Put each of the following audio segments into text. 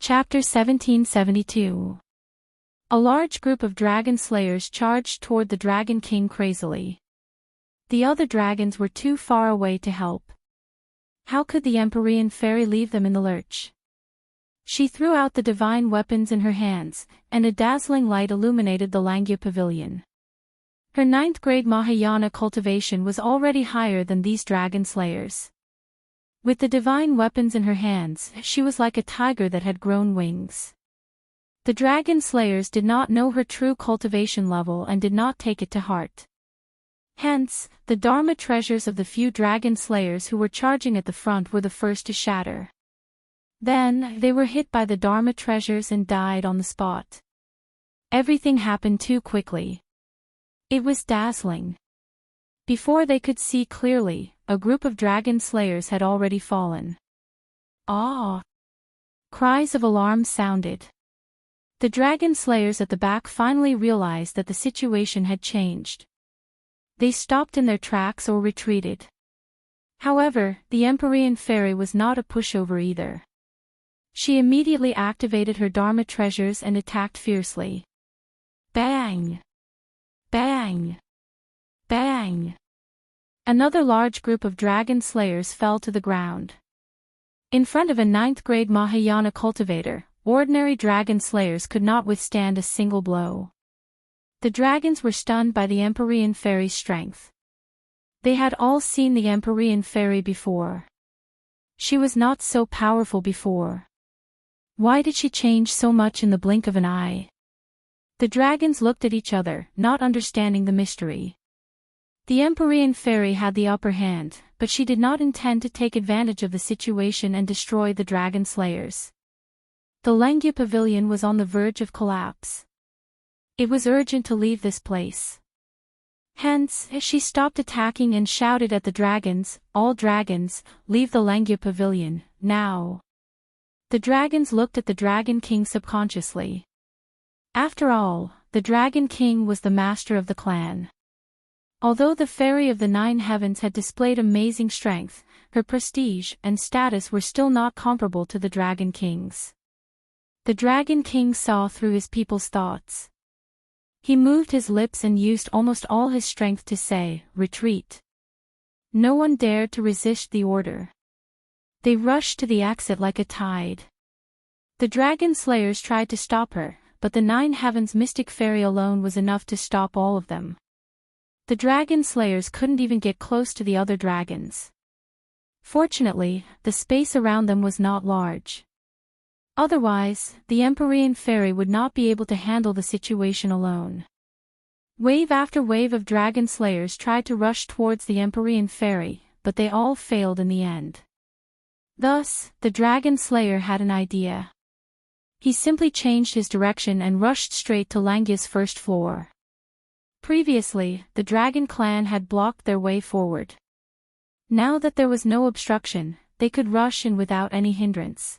Chapter 1772. A large group of dragon slayers charged toward the Dragon King crazily. The other dragons were too far away to help. How could the Empyrean fairy leave them in the lurch? She threw out the divine weapons in her hands, and a dazzling light illuminated the Langya pavilion. Her 9th grade Mahayana cultivation was already higher than these dragon slayers. With the divine weapons in her hands, she was like a tiger that had grown wings. The dragon slayers did not know her true cultivation level and did not take it to heart. Hence, the Dharma treasures of the few dragon slayers who were charging at the front were the first to shatter. Then, they were hit by the Dharma treasures and died on the spot. Everything happened too quickly. It was dazzling. Before they could see clearly, a group of dragon slayers had already fallen. Ah! Cries of alarm sounded. The dragon slayers at the back finally realized that the situation had changed. They stopped in their tracks or retreated. However, the Empyrean fairy was not a pushover either. She immediately activated her Dharma treasures and attacked fiercely. Bang! Bang! Bang! Another large group of dragon slayers fell to the ground. In front of a 9th grade Mahayana cultivator, ordinary dragon slayers could not withstand a single blow. The dragons were stunned by the Empyrean fairy's strength. They had all seen the Empyrean fairy before. She was not so powerful before. Why did she change so much in the blink of an eye? The dragons looked at each other, not understanding the mystery. The Empyrean fairy had the upper hand, but she did not intend to take advantage of the situation and destroy the dragon slayers. The Langya pavilion was on the verge of collapse. It was urgent to leave this place. Hence, she stopped attacking and shouted at the dragons, "All dragons, leave the Langya pavilion, now!" The dragons looked at the Dragon King subconsciously. After all, the Dragon King was the master of the clan. Although the Fairy of the 9 Heavens had displayed amazing strength, her prestige and status were still not comparable to the Dragon King's. The Dragon King saw through his people's thoughts. He moved his lips and used almost all his strength to say, "Retreat." No one dared to resist the order. They rushed to the exit like a tide. The dragon slayers tried to stop her, but the 9 Heavens mystic fairy alone was enough to stop all of them. The dragon slayers couldn't even get close to the other dragons. Fortunately, the space around them was not large. Otherwise, the Empyrean fairy would not be able to handle the situation alone. Wave after wave of dragon slayers tried to rush towards the Empyrean fairy, but they all failed in the end. Thus, the dragon slayer had an idea. He simply changed his direction and rushed straight to Langya's first floor. Previously, the dragon clan had blocked their way forward. Now that there was no obstruction, they could rush in without any hindrance.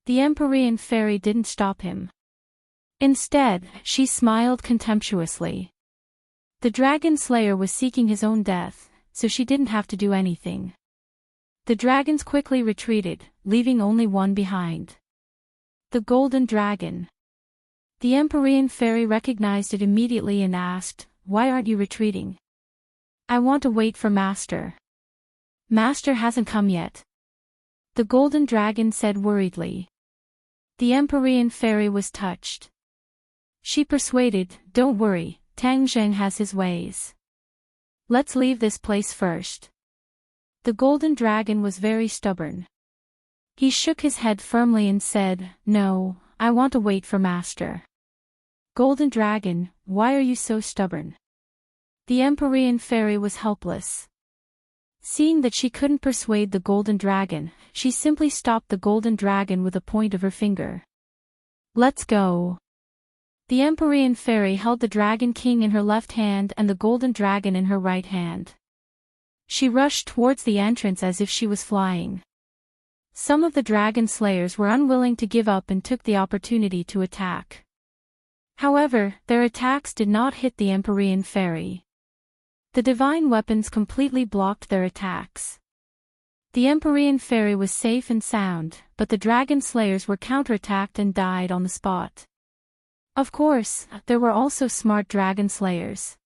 The Empyrean fairy didn't stop him. Instead, she smiled contemptuously. The dragon slayer was seeking his own death, so she didn't have to do anything. The dragons quickly retreated, leaving only one behind. The golden dragon. The Empyrean fairy recognized it immediately and asked, "Why aren't you retreating?" "I want to wait for Master." "Master hasn't come yet," the golden dragon said worriedly. The Empyrean fairy was touched. She persuaded, "Don't worry, Tang Zheng has his ways. Let's leave this place first." The golden dragon was very stubborn. He shook his head firmly and said, "No, I want to wait for Master." "Golden dragon, why are you so stubborn?" The Empyrean fairy was helpless. Seeing that she couldn't persuade the golden dragon, she simply stopped the golden dragon with a point of her finger. "Let's go." The Empyrean fairy held the Dragon King in her left hand and the golden dragon in her right hand. She rushed towards the entrance as if she was flying. Some of the dragon slayers were unwilling to give up and took the opportunity to attack. However, their attacks did not hit the Empyrean fairy. The divine weapons completely blocked their attacks. The Empyrean fairy was safe and sound, but the dragon slayers were counterattacked and died on the spot. Of course, there were also smart dragon slayers.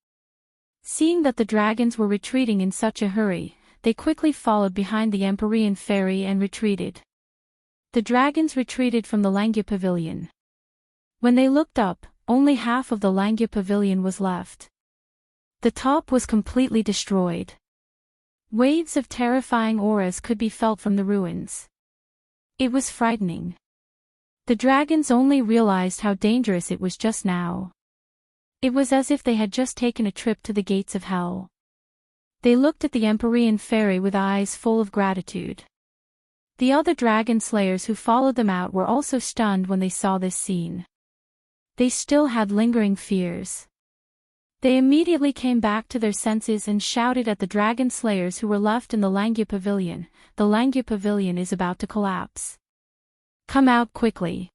Seeing that the dragons were retreating in such a hurry, they quickly followed behind the Empyrean fairy and retreated. The dragons retreated from the Langya pavilion. When they looked up, only half of the Langya pavilion was left. The top was completely destroyed. Waves of terrifying auras could be felt from the ruins. It was frightening. The dragons only realized how dangerous it was just now. It was as if they had just taken a trip to the gates of hell. They looked at the Empyrean fairy with eyes full of gratitude. The other dragon slayers who followed them out were also stunned when they saw this scene. They still had lingering fears. They immediately came back to their senses and shouted at the dragon slayers who were left in the Langya pavilion, "The Langya pavilion is about to collapse. Come out quickly."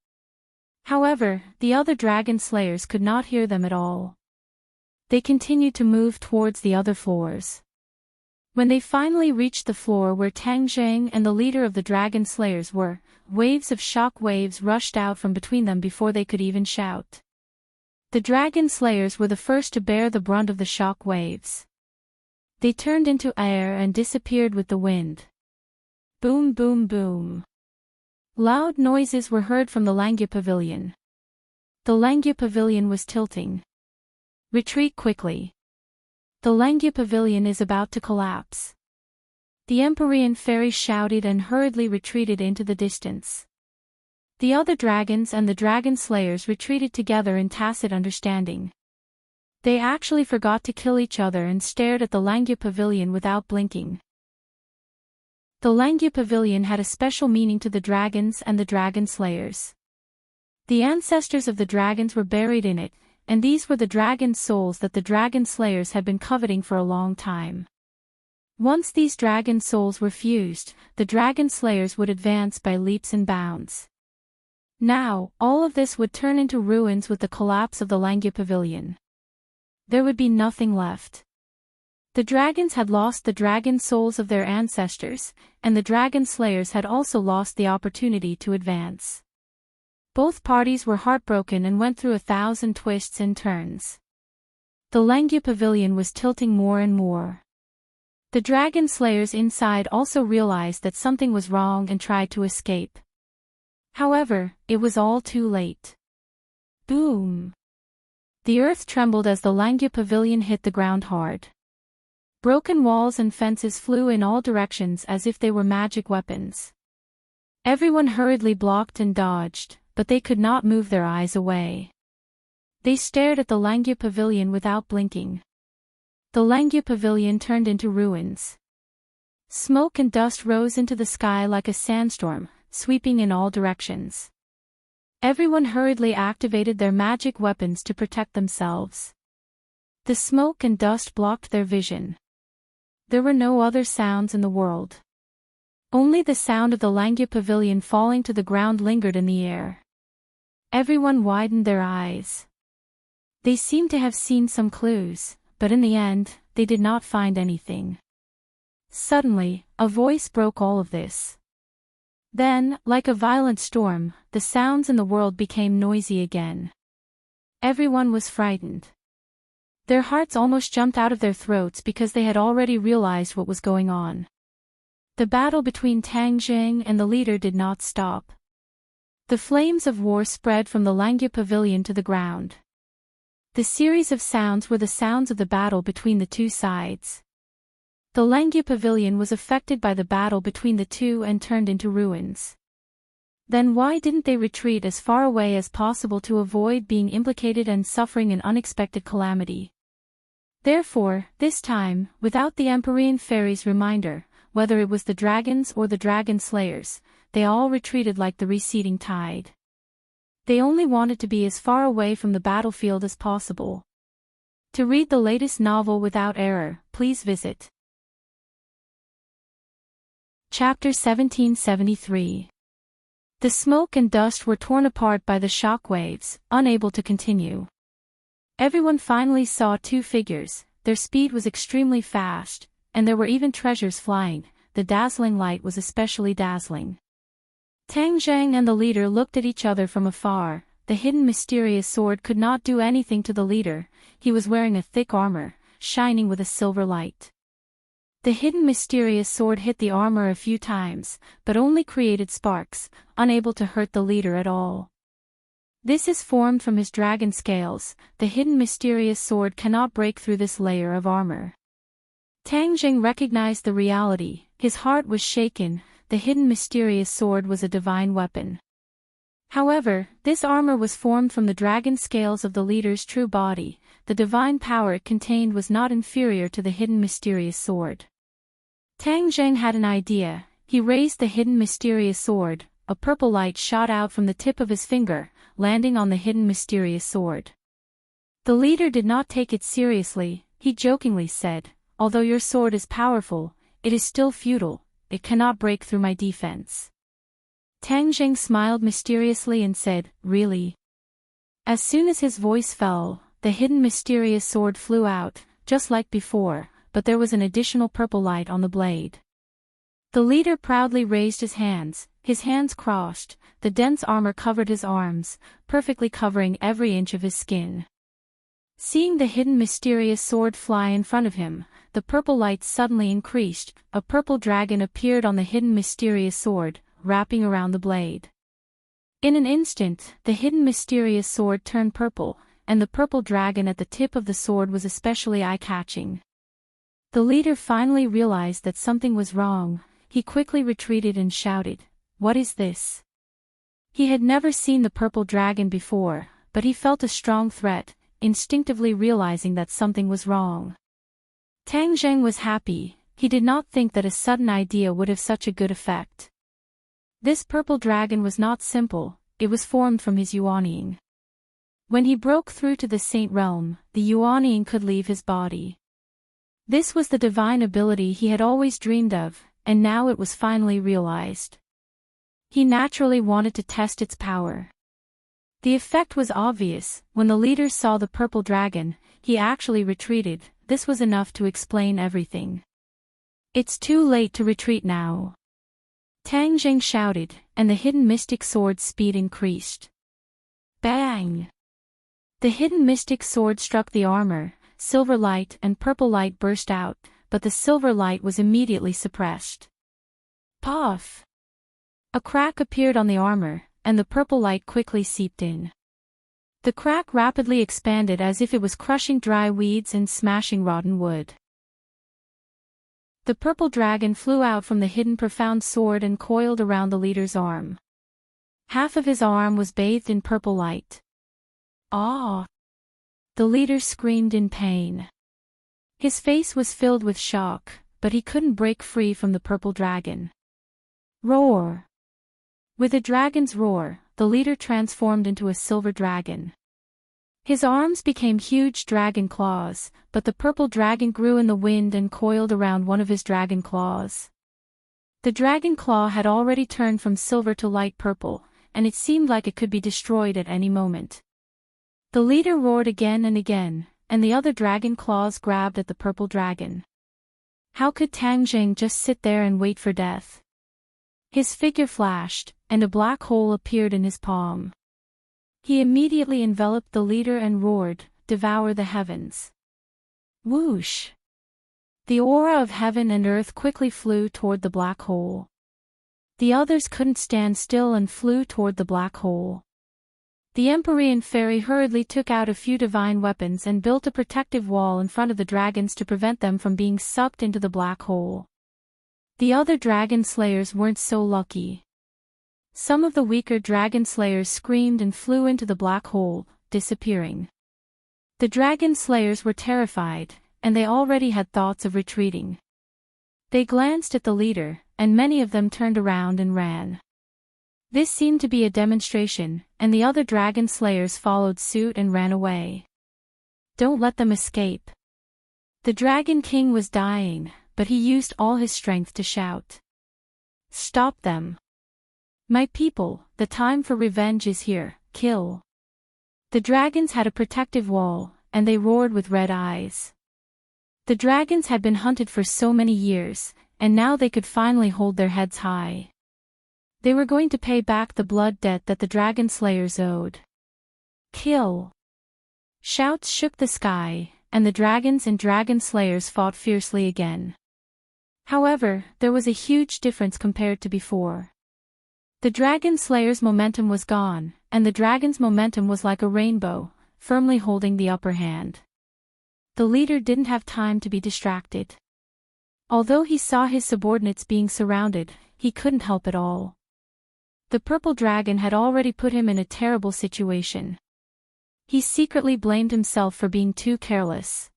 However, the other dragon slayers could not hear them at all. They continued to move towards the other floors. When they finally reached the floor where Tang Zheng and the leader of the dragon slayers were, waves of shock waves rushed out from between them before they could even shout. The dragon slayers were the first to bear the brunt of the shock waves. They turned into air and disappeared with the wind. Boom, boom, boom. Loud noises were heard from the Langya pavilion. The Langya pavilion was tilting. Retreat quickly. The Langya pavilion is about to collapse. The Empyrean fairy shouted and hurriedly retreated into the distance. The other dragons and the dragon slayers retreated together in tacit understanding. They actually forgot to kill each other and stared at the Langya pavilion without blinking. The Langya pavilion had a special meaning to the dragons and the dragon slayers. The ancestors of the dragons were buried in it, and these were the dragon souls that the dragon slayers had been coveting for a long time. Once these dragon souls were fused, the dragon slayers would advance by leaps and bounds. Now, all of this would turn into ruins with the collapse of the Langya pavilion. There would be nothing left. The dragons had lost the dragon souls of their ancestors, and the dragon slayers had also lost the opportunity to advance. Both parties were heartbroken and went through 1,000 twists and turns. The Langya pavilion was tilting more and more. The dragon slayers inside also realized that something was wrong and tried to escape. However, it was all too late. Boom! The earth trembled as the Langya pavilion hit the ground hard. Broken walls and fences flew in all directions as if they were magic weapons. Everyone hurriedly blocked and dodged, but they could not move their eyes away. They stared at the Langya pavilion without blinking. The Langya pavilion turned into ruins. Smoke and dust rose into the sky like a sandstorm, sweeping in all directions. Everyone hurriedly activated their magic weapons to protect themselves. The smoke and dust blocked their vision. There were no other sounds in the world. Only the sound of the Langya pavilion falling to the ground lingered in the air. Everyone widened their eyes. They seemed to have seen some clues, but in the end, they did not find anything. Suddenly, a voice broke all of this. Then, like a violent storm, the sounds in the world became noisy again. Everyone was frightened. Their hearts almost jumped out of their throats because they had already realized what was going on. The battle between Tang Zheng and the leader did not stop. The flames of war spread from the Langya pavilion to the ground. The series of sounds were the sounds of the battle between the two sides. The Langya pavilion was affected by the battle between the two and turned into ruins. Then why didn't they retreat as far away as possible to avoid being implicated and suffering an unexpected calamity? Therefore, this time, without the Empyrean fairy's reminder, whether it was the dragons or the dragon slayers, they all retreated like the receding tide. They only wanted to be as far away from the battlefield as possible. To read the latest novel without error, please visit Chapter 1773. The smoke and dust were torn apart by the shock waves, unable to continue. Everyone finally saw two figures, their speed was extremely fast, and there were even treasures flying, the dazzling light was especially dazzling. Tang Zheng and the leader looked at each other from afar. The hidden mysterious sword could not do anything to the leader. He was wearing a thick armor, shining with a silver light. The hidden mysterious sword hit the armor a few times, but only created sparks, unable to hurt the leader at all. This is formed from his dragon scales. The hidden mysterious sword cannot break through this layer of armor. Tang Jing recognized the reality. His heart was shaken. The hidden mysterious sword was a divine weapon. However, this armor was formed from the dragon scales of the leader's true body. The divine power it contained was not inferior to the hidden mysterious sword. Tang Zheng had an idea. He raised the hidden mysterious sword. A purple light shot out from the tip of his finger, landing on the hidden mysterious sword. The leader did not take it seriously. He jokingly said, "Although your sword is powerful, it is still futile. It cannot break through my defense." Tang Zheng smiled mysteriously and said, "Really?" As soon as his voice fell, the hidden mysterious sword flew out, just like before, but there was an additional purple light on the blade. The leader proudly raised his hands crossed. The dense armor covered his arms, perfectly covering every inch of his skin. Seeing the hidden mysterious sword fly in front of him, the purple light suddenly increased. A purple dragon appeared on the hidden mysterious sword, wrapping around the blade. In an instant, the hidden mysterious sword turned purple, and the purple dragon at the tip of the sword was especially eye-catching. The leader finally realized that something was wrong. He quickly retreated and shouted, "What is this?" He had never seen the purple dragon before, but he felt a strong threat, instinctively realizing that something was wrong. Tang Zheng was happy. He did not think that a sudden idea would have such a good effect. This purple dragon was not simple, it was formed from his Yuanying. When he broke through to the Saint Realm, the Yuanying could leave his body. This was the divine ability he had always dreamed of, and now it was finally realized. He naturally wanted to test its power. The effect was obvious. When the leader saw the purple dragon, he actually retreated. This was enough to explain everything. "It's too late to retreat now," Tang Zheng shouted, and the hidden mystic sword's speed increased. Bang! The hidden mystic sword struck the armor. Silver light and purple light burst out, but the silver light was immediately suppressed. Puff! A crack appeared on the armor, and the purple light quickly seeped in. The crack rapidly expanded as if it was crushing dry weeds and smashing rotten wood. The purple dragon flew out from the hidden profound sword and coiled around the leader's arm. Half of his arm was bathed in purple light. Ah! The leader screamed in pain. His face was filled with shock, but he couldn't break free from the purple dragon. Roar! With a dragon's roar, the leader transformed into a silver dragon. His arms became huge dragon claws, but the purple dragon grew in the wind and coiled around one of his dragon claws. The dragon claw had already turned from silver to light purple, and it seemed like it could be destroyed at any moment. The leader roared again and again, and the other dragon claws grabbed at the purple dragon. How could Tang Zheng just sit there and wait for death? His figure flashed, and a black hole appeared in his palm. He immediately enveloped the leader and roared, "Devour the heavens!" Whoosh! The aura of heaven and earth quickly flew toward the black hole. The others couldn't stand still and flew toward the black hole. The Empyrean fairy hurriedly took out a few divine weapons and built a protective wall in front of the dragons to prevent them from being sucked into the black hole. The other dragon slayers weren't so lucky. Some of the weaker dragon slayers screamed and flew into the black hole, disappearing. The dragon slayers were terrified, and they already had thoughts of retreating. They glanced at the leader, and many of them turned around and ran. This seemed to be a demonstration, and the other dragon slayers followed suit and ran away. Don't let them escape. The Dragon King was dying, but he used all his strength to shout. Stop them. My people, the time for revenge is here, kill. The dragons had a protective wall, and they roared with red eyes. The dragons had been hunted for so many years, and now they could finally hold their heads high. They were going to pay back the blood debt that the dragon slayers owed. Kill! Shouts shook the sky, and the dragons and dragon slayers fought fiercely again. However, there was a huge difference compared to before. The dragon slayers' momentum was gone, and the dragon's momentum was like a rainbow, firmly holding the upper hand. The leader didn't have time to be distracted. Although he saw his subordinates being surrounded, he couldn't help it all. The purple dragon had already put him in a terrible situation. He secretly blamed himself for being too careless.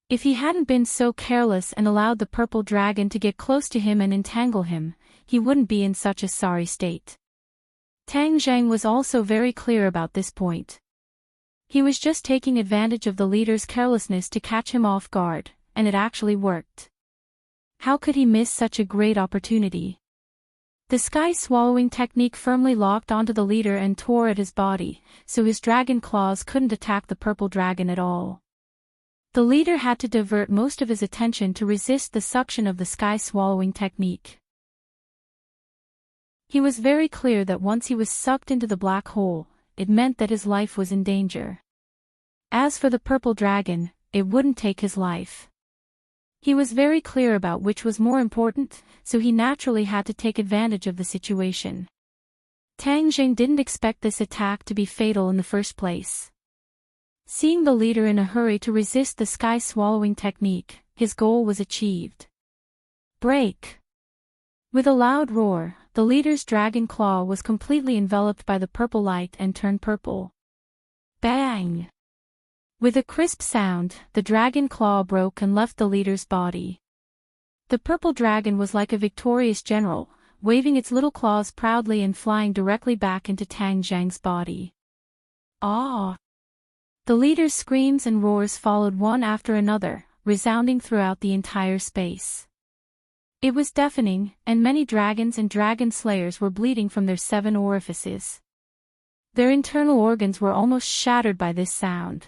If he hadn't been so careless and allowed the purple dragon to get close to him and entangle him, he wouldn't be in such a sorry state. Tang Zhang was also very clear about this point. He was just taking advantage of the leader's carelessness to catch him off guard, and it actually worked. How could he miss such a great opportunity? The sky-swallowing technique firmly locked onto the leader and tore at his body, so his dragon claws couldn't attack the purple dragon at all. The leader had to divert most of his attention to resist the suction of the sky-swallowing technique. He was very clear that once he was sucked into the black hole, it meant that his life was in danger. As for the purple dragon, it wouldn't take his life. He was very clear about which was more important, so he naturally had to take advantage of the situation. Tang Jing didn't expect this attack to be fatal in the first place. Seeing the leader in a hurry to resist the sky-swallowing technique, his goal was achieved. Break! With a loud roar, the leader's dragon claw was completely enveloped by the purple light and turned purple. Bang! With a crisp sound, the dragon claw broke and left the leader's body. The purple dragon was like a victorious general, waving its little claws proudly and flying directly back into Tang Zhang's body. Ah! The leader's screams and roars followed one after another, resounding throughout the entire space. It was deafening, and many dragons and dragon slayers were bleeding from their 7 orifices. Their internal organs were almost shattered by this sound.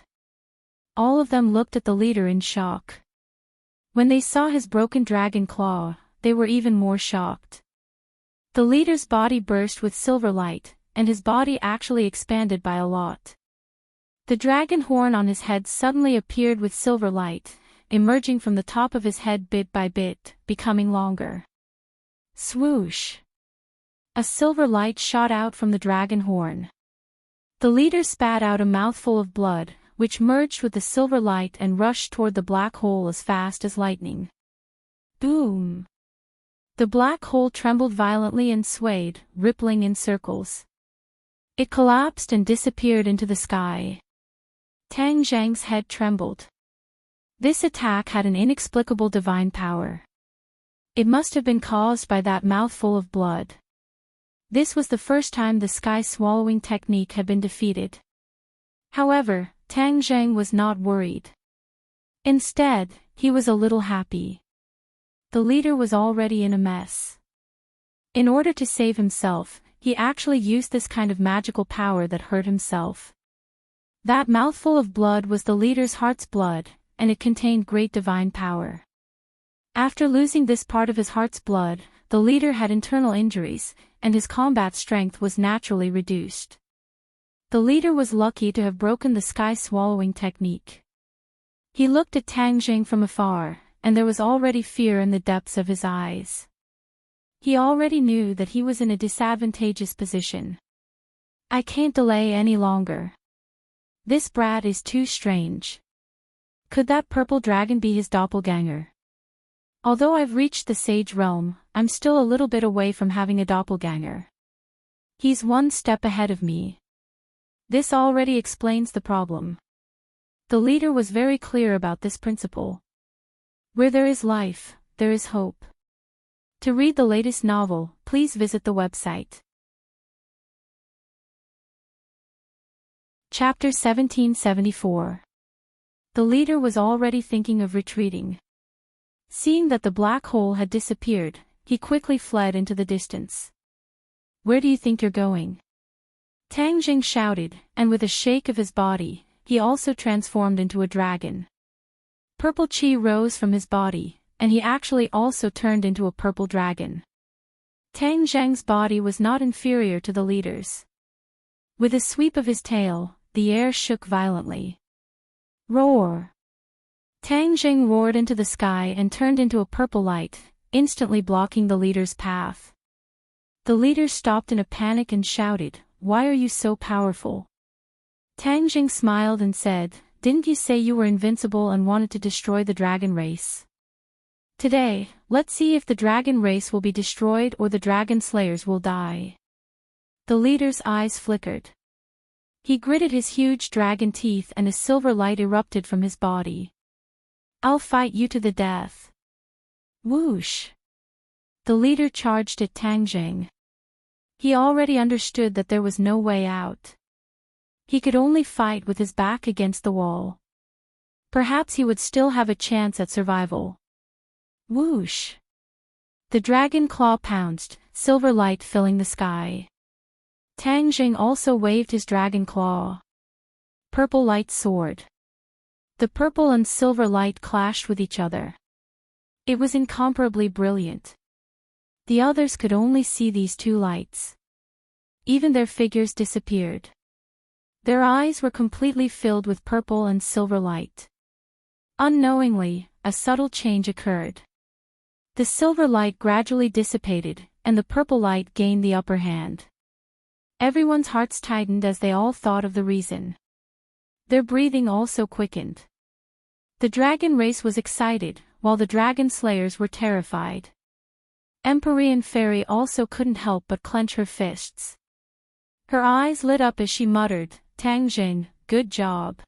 All of them looked at the leader in shock. When they saw his broken dragon claw, they were even more shocked. The leader's body burst with silver light, and his body actually expanded by a lot. The dragon horn on his head suddenly appeared with silver light, emerging from the top of his head bit by bit, becoming longer. Swoosh! A silver light shot out from the dragon horn. The leader spat out a mouthful of blood, which merged with the silver light and rushed toward the black hole as fast as lightning. Boom! The black hole trembled violently and swayed, rippling in circles. It collapsed and disappeared into the sky. Tang Zhang's head trembled. This attack had an inexplicable divine power. It must have been caused by that mouthful of blood. This was the first time the sky-swallowing technique had been defeated. However, Tang Zhang was not worried. Instead, he was a little happy. The leader was already in a mess. In order to save himself, he actually used this kind of magical power that hurt himself. That mouthful of blood was the leader's heart's blood, and it contained great divine power. After losing this part of his heart's blood, the leader had internal injuries, and his combat strength was naturally reduced. The leader was lucky to have broken the sky-swallowing technique. He looked at Tang Jing from afar, and there was already fear in the depths of his eyes. He already knew that he was in a disadvantageous position. I can't delay any longer. This brat is too strange. Could that purple dragon be his doppelganger? Although I've reached the sage realm, I'm still a little bit away from having a doppelganger. He's one step ahead of me. This already explains the problem. The leader was very clear about this principle. Where there is life, there is hope. To read the latest novel, please visit the website. Chapter 1774. The leader was already thinking of retreating. Seeing that the black hole had disappeared, he quickly fled into the distance. Where do you think you're going? Tang Jing shouted, and with a shake of his body, he also transformed into a dragon. Purple chi rose from his body, and he actually also turned into a purple dragon. Tang Zheng's body was not inferior to the leader's. With a sweep of his tail, the air shook violently. Roar! Tang Zheng roared into the sky and turned into a purple light, instantly blocking the leader's path. The leader stopped in a panic and shouted, "Why are you so powerful?" Tang Zheng smiled and said, "Didn't you say you were invincible and wanted to destroy the dragon race? Today, let's see if the dragon race will be destroyed or the dragon slayers will die." The leader's eyes flickered. He gritted his huge dragon teeth and a silver light erupted from his body. "I'll fight you to the death." Whoosh! The leader charged at Tang Zheng. He already understood that there was no way out. He could only fight with his back against the wall. Perhaps he would still have a chance at survival. Whoosh! The dragon claw pounced, silver light filling the sky. Tang Zheng also waved his dragon claw. Purple light soared. The purple and silver light clashed with each other. It was incomparably brilliant. The others could only see these two lights. Even their figures disappeared. Their eyes were completely filled with purple and silver light. Unknowingly, a subtle change occurred. The silver light gradually dissipated, and the purple light gained the upper hand. Everyone's hearts tightened as they all thought of the reason. Their breathing also quickened. The dragon race was excited, while the dragon slayers were terrified. Empyrean Fairy also couldn't help but clench her fists. Her eyes lit up as she muttered, "Tang Zheng, good job."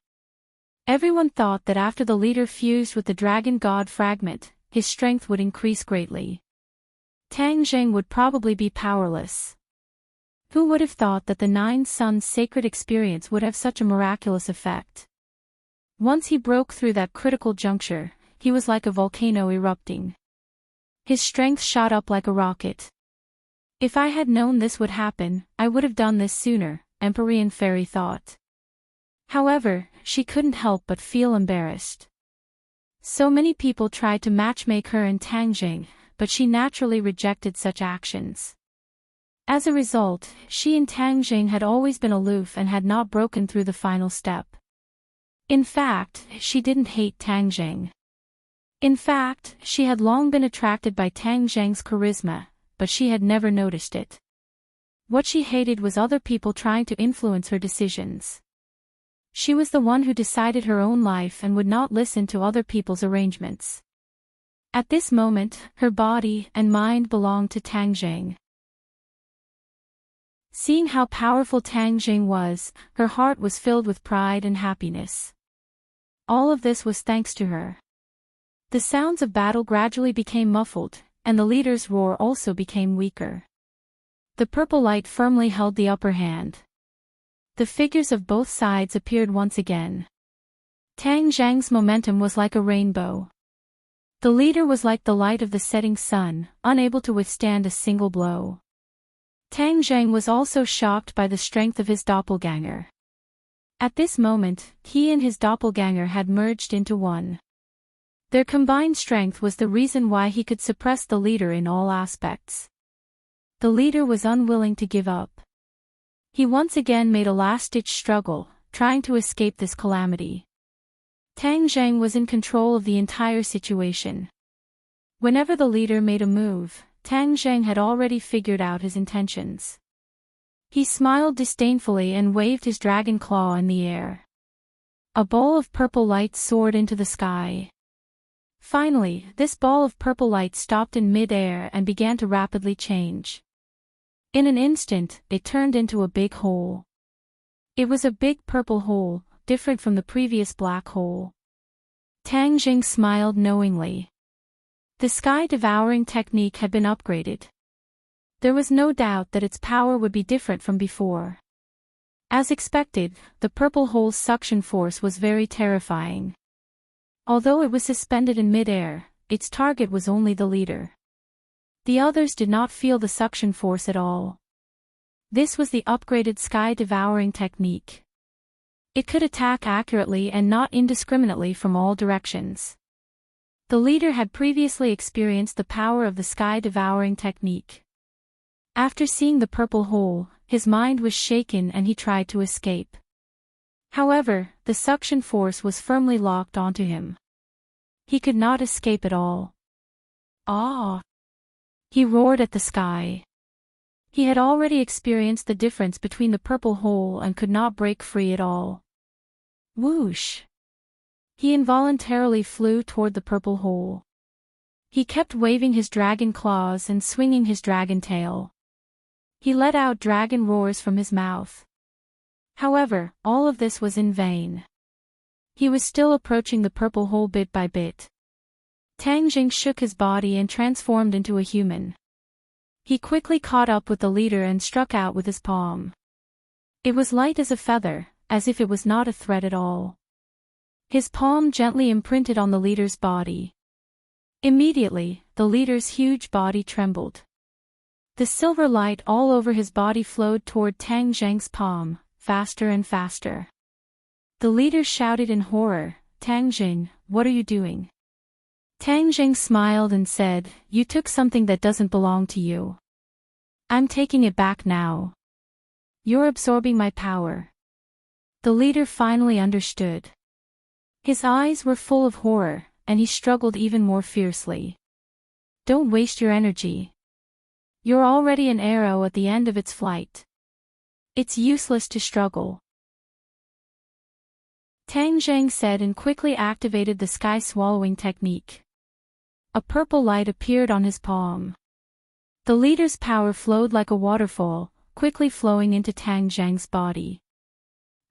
Everyone thought that after the leader fused with the dragon god fragment, his strength would increase greatly. Tang Zheng would probably be powerless. Who would have thought that the Nine Suns sacred experience would have such a miraculous effect? Once he broke through that critical juncture, he was like a volcano erupting. His strength shot up like a rocket. "If I had known this would happen, I would have done this sooner," Empyrean Fairy thought. However, she couldn't help but feel embarrassed. So many people tried to matchmake her and Tang Zheng, but she naturally rejected such actions. As a result, she and Tang Zheng had always been aloof and had not broken through the final step. In fact, she didn't hate Tang Zheng. In fact, she had long been attracted by Tang Zheng's charisma, but she had never noticed it. What she hated was other people trying to influence her decisions. She was the one who decided her own life and would not listen to other people's arrangements. At this moment, her body and mind belonged to Tang Zheng. Seeing how powerful Tang Zheng was, her heart was filled with pride and happiness. All of this was thanks to her. The sounds of battle gradually became muffled, and the leader's roar also became weaker. The purple light firmly held the upper hand. The figures of both sides appeared once again. Tang Zheng's momentum was like a rainbow. The leader was like the light of the setting sun, unable to withstand a single blow. Tang Zheng was also shocked by the strength of his doppelganger. At this moment, he and his doppelganger had merged into one. Their combined strength was the reason why he could suppress the leader in all aspects. The leader was unwilling to give up. He once again made a last-ditch struggle, trying to escape this calamity. Tang Zheng was in control of the entire situation. Whenever the leader made a move, Tang Zheng had already figured out his intentions. He smiled disdainfully and waved his dragon claw in the air. A ball of purple light soared into the sky. Finally, this ball of purple light stopped in mid-air and began to rapidly change. In an instant, it turned into a big hole. It was a big purple hole, different from the previous black hole. Tang Zheng smiled knowingly. The sky-devouring technique had been upgraded. There was no doubt that its power would be different from before. As expected, the purple hole's suction force was very terrifying. Although it was suspended in mid-air, its target was only the leader. The others did not feel the suction force at all. This was the upgraded sky-devouring technique. It could attack accurately and not indiscriminately from all directions. The leader had previously experienced the power of the sky-devouring technique. After seeing the purple hole, his mind was shaken and he tried to escape. However, the suction force was firmly locked onto him. He could not escape at all. Ah! He roared at the sky. He had already experienced the difference between the purple hole and could not break free at all. Whoosh! He involuntarily flew toward the purple hole. He kept waving his dragon claws and swinging his dragon tail. He let out dragon roars from his mouth. However, all of this was in vain. He was still approaching the purple hole bit by bit. Tang Jing shook his body and transformed into a human. He quickly caught up with the leader and struck out with his palm. It was light as a feather, as if it was not a threat at all. His palm gently imprinted on the leader's body. Immediately, the leader's huge body trembled. The silver light all over his body flowed toward Tang Zheng's palm, faster and faster. The leader shouted in horror, "Tang Jing, what are you doing?" Tang Jing smiled and said, "You took something that doesn't belong to you. I'm taking it back now. You're absorbing my power." The leader finally understood. His eyes were full of horror, and he struggled even more fiercely. "Don't waste your energy. You're already an arrow at the end of its flight. It's useless to struggle." Tang Zheng said and quickly activated the sky-swallowing technique. A purple light appeared on his palm. The leader's power flowed like a waterfall, quickly flowing into Tang Zheng's body.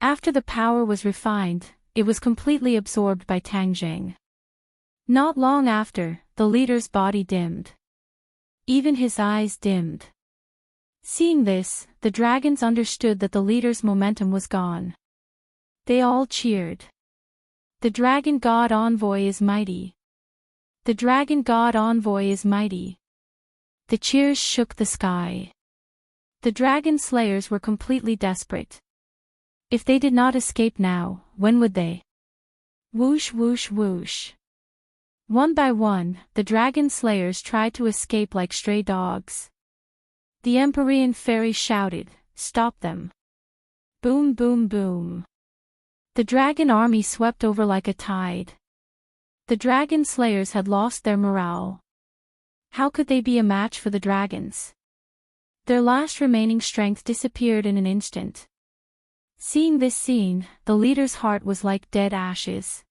After the power was refined, it was completely absorbed by Tang Zheng. Not long after, the leader's body dimmed. Even his eyes dimmed. Seeing this, the dragons understood that the leader's momentum was gone. They all cheered. "The dragon god envoy is mighty. The dragon god envoy is mighty." The cheers shook the sky. The dragon slayers were completely desperate. If they did not escape now, when would they? Whoosh whoosh whoosh. One by one, the dragon slayers tried to escape like stray dogs. The Empyrean fairy shouted, "Stop them." Boom boom boom. The dragon army swept over like a tide. The dragon slayers had lost their morale. How could they be a match for the dragons? Their last remaining strength disappeared in an instant. Seeing this scene, the leader's heart was like dead ashes.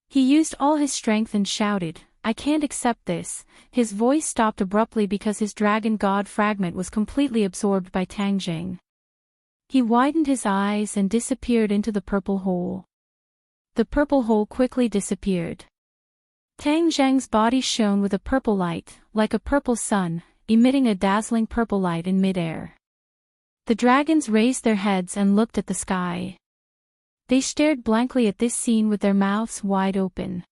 He used all his strength and shouted, "I can't accept this." His voice stopped abruptly because his dragon god fragment was completely absorbed by Tang Jing. He widened his eyes and disappeared into the purple hole. The purple hole quickly disappeared. Tang Zheng's body shone with a purple light, like a purple sun, emitting a dazzling purple light in midair. The dragons raised their heads and looked at the sky. They stared blankly at this scene with their mouths wide open.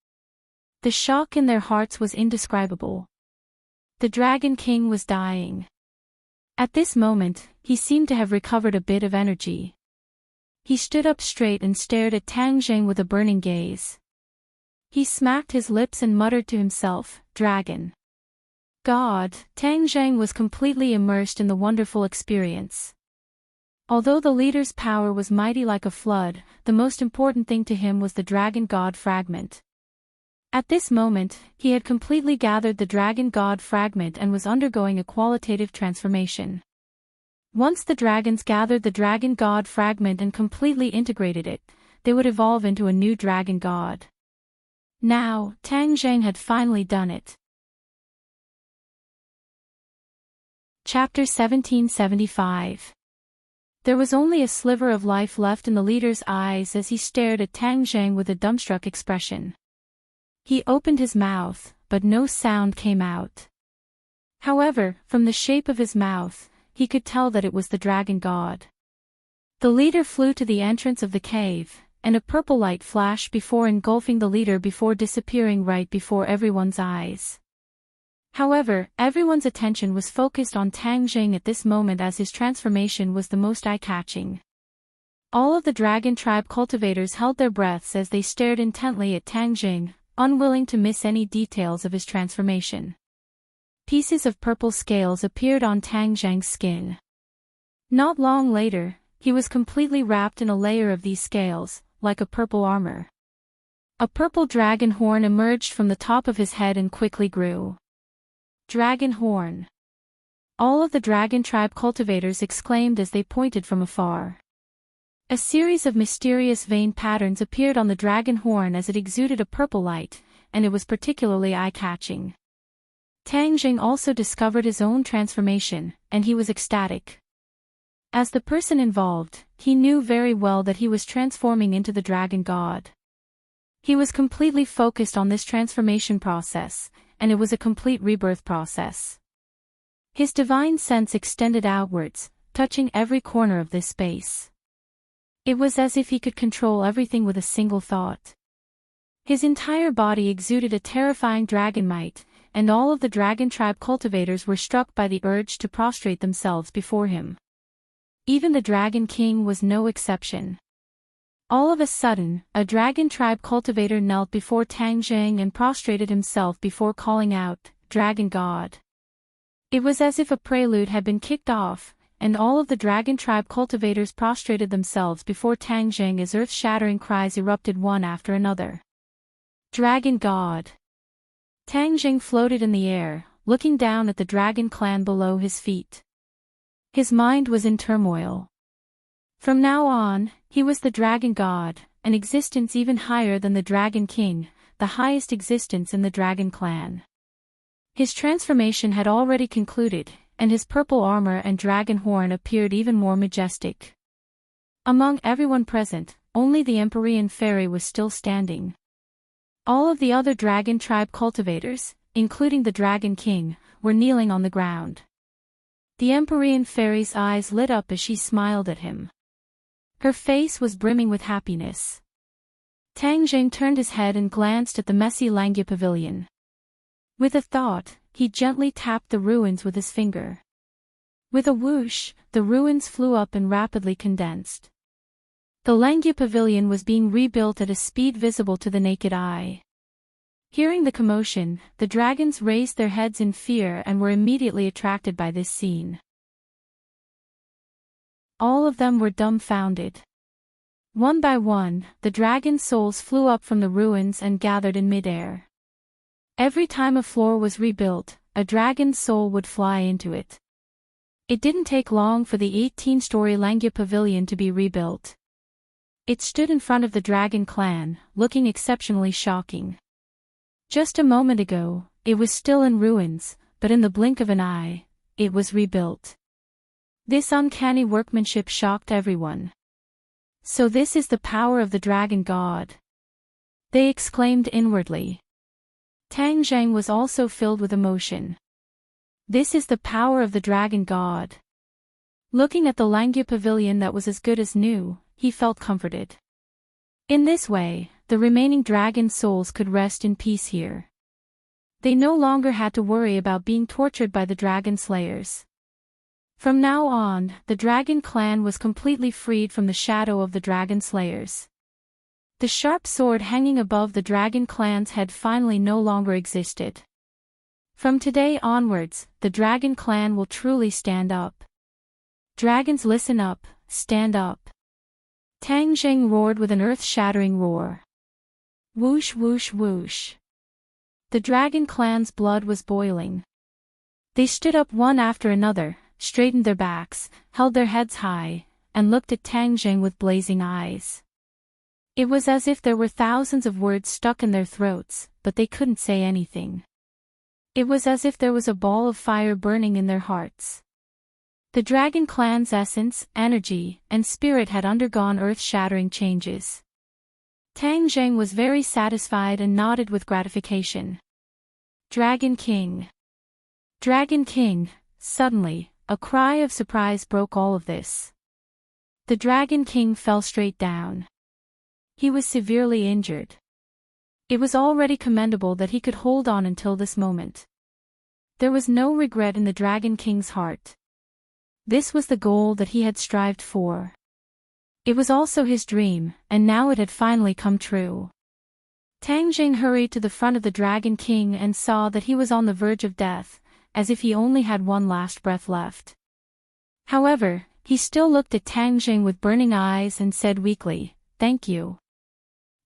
The shock in their hearts was indescribable. The Dragon King was dying. At this moment, he seemed to have recovered a bit of energy. He stood up straight and stared at Tang Zheng with a burning gaze. He smacked his lips and muttered to himself, "Dragon God." Tang Zheng was completely immersed in the wonderful experience. Although the leader's power was mighty like a flood, the most important thing to him was the Dragon God fragment. At this moment, he had completely gathered the Dragon God fragment and was undergoing a qualitative transformation. Once the dragons gathered the Dragon God fragment and completely integrated it, they would evolve into a new Dragon God. Now, Tang Zheng had finally done it. Chapter 1775. There was only a sliver of life left in the leader's eyes as he stared at Tang Zheng with a dumbstruck expression. He opened his mouth, but no sound came out. However, from the shape of his mouth, he could tell that it was the Dragon God. The leader flew to the entrance of the cave, and a purple light flashed before engulfing the leader before disappearing right before everyone's eyes. However, everyone's attention was focused on Tang Zheng at this moment as his transformation was the most eye-catching. All of the dragon tribe cultivators held their breaths as they stared intently at Tang Zheng, unwilling to miss any details of his transformation. Pieces of purple scales appeared on Tang Zhang's skin. Not long later, he was completely wrapped in a layer of these scales, like a purple armor. A purple dragon horn emerged from the top of his head and quickly grew. Dragon horn. All of the dragon tribe cultivators exclaimed as they pointed from afar. A series of mysterious vein patterns appeared on the dragon horn as it exuded a purple light, and it was particularly eye-catching. Tang Jing also discovered his own transformation, and he was ecstatic. As the person involved, he knew very well that he was transforming into the dragon god. He was completely focused on this transformation process, and it was a complete rebirth process. His divine sense extended outwards, touching every corner of this space. It was as if he could control everything with a single thought. His entire body exuded a terrifying dragon might, and all of the dragon tribe cultivators were struck by the urge to prostrate themselves before him. Even the Dragon King was no exception. All of a sudden, a dragon tribe cultivator knelt before Tang Zhang and prostrated himself before calling out, "Dragon God." It was as if a prelude had been kicked off, and all of the dragon tribe cultivators prostrated themselves before Tang Zhang as earth-shattering cries erupted one after another. Dragon God. Tang Zhang floated in the air, looking down at the dragon clan below his feet. His mind was in turmoil. From now on, he was the dragon god, an existence even higher than the dragon king, the highest existence in the dragon clan. His transformation had already concluded, and his purple armor and dragon horn appeared even more majestic. Among everyone present, only the Empyrean fairy was still standing. All of the other dragon tribe cultivators, including the dragon king, were kneeling on the ground. The Empyrean fairy's eyes lit up as she smiled at him. Her face was brimming with happiness. Tang Jing turned his head and glanced at the messy Langya pavilion. With a thought, he gently tapped the ruins with his finger. With a whoosh, the ruins flew up and rapidly condensed. The Langya pavilion was being rebuilt at a speed visible to the naked eye. Hearing the commotion, the dragons raised their heads in fear and were immediately attracted by this scene. All of them were dumbfounded. One by one, the dragon souls flew up from the ruins and gathered in midair. Every time a floor was rebuilt, a dragon's soul would fly into it. It didn't take long for the 18-story Langya pavilion to be rebuilt. It stood in front of the dragon clan, looking exceptionally shocking. Just a moment ago, it was still in ruins, but in the blink of an eye, it was rebuilt. This uncanny workmanship shocked everyone. So this is the power of the dragon god. They exclaimed inwardly. Tang Zhang was also filled with emotion. This is the power of the dragon god. Looking at the Langya pavilion that was as good as new, he felt comforted. In this way, the remaining dragon souls could rest in peace here. They no longer had to worry about being tortured by the dragon slayers. From now on, the dragon clan was completely freed from the shadow of the dragon slayers. The sharp sword hanging above the dragon clan's head finally no longer existed. From today onwards, the dragon clan will truly stand up. Dragons, listen up, stand up. Tang Zheng roared with an earth-shattering roar. Whoosh whoosh whoosh. The dragon clan's blood was boiling. They stood up one after another, straightened their backs, held their heads high, and looked at Tang Zheng with blazing eyes. It was as if there were thousands of words stuck in their throats, but they couldn't say anything. It was as if there was a ball of fire burning in their hearts. The dragon clan's essence, energy, and spirit had undergone earth-shattering changes. Tang Zheng was very satisfied and nodded with gratification. Dragon King. Dragon King, suddenly, a cry of surprise broke all of this. The Dragon King fell straight down. He was severely injured. It was already commendable that he could hold on until this moment. There was no regret in the Dragon King's heart. This was the goal that he had strived for. It was also his dream, and now it had finally come true. Tang Jing hurried to the front of the Dragon King and saw that he was on the verge of death, as if he only had one last breath left. However, he still looked at Tang Jing with burning eyes and said weakly, "Thank you.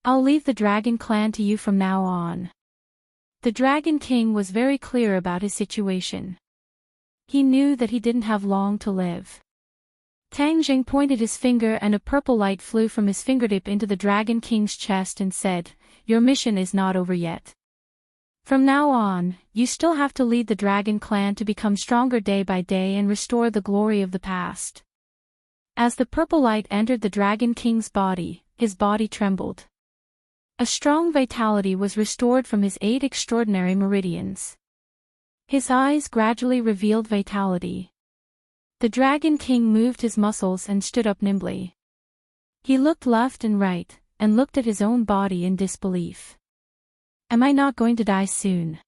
I'll leave the Dragon Clan to you from now on." The Dragon King was very clear about his situation. He knew that he didn't have long to live. Tang Jing pointed his finger and a purple light flew from his fingertip into the Dragon King's chest and said, "Your mission is not over yet. From now on, you still have to lead the Dragon Clan to become stronger day by day and restore the glory of the past." As the purple light entered the Dragon King's body, his body trembled. A strong vitality was restored from his 8 extraordinary meridians. His eyes gradually revealed vitality. The Dragon King moved his muscles and stood up nimbly. He looked left and right, and looked at his own body in disbelief. "Am I not going to die soon?"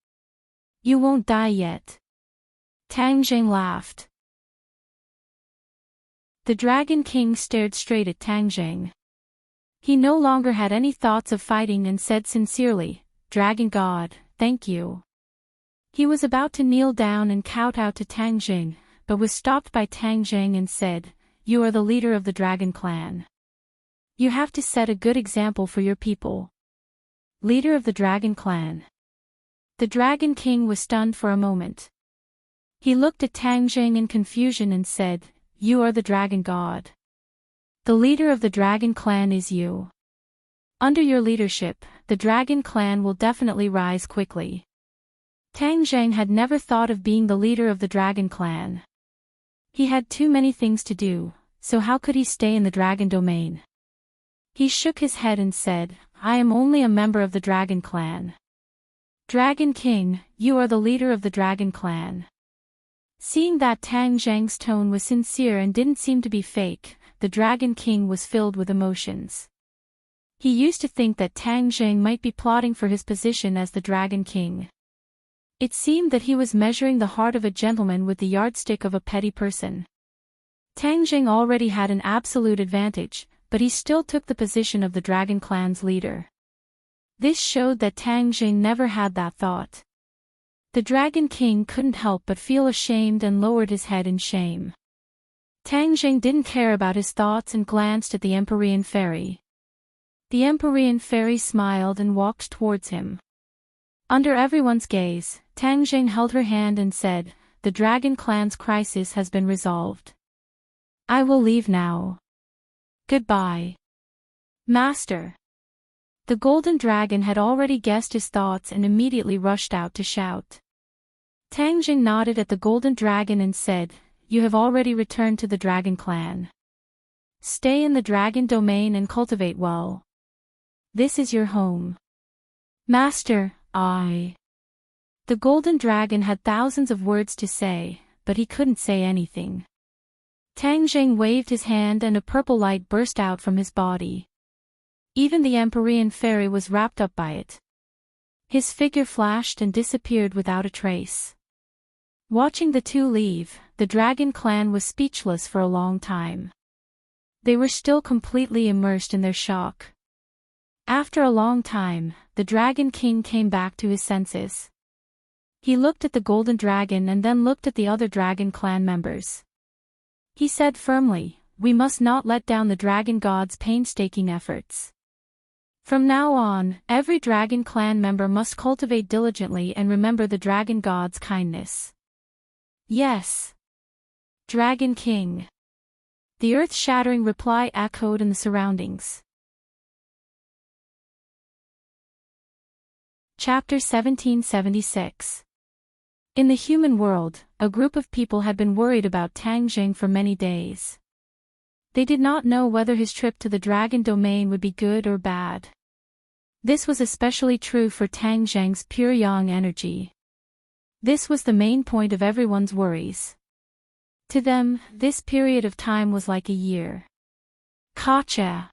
"You won't die yet." Tang Jing laughed. The Dragon King stared straight at Tang Jing. He no longer had any thoughts of fighting and said sincerely, "Dragon God, thank you." He was about to kneel down and kowtow to Tang Jing, but was stopped by Tang Jing and said, "You are the leader of the Dragon Clan. You have to set a good example for your people." Leader of the Dragon Clan. The Dragon King was stunned for a moment. He looked at Tang Jing in confusion and said, "You are the Dragon God. The leader of the Dragon Clan is you. Under your leadership, the Dragon Clan will definitely rise quickly." Tang Jing had never thought of being the leader of the Dragon Clan. He had too many things to do, so how could he stay in the Dragon Domain? He shook his head and said, "I am only a member of the Dragon Clan." "Dragon King, you are the leader of the Dragon Clan." Seeing that Tang Jing's tone was sincere and didn't seem to be fake, the Dragon King was filled with emotions. He used to think that Tang Jing might be plotting for his position as the Dragon King. It seemed that he was measuring the heart of a gentleman with the yardstick of a petty person. Tang Jing already had an absolute advantage, but he still took the position of the Dragon Clan's leader. This showed that Tang Jing never had that thought. The Dragon King couldn't help but feel ashamed and lowered his head in shame. Tang Jing didn't care about his thoughts and glanced at the Empyrean Fairy. The Empyrean Fairy smiled and walked towards him. Under everyone's gaze, Tang Jing held her hand and said, "The Dragon Clan's crisis has been resolved. I will leave now. Goodbye, Master." The Golden Dragon had already guessed his thoughts and immediately rushed out to shout. Tang Jing nodded at the Golden Dragon and said, "You have already returned to the Dragon Clan. Stay in the Dragon Domain and cultivate well. This is your home." "Master, The Golden Dragon had thousands of words to say, but he couldn't say anything. Tang Jing waved his hand and a purple light burst out from his body. Even the Empyrean Fairy was wrapped up by it. His figure flashed and disappeared without a trace. Watching the two leave, the Dragon Clan was speechless for a long time. They were still completely immersed in their shock. After a long time, the Dragon King came back to his senses. He looked at the Golden Dragon and then looked at the other Dragon Clan members. He said firmly, "We must not let down the Dragon God's painstaking efforts. From now on, every Dragon Clan member must cultivate diligently and remember the Dragon God's kindness." "Yes, Dragon King." The earth-shattering reply echoed in the surroundings. Chapter 1776. In the human world, a group of people had been worried about Tang Jing for many days. They did not know whether his trip to the Dragon Domain would be good or bad. This was especially true for Tang Jing's pure yang energy. This was the main point of everyone's worries. To them, this period of time was like a year. Kacha!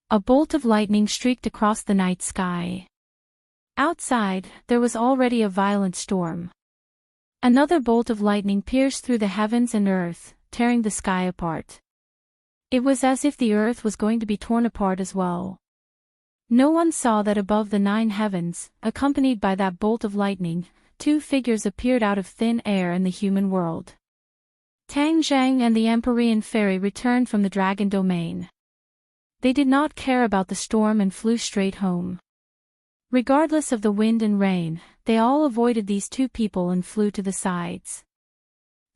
A bolt of lightning streaked across the night sky. Outside, there was already a violent storm. Another bolt of lightning pierced through the heavens and earth, tearing the sky apart. It was as if the earth was going to be torn apart as well. No one saw that above the 9 heavens, accompanied by that bolt of lightning, 2 figures appeared out of thin air in the human world. Tang Zhang and the Empyrean fairy returned from the dragon domain. They did not care about the storm and flew straight home. Regardless of the wind and rain, they all avoided these 2 people and flew to the sides.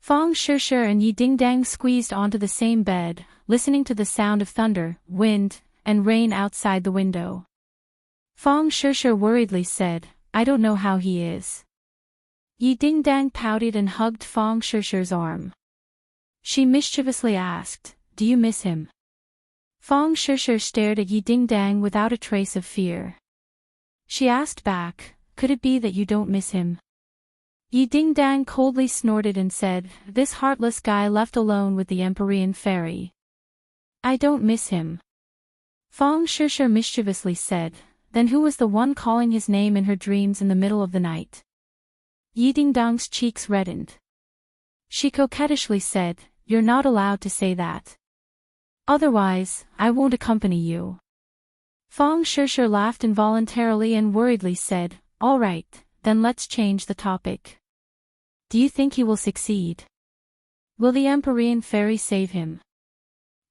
Fang Shishir and Yi Dingdang squeezed onto the same bed, listening to the sound of thunder, wind, and rain outside the window. Fang Shishir worriedly said, "I don't know how he is." Yi Dingdang pouted and hugged Fang Shishir's arm. She mischievously asked, "Do you miss him?" Fang Shishir stared at Yi Dingdang without a trace of fear. She asked back, "Could it be that you don't miss him?" Yi Dingdang coldly snorted and said, "This heartless guy left alone with the Empyrean fairy. I don't miss him." Fang Shishir mischievously said, "Then who was the one calling his name in her dreams in the middle of the night?" Yi Dingdang's cheeks reddened. She coquettishly said, "You're not allowed to say that. Otherwise, I won't accompany you." Fang Shishir laughed involuntarily and worriedly said, "All right, then let's change the topic. Do you think he will succeed? Will the Empyrean fairy save him?"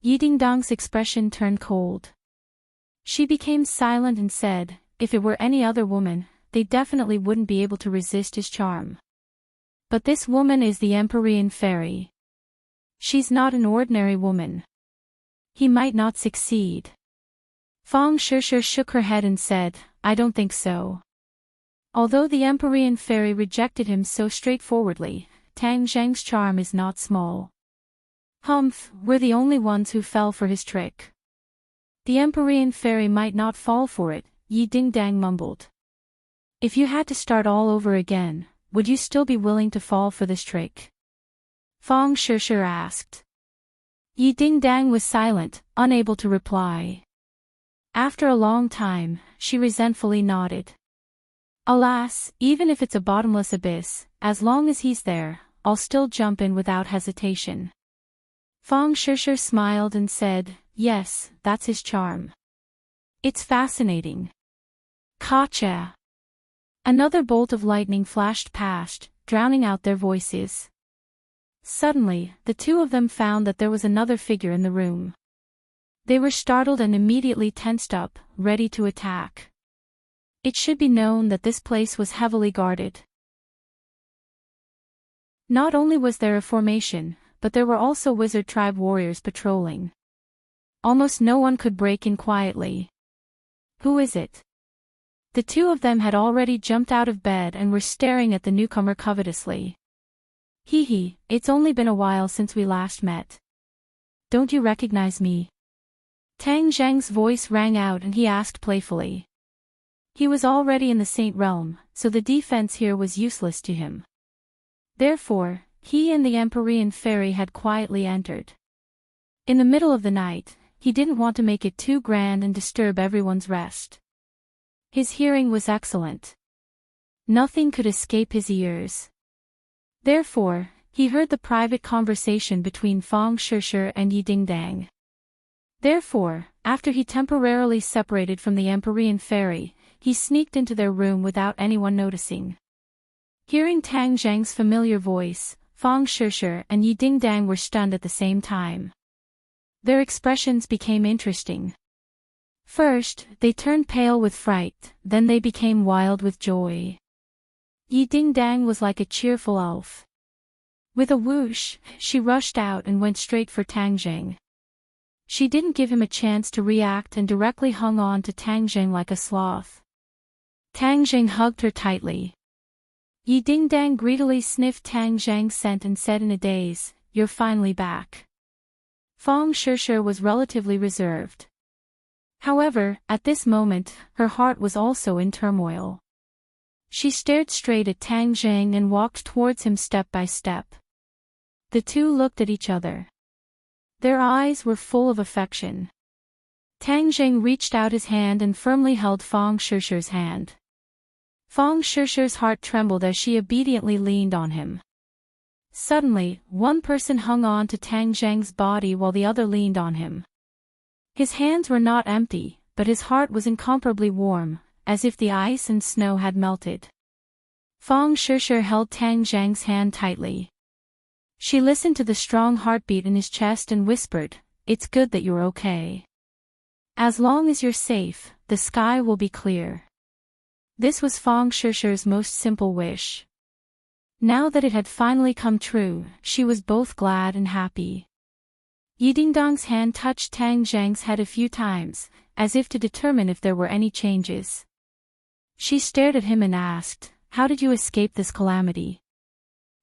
Yi Dingdang's expression turned cold. She became silent and said, "If it were any other woman, they definitely wouldn't be able to resist his charm. But this woman is the Empyrean fairy. She's not an ordinary woman. He might not succeed." Fang Shishir shook her head and said, "I don't think so." Although the Empyrean fairy rejected him so straightforwardly, Tang Zhang's charm is not small. Humph, we're the only ones who fell for his trick. The Empyrean fairy might not fall for it, Yi Dingdang mumbled. If you had to start all over again, would you still be willing to fall for this trick? Fang Shishir asked. Yi Dingdang was silent, unable to reply. After a long time, she resentfully nodded. Alas, even if it's a bottomless abyss, as long as he's there, I'll still jump in without hesitation. Fang Shishir smiled and said, "Yes, that's his charm. It's fascinating." Gotcha! Another bolt of lightning flashed past, drowning out their voices. Suddenly, the 2 of them found that there was another figure in the room. They were startled and immediately tensed up, ready to attack. It should be known that this place was heavily guarded. Not only was there a formation, but there were also wizard tribe warriors patrolling. Almost no one could break in quietly. Who is it? The 2 of them had already jumped out of bed and were staring at the newcomer covetously. Hee hee, it's only been a while since we last met. Don't you recognize me? Tang Zhang's voice rang out and he asked playfully. He was already in the Saint Realm, so the defense here was useless to him. Therefore, he and the Empyrean fairy had quietly entered. In the middle of the night, he didn't want to make it too grand and disturb everyone's rest. His hearing was excellent. Nothing could escape his ears. Therefore, he heard the private conversation between Fang Shishir and Yi Dingdang. Therefore, after he temporarily separated from the Empyrean fairy, he sneaked into their room without anyone noticing. Hearing Tang Zhang's familiar voice, Fang Shishir and Yi Dingdang were stunned at the same time. Their expressions became interesting. First, they turned pale with fright, then they became wild with joy. Yi Dingdang was like a cheerful elf. With a whoosh, she rushed out and went straight for Tang Zhang. She didn't give him a chance to react and directly hung on to Tang Zhang like a sloth. Tang Zhang hugged her tightly. Yi Dingdang greedily sniffed Tang Zhang's scent and said in a daze, "You're finally back." Fang Shishir was relatively reserved. However, at this moment, her heart was also in turmoil. She stared straight at Tang Zhang and walked towards him step by step. The 2 looked at each other. Their eyes were full of affection. Tang Zhang reached out his hand and firmly held Fang Shishir's hand. Fang Shishir's heart trembled as she obediently leaned on him. Suddenly, one person hung on to Tang Zhang's body while the other leaned on him. His hands were not empty, but his heart was incomparably warm, as if the ice and snow had melted. Fang Shishir held Tang Zhang's hand tightly. She listened to the strong heartbeat in his chest and whispered, "It's good that you're okay. As long as you're safe, the sky will be clear." This was Fang Shishir's most simple wish. Now that it had finally come true, she was both glad and happy. Yidingdang's hand touched Tang Zhang's head a few times, as if to determine if there were any changes. She stared at him and asked, "How did you escape this calamity?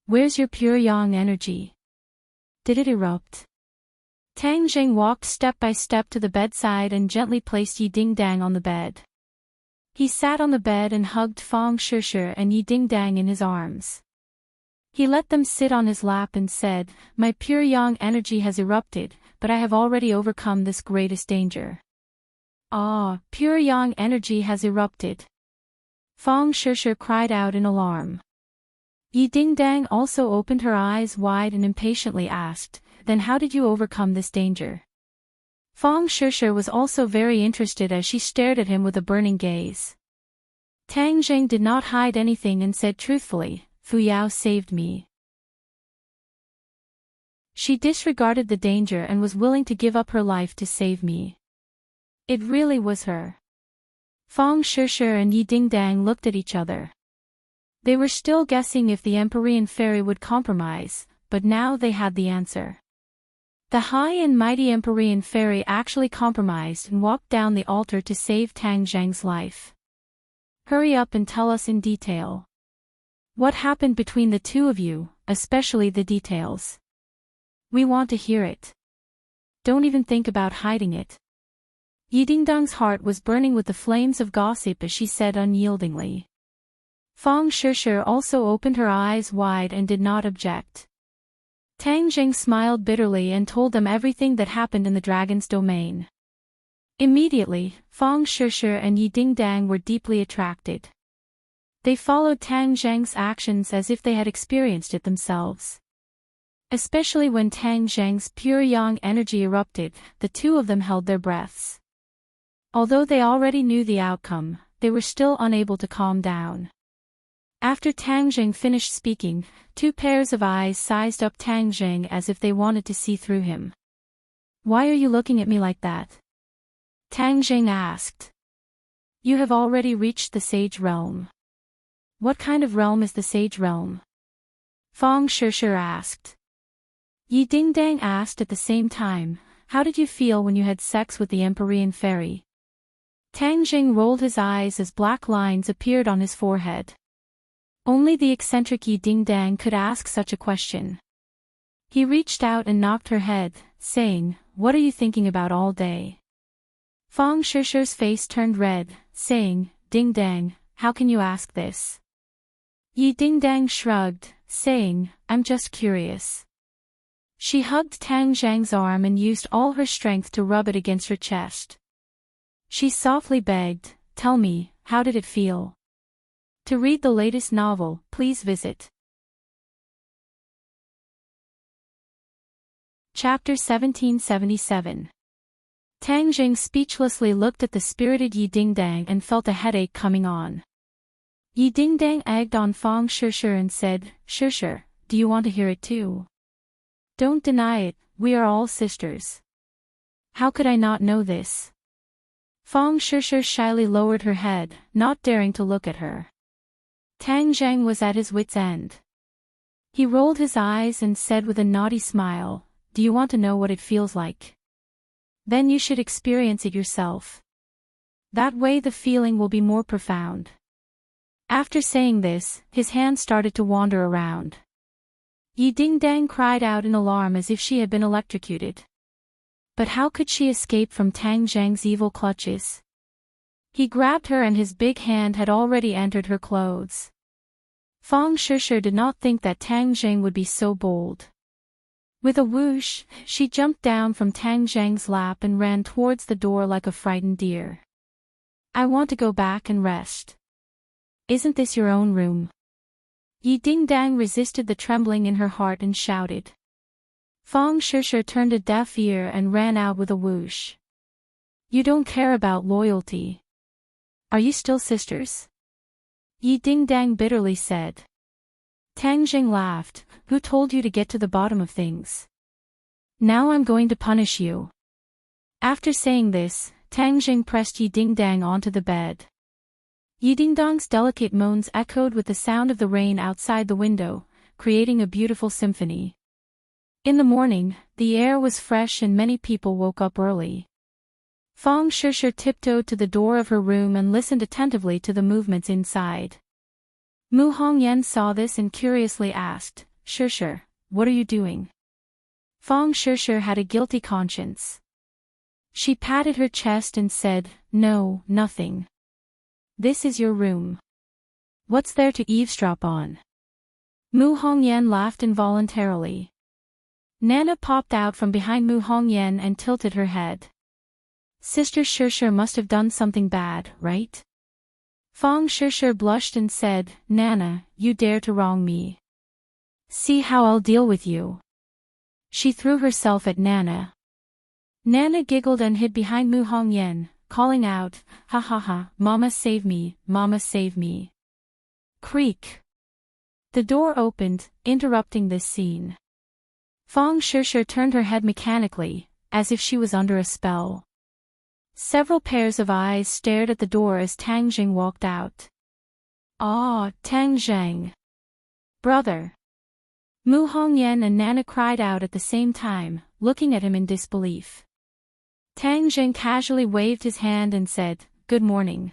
Where's your pure yang energy? Did it erupt?" Tang Zhang walked step by step to the bedside and gently placed Yidingdang on the bed. He sat on the bed and hugged Fang Shishir and Yidingdang in his arms. He let them sit on his lap and said, "My pure yang energy has erupted, but I have already overcome this greatest danger." "Ah, pure yang energy has erupted!" Fang Shishir cried out in alarm. Yidingdang also opened her eyes wide and impatiently asked, "Then how did you overcome this danger?" Fang Shishir was also very interested as she stared at him with a burning gaze. Tang Zhang did not hide anything and said truthfully, "Fu Yao saved me." She disregarded the danger and was willing to give up her life to save me. It really was her. Fang Shishir and Yidingdang looked at each other. They were still guessing if the Empyrean fairy would compromise, but now they had the answer. The high and mighty Empyrean fairy actually compromised and walked down the altar to save Tang Zhang's life. "Hurry up and tell us in detail. What happened between the two of you, especially the details. We want to hear it. Don't even think about hiding it." Yidingdang's heart was burning with the flames of gossip as she said unyieldingly. Fang Shishir also opened her eyes wide and did not object. Tang Zhang smiled bitterly and told them everything that happened in the dragon's domain. Immediately, Fang Shishir and Yidingdang were deeply attracted. They followed Tang Zhang's actions as if they had experienced it themselves. Especially when Tang Zhang's pure yang energy erupted, the two of them held their breaths. Although they already knew the outcome, they were still unable to calm down. After Tang Zhang finished speaking, two pairs of eyes sized up Tang Zhang as if they wanted to see through him. "Why are you looking at me like that?" Tang Zhang asked. "You have already reached the Sage Realm." "What kind of realm is the Sage Realm?" Fang Shishir asked. Yidingdang asked at the same time, "How did you feel when you had sex with the Empyrean fairy?" Tang Zhang rolled his eyes as black lines appeared on his forehead. Only the eccentric Yidingdang could ask such a question. He reached out and knocked her head, saying, "What are you thinking about all day?" Fang Shishir's face turned red, saying, "Ding-dang, how can you ask this?" Yidingdang shrugged, saying, "I'm just curious." She hugged Tang Zhang's arm and used all her strength to rub it against her chest. She softly begged, "Tell me, how did it feel?" To read the latest novel, please visit Chapter 1777. Tang Zhang speechlessly looked at the spirited Yidingdang and felt a headache coming on. Yidingdang egged on Fang Shishir and said, "Shishir, do you want to hear it too? Don't deny it, we are all sisters." "How could I not know this?" Fang Shishir shyly lowered her head, not daring to look at her. Tang Zhang was at his wit's end. He rolled his eyes and said with a naughty smile, "Do you want to know what it feels like? Then you should experience it yourself. That way the feeling will be more profound." After saying this, his hand started to wander around. Yidingdang cried out in alarm as if she had been electrocuted. But how could she escape from Tang Zhang's evil clutches? He grabbed her and his big hand had already entered her clothes. Fang Shishir did not think that Tang Zhang would be so bold. With a whoosh, she jumped down from Tang Zhang's lap and ran towards the door like a frightened deer. "I want to go back and rest. Isn't this your own room?" Yidingdang resisted the trembling in her heart and shouted. Fang Shishir turned a deaf ear and ran out with a whoosh. You don't care about loyalty. Are you still sisters? Yi Dingdang bitterly said. Tang Jing laughed. Who told you to get to the bottom of things? Now I'm going to punish you. After saying this, Tang Jing pressed Yi Dingdang onto the bed. Yi Dingdang's delicate moans echoed with the sound of the rain outside the window, creating a beautiful symphony. In the morning, the air was fresh and many people woke up early. Fang Shishir tiptoed to the door of her room and listened attentively to the movements inside. Mu Hongyan saw this and curiously asked, Shishir, what are you doing? Fang Shishir had a guilty conscience. She patted her chest and said, No, nothing. This is your room. What's there to eavesdrop on? Mu Hongyan laughed involuntarily. Nana popped out from behind Mu Hongyan and tilted her head. Sister Shishir must have done something bad, right? Fang Shishir blushed and said, Nana, you dare to wrong me. See how I'll deal with you. She threw herself at Nana. Nana giggled and hid behind Mu Hongyan, calling out, Ha ha ha, Mama save me, Mama save me. Creak. The door opened, interrupting this scene. Fang Shishir turned her head mechanically, as if she was under a spell. Several pairs of eyes stared at the door as Tang Jing walked out. Ah, Tang Jing. Brother. Mu Hongyan and Nana cried out at the same time, looking at him in disbelief. Tang Jing casually waved his hand and said, Good morning.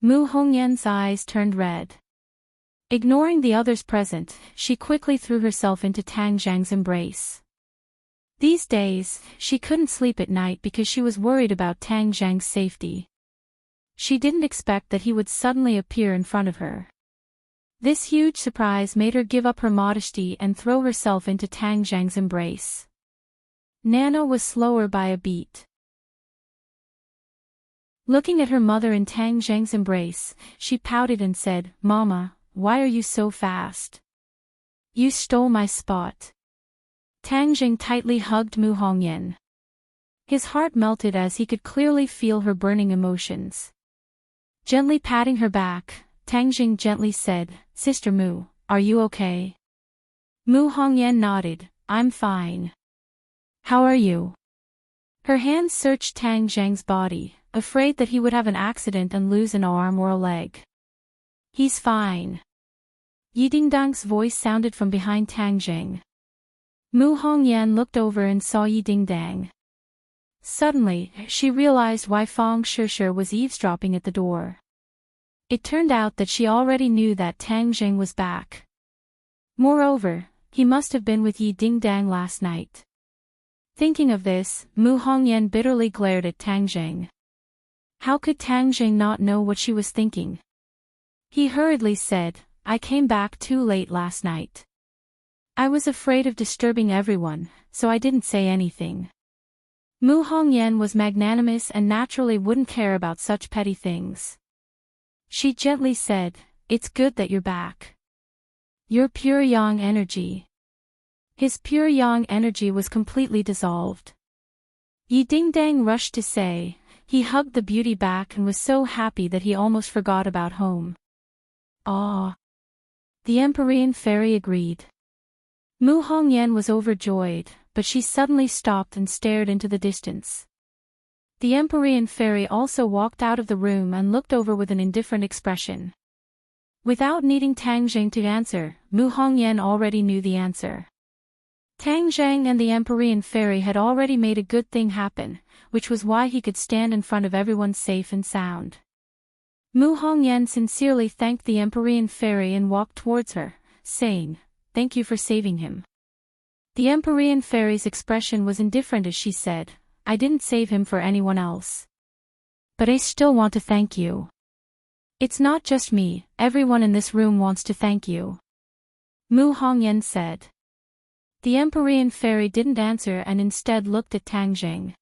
Mu Hongyan's eyes turned red. Ignoring the others present, she quickly threw herself into Tang Jing's embrace. These days, she couldn't sleep at night because she was worried about Tang Jing's safety. She didn't expect that he would suddenly appear in front of her. This huge surprise made her give up her modesty and throw herself into Tang Jing's embrace. Nana was slower by a beat. Looking at her mother in Tang Jing's embrace, she pouted and said, Mama, why are you so fast? You stole my spot. Tang Jing tightly hugged Mu Hongyan. His heart melted as he could clearly feel her burning emotions. Gently patting her back, Tang Jing gently said, Sister Mu, are you okay? Mu Hongyan nodded, I'm fine. How are you? Her hands searched Tang Jing's body, afraid that he would have an accident and lose an arm or a leg. He's fine. Yi Dingdang's voice sounded from behind Tang Jing. Mu Hongyan looked over and saw Yi Dingdang. Suddenly, she realized why Fang Shishir was eavesdropping at the door. It turned out that she already knew that Tang Jing was back. Moreover, he must have been with Yi Dingdang last night. Thinking of this, Mu Hongyan bitterly glared at Tang Jing. How could Tang Jing not know what she was thinking? He hurriedly said, I came back too late last night. I was afraid of disturbing everyone, so I didn't say anything. Mu Hongyan was magnanimous and naturally wouldn't care about such petty things. She gently said, It's good that you're back. Your pure yang energy. His pure yang energy was completely dissolved. Yi Dingdang rushed to say, he hugged the beauty back and was so happy that he almost forgot about home. Ah. The Empyrean fairy agreed. Mu Hongyan was overjoyed, but she suddenly stopped and stared into the distance. The Empyrean fairy also walked out of the room and looked over with an indifferent expression. Without needing Tang Jing to answer, Mu Hongyan already knew the answer. Tang Jing and the Empyrean fairy had already made a good thing happen, which was why he could stand in front of everyone safe and sound. Mu Hongyan sincerely thanked the Empyrean fairy and walked towards her, saying, Thank you for saving him. The Empyrean fairy's expression was indifferent as she said, I didn't save him for anyone else. But I still want to thank you. It's not just me, everyone in this room wants to thank you. Mu Hongyan said. The Empyrean fairy didn't answer and instead looked at Tang Jing.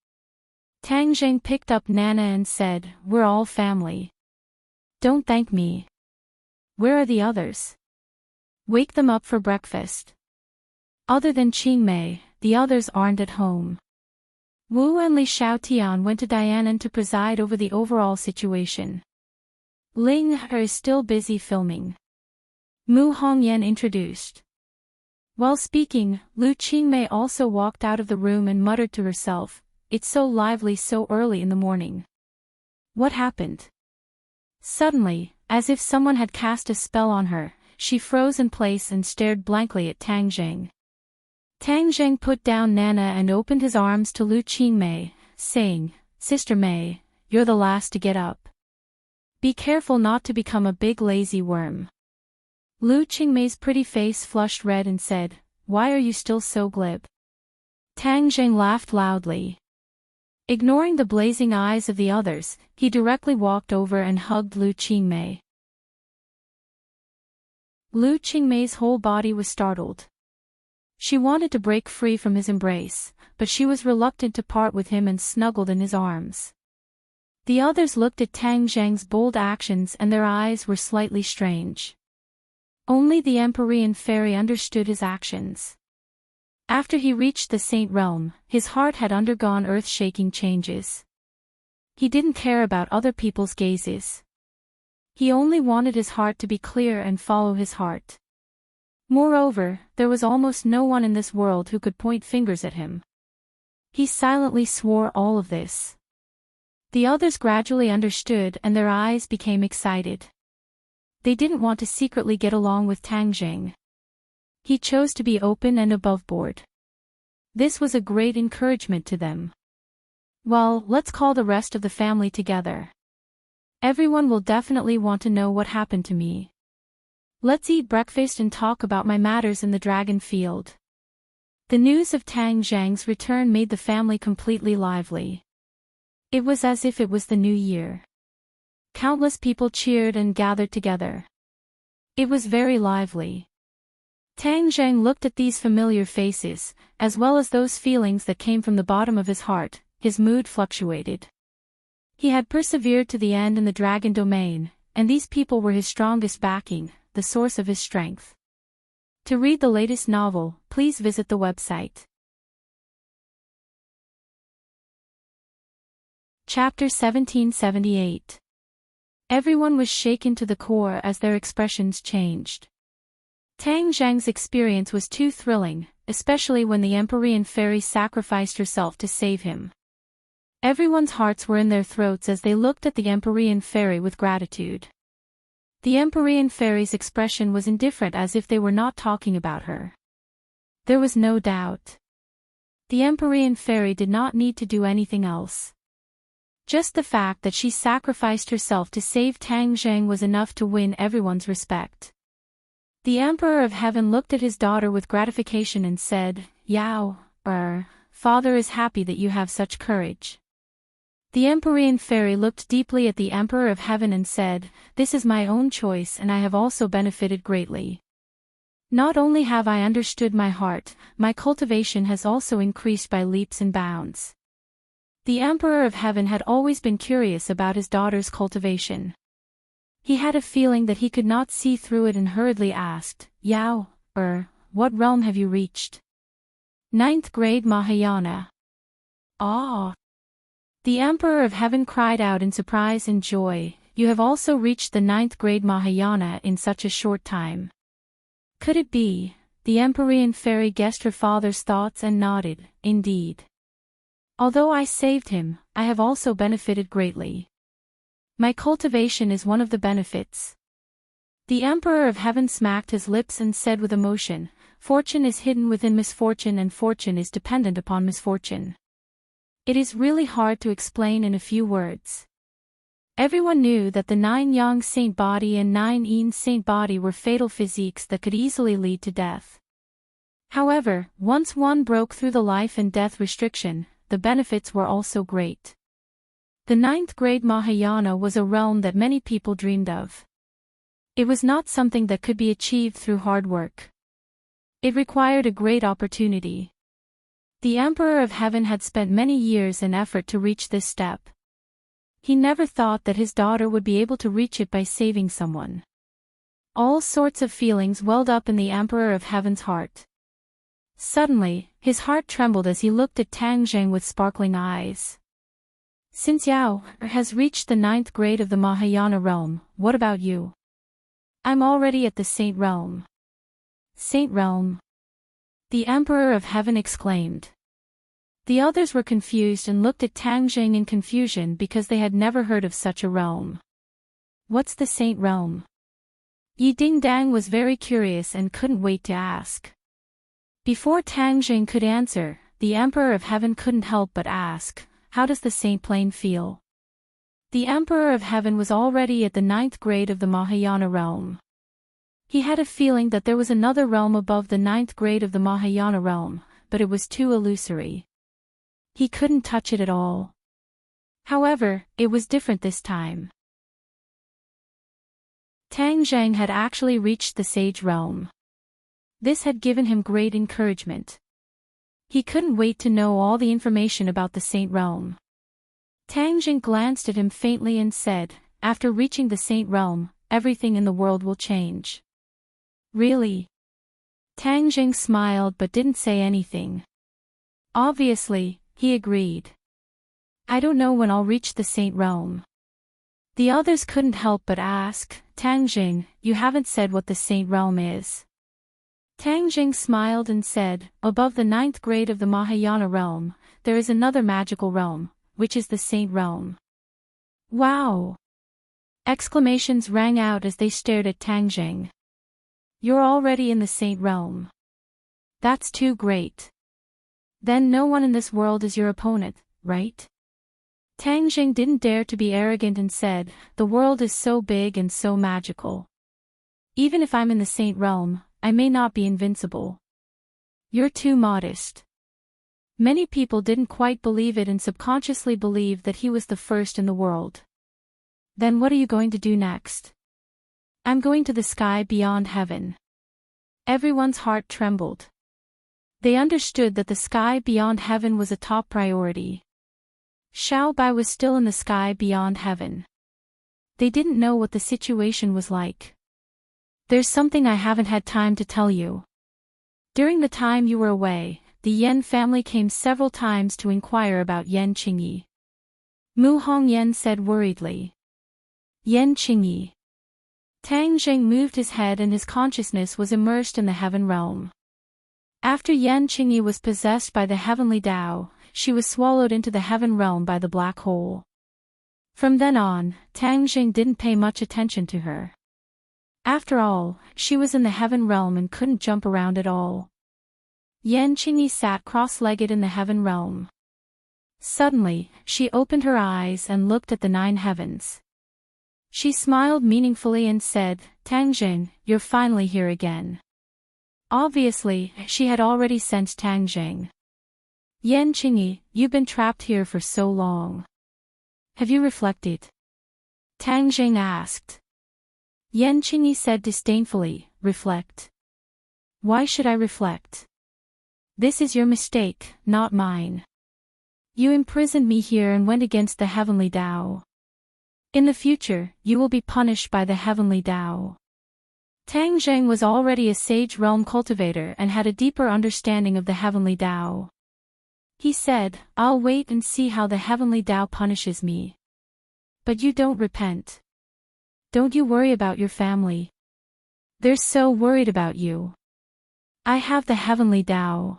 Tang Jing picked up Nana and said, We're all family. Don't thank me. Where are the others? Wake them up for breakfast. Other than Qingmei, the others aren't at home. Wu and Li Xiaotian went to Dianan to preside over the overall situation. Ling He is still busy filming. Mu Hongyan introduced. While speaking, Lu Qingmei also walked out of the room and muttered to herself, "It's so lively so early in the morning. What happened?" Suddenly, as if someone had cast a spell on her, she froze in place and stared blankly at Tang Zheng. Tang Zheng put down Nana and opened his arms to Lu Qingmei, saying, "Sister Mei, you're the last to get up. Be careful not to become a big lazy worm." Lu Qingmei's pretty face flushed red and said, "Why are you still so glib?" Tang Zheng laughed loudly. Ignoring the blazing eyes of the others, he directly walked over and hugged Lu Qingmei. Lu Qingmei's whole body was startled. She wanted to break free from his embrace, but she was reluctant to part with him and snuggled in his arms. The others looked at Tang Zheng's bold actions and their eyes were slightly strange. Only the Empyrean fairy understood his actions. After he reached the Saint Realm, his heart had undergone earth-shaking changes. He didn't care about other people's gazes. He only wanted his heart to be clear and follow his heart. Moreover, there was almost no one in this world who could point fingers at him. He silently swore all of this. The others gradually understood and their eyes became excited. They didn't want to secretly get along with Tang Zheng. He chose to be open and aboveboard. This was a great encouragement to them. "Well, let's call the rest of the family together. Everyone will definitely want to know what happened to me. Let's eat breakfast and talk about my matters in the dragon field." The news of Tang Zheng's return made the family completely lively. It was as if it was the new year. Countless people cheered and gathered together. It was very lively. Tang Zheng looked at these familiar faces, as well as those feelings that came from the bottom of his heart. His mood fluctuated. He had persevered to the end in the dragon domain, and these people were his strongest backing, the source of his strength. To read the latest novel, please visit the website. Chapter 1778. Everyone was shaken to the core as their expressions changed. Tang Zheng's experience was too thrilling, especially when the Empyrean fairy sacrificed herself to save him. Everyone's hearts were in their throats as they looked at the Empyrean fairy with gratitude. The Empyrean fairy's expression was indifferent, as if they were not talking about her. There was no doubt. The Empyrean fairy did not need to do anything else. Just the fact that she sacrificed herself to save Tang Zheng was enough to win everyone's respect. The Emperor of Heaven looked at his daughter with gratification and said, "Yao, Father is happy that you have such courage." The Empyrean fairy looked deeply at the Emperor of Heaven and said, "This is my own choice and I have also benefited greatly. Not only have I understood my heart, my cultivation has also increased by leaps and bounds." The Emperor of Heaven had always been curious about his daughter's cultivation. He had a feeling that he could not see through it and hurriedly asked, "Yao, what realm have you reached?" "Ninth grade Mahayana." "Ah!" The Emperor of Heaven cried out in surprise and joy, "You have also reached the 9th grade Mahayana in such a short time." Could it be? The Empyrean fairy guessed her father's thoughts and nodded, "Indeed. Although I saved him, I have also benefited greatly. My cultivation is one of the benefits." The Emperor of Heaven smacked his lips and said with emotion, "Fortune is hidden within misfortune and fortune is dependent upon misfortune. It is really hard to explain in a few words." Everyone knew that the 9 Yang Saint Body and 9 Yin Saint Body were fatal physiques that could easily lead to death. However, once one broke through the life and death restriction, the benefits were also great. The 9th grade Mahayana was a realm that many people dreamed of. It was not something that could be achieved through hard work. It required a great opportunity. The Emperor of Heaven had spent many years and effort to reach this step. He never thought that his daughter would be able to reach it by saving someone. All sorts of feelings welled up in the Emperor of Heaven's heart. Suddenly, his heart trembled as he looked at Tang Zheng with sparkling eyes. Since Yao has reached the 9th grade of the Mahayana realm, what about you? I'm already at the Saint realm. Saint realm? The Emperor of Heaven exclaimed. The others were confused and looked at Tang Zheng in confusion because they had never heard of such a realm. What's the Saint realm? Yi Dingdang was very curious and couldn't wait to ask. Before Tang Zheng could answer, the Emperor of Heaven couldn't help but ask, how does the Saint Plane feel? The Emperor of Heaven was already at the 9th grade of the Mahayana realm. He had a feeling that there was another realm above the 9th grade of the Mahayana realm, but it was too illusory. He couldn't touch it at all. However, it was different this time. Tang Zheng had actually reached the sage realm. This had given him great encouragement. He couldn't wait to know all the information about the Saint realm. Tang Zheng glanced at him faintly and said, after reaching the Saint realm, everything in the world will change. Really? Tang Zheng smiled but didn't say anything. Obviously, he agreed. I don't know when I'll reach the Saint realm. The others couldn't help but ask, Tang Zheng, you haven't said what the Saint realm is. Tang Zheng smiled and said, above the 9th grade of the Mahayana realm, there is another magical realm, which is the Saint realm. Wow! Exclamations rang out as they stared at Tang Zheng. You're already in the Saint realm. That's too great. Then no one in this world is your opponent, right? Tang Zheng didn't dare to be arrogant and said, the world is so big and so magical. Even if I'm in the Saint realm, I may not be invincible. You're too modest. Many people didn't quite believe it and subconsciously believed that he was the first in the world. Then what are you going to do next? I'm going to the sky beyond heaven. Everyone's heart trembled. They understood that the sky beyond heaven was a top priority. Xiao Bai was still in the sky beyond heaven. They didn't know what the situation was like. There's something I haven't had time to tell you. During the time you were away, the Yan family came several times to inquire about Yan Qingyi. Mu Hongyan said worriedly. Yan Qingyi. Tang Zheng moved his head and his consciousness was immersed in the heaven realm. After Yan Qingyi was possessed by the heavenly Tao, she was swallowed into the heaven realm by the black hole. From then on, Tang Zheng didn't pay much attention to her. After all, she was in the heaven realm and couldn't jump around at all. Yan Qingyi sat cross-legged in the heaven realm. Suddenly, she opened her eyes and looked at the 9 heavens. She smiled meaningfully and said, Tang Zheng, you're finally here again. Obviously, she had already sensed Tang Zheng. Yan Qingyi, you've been trapped here for so long. Have you reflected? Tang Zheng asked. Yan Qingyi said disdainfully, reflect. Why should I reflect? This is your mistake, not mine. You imprisoned me here and went against the heavenly Tao. In the future, you will be punished by the heavenly Tao. Tang Zheng was already a sage realm cultivator and had a deeper understanding of the heavenly Tao. He said, I'll wait and see how the heavenly Tao punishes me. But you don't repent. Don't you worry about your family. They're so worried about you. I have the heavenly Tao.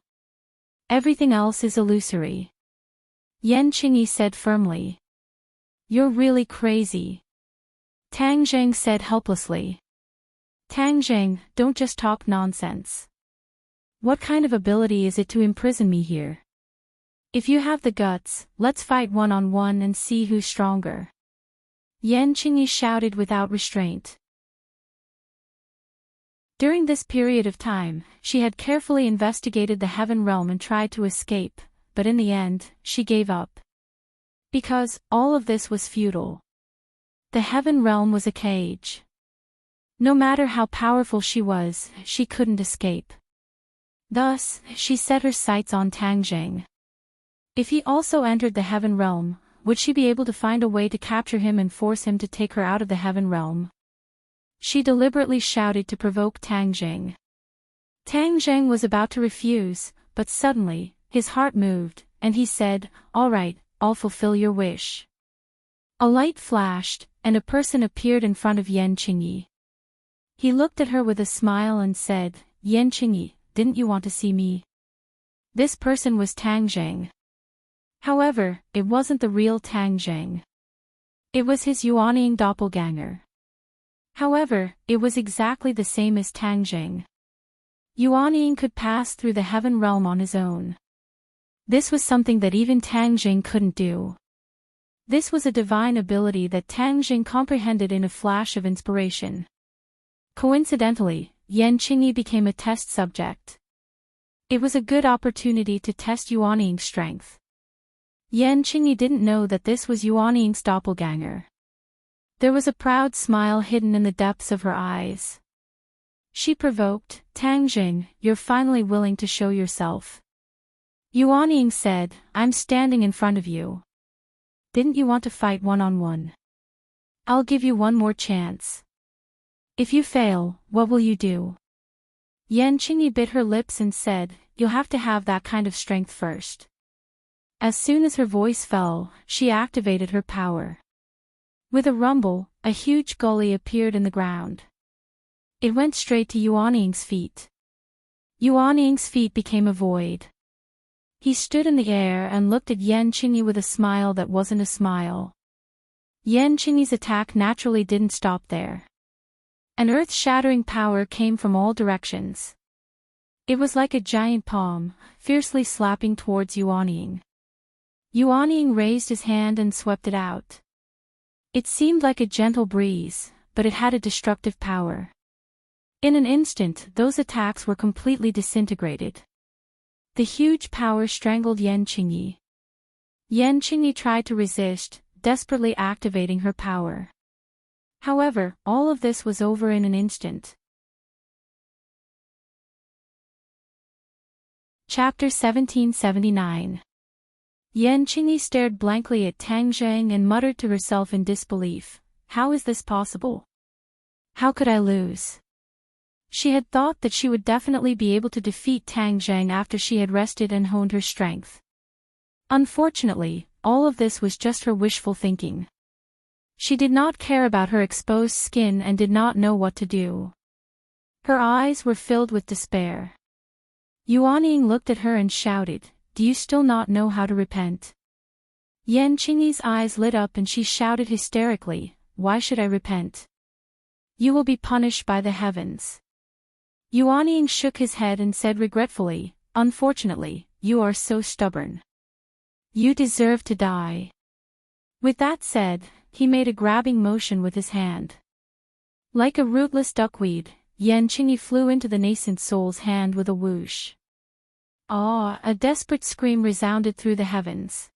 Everything else is illusory. Yan Qingyi said firmly. You're really crazy. Tang Zheng said helplessly. Tang Zheng, don't just talk nonsense. What kind of ability is it to imprison me here? If you have the guts, let's fight one-on-one and see who's stronger. Yan Qingyi shouted without restraint. During this period of time, she had carefully investigated the heaven realm and tried to escape, but in the end, she gave up. Because, all of this was futile. The heaven realm was a cage. No matter how powerful she was, she couldn't escape. Thus, she set her sights on Tang Zheng. If he also entered the heaven realm, would she be able to find a way to capture him and force him to take her out of the heaven realm? She deliberately shouted to provoke Tang Zheng. Tang Zheng was about to refuse, but suddenly, his heart moved, and he said, "All right, I'll fulfill your wish." A light flashed, and a person appeared in front of Yan Qingyi. He looked at her with a smile and said, "Yan Qingyi, didn't you want to see me?" This person was Tang Zheng. However, it wasn't the real Tang Zheng. It was his Yuanying doppelganger. However, it was exactly the same as Tang Zheng. Yuanying could pass through the heaven realm on his own. This was something that even Tang Zheng couldn't do. This was a divine ability that Tang Zheng comprehended in a flash of inspiration. Coincidentally, Yan Qingyi became a test subject. It was a good opportunity to test Yuanying's strength. Yan Qingyi didn't know that this was Yuanying's doppelganger. There was a proud smile hidden in the depths of her eyes. She provoked, "Tang Zheng, you're finally willing to show yourself." Yuanying said, "I'm standing in front of you. Didn't you want to fight one-on-one? I'll give you one more chance. If you fail, what will you do?" Yan Qingyi bit her lips and said, "You'll have to have that kind of strength first." As soon as her voice fell, she activated her power. With a rumble, a huge gully appeared in the ground. It went straight to Yuanying's feet. Yuanying's feet became a void. He stood in the air and looked at Yan Qingyi with a smile that wasn't a smile. Yan Qingyi's attack naturally didn't stop there. An earth-shattering power came from all directions. It was like a giant palm, fiercely slapping towards Yuanying. Yuanying raised his hand and swept it out. It seemed like a gentle breeze, but it had a destructive power. In an instant, those attacks were completely disintegrated. The huge power strangled Yan Qingyi. Yan Qingyi tried to resist, desperately activating her power. However, all of this was over in an instant. Chapter 1779. Yan Qingyi stared blankly at Tang Zheng and muttered to herself in disbelief, "How is this possible? How could I lose?" She had thought that she would definitely be able to defeat Tang Zheng after she had rested and honed her strength. Unfortunately, all of this was just her wishful thinking. She did not care about her exposed skin and did not know what to do. Her eyes were filled with despair. Yuanying looked at her and shouted, "Do you still not know how to repent?" Yan Qingyi's eyes lit up and she shouted hysterically, "Why should I repent? You will be punished by the heavens." Yuanying shook his head and said regretfully, "Unfortunately, you are so stubborn. You deserve to die." With that said, he made a grabbing motion with his hand. Like a rootless duckweed, Yan Qingyi flew into the nascent soul's hand with a whoosh. Ah! A desperate scream resounded through the heavens.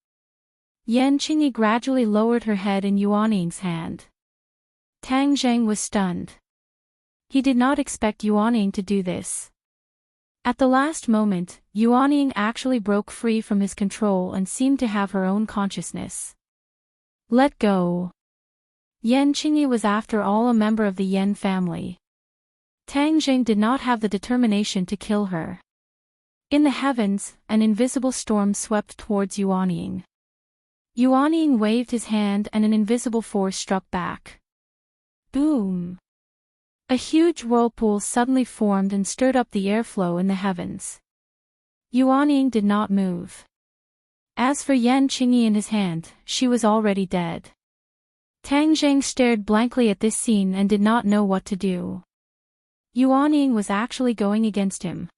Yan Qingyi gradually lowered her head in Yuanying's hand. Tang Zheng was stunned. He did not expect Yuanying to do this. At the last moment, Yuanying actually broke free from his control and seemed to have her own consciousness. "Let go." Yan Qingyi was after all a member of the Yan family. Tang Zheng did not have the determination to kill her. In the heavens, an invisible storm swept towards Yuanying. Yuanying waved his hand and an invisible force struck back. Boom! A huge whirlpool suddenly formed and stirred up the airflow in the heavens. Yuanying did not move. As for Yan Qingyi in his hand, she was already dead. Tang Zheng stared blankly at this scene and did not know what to do. Yuanying was actually going against him.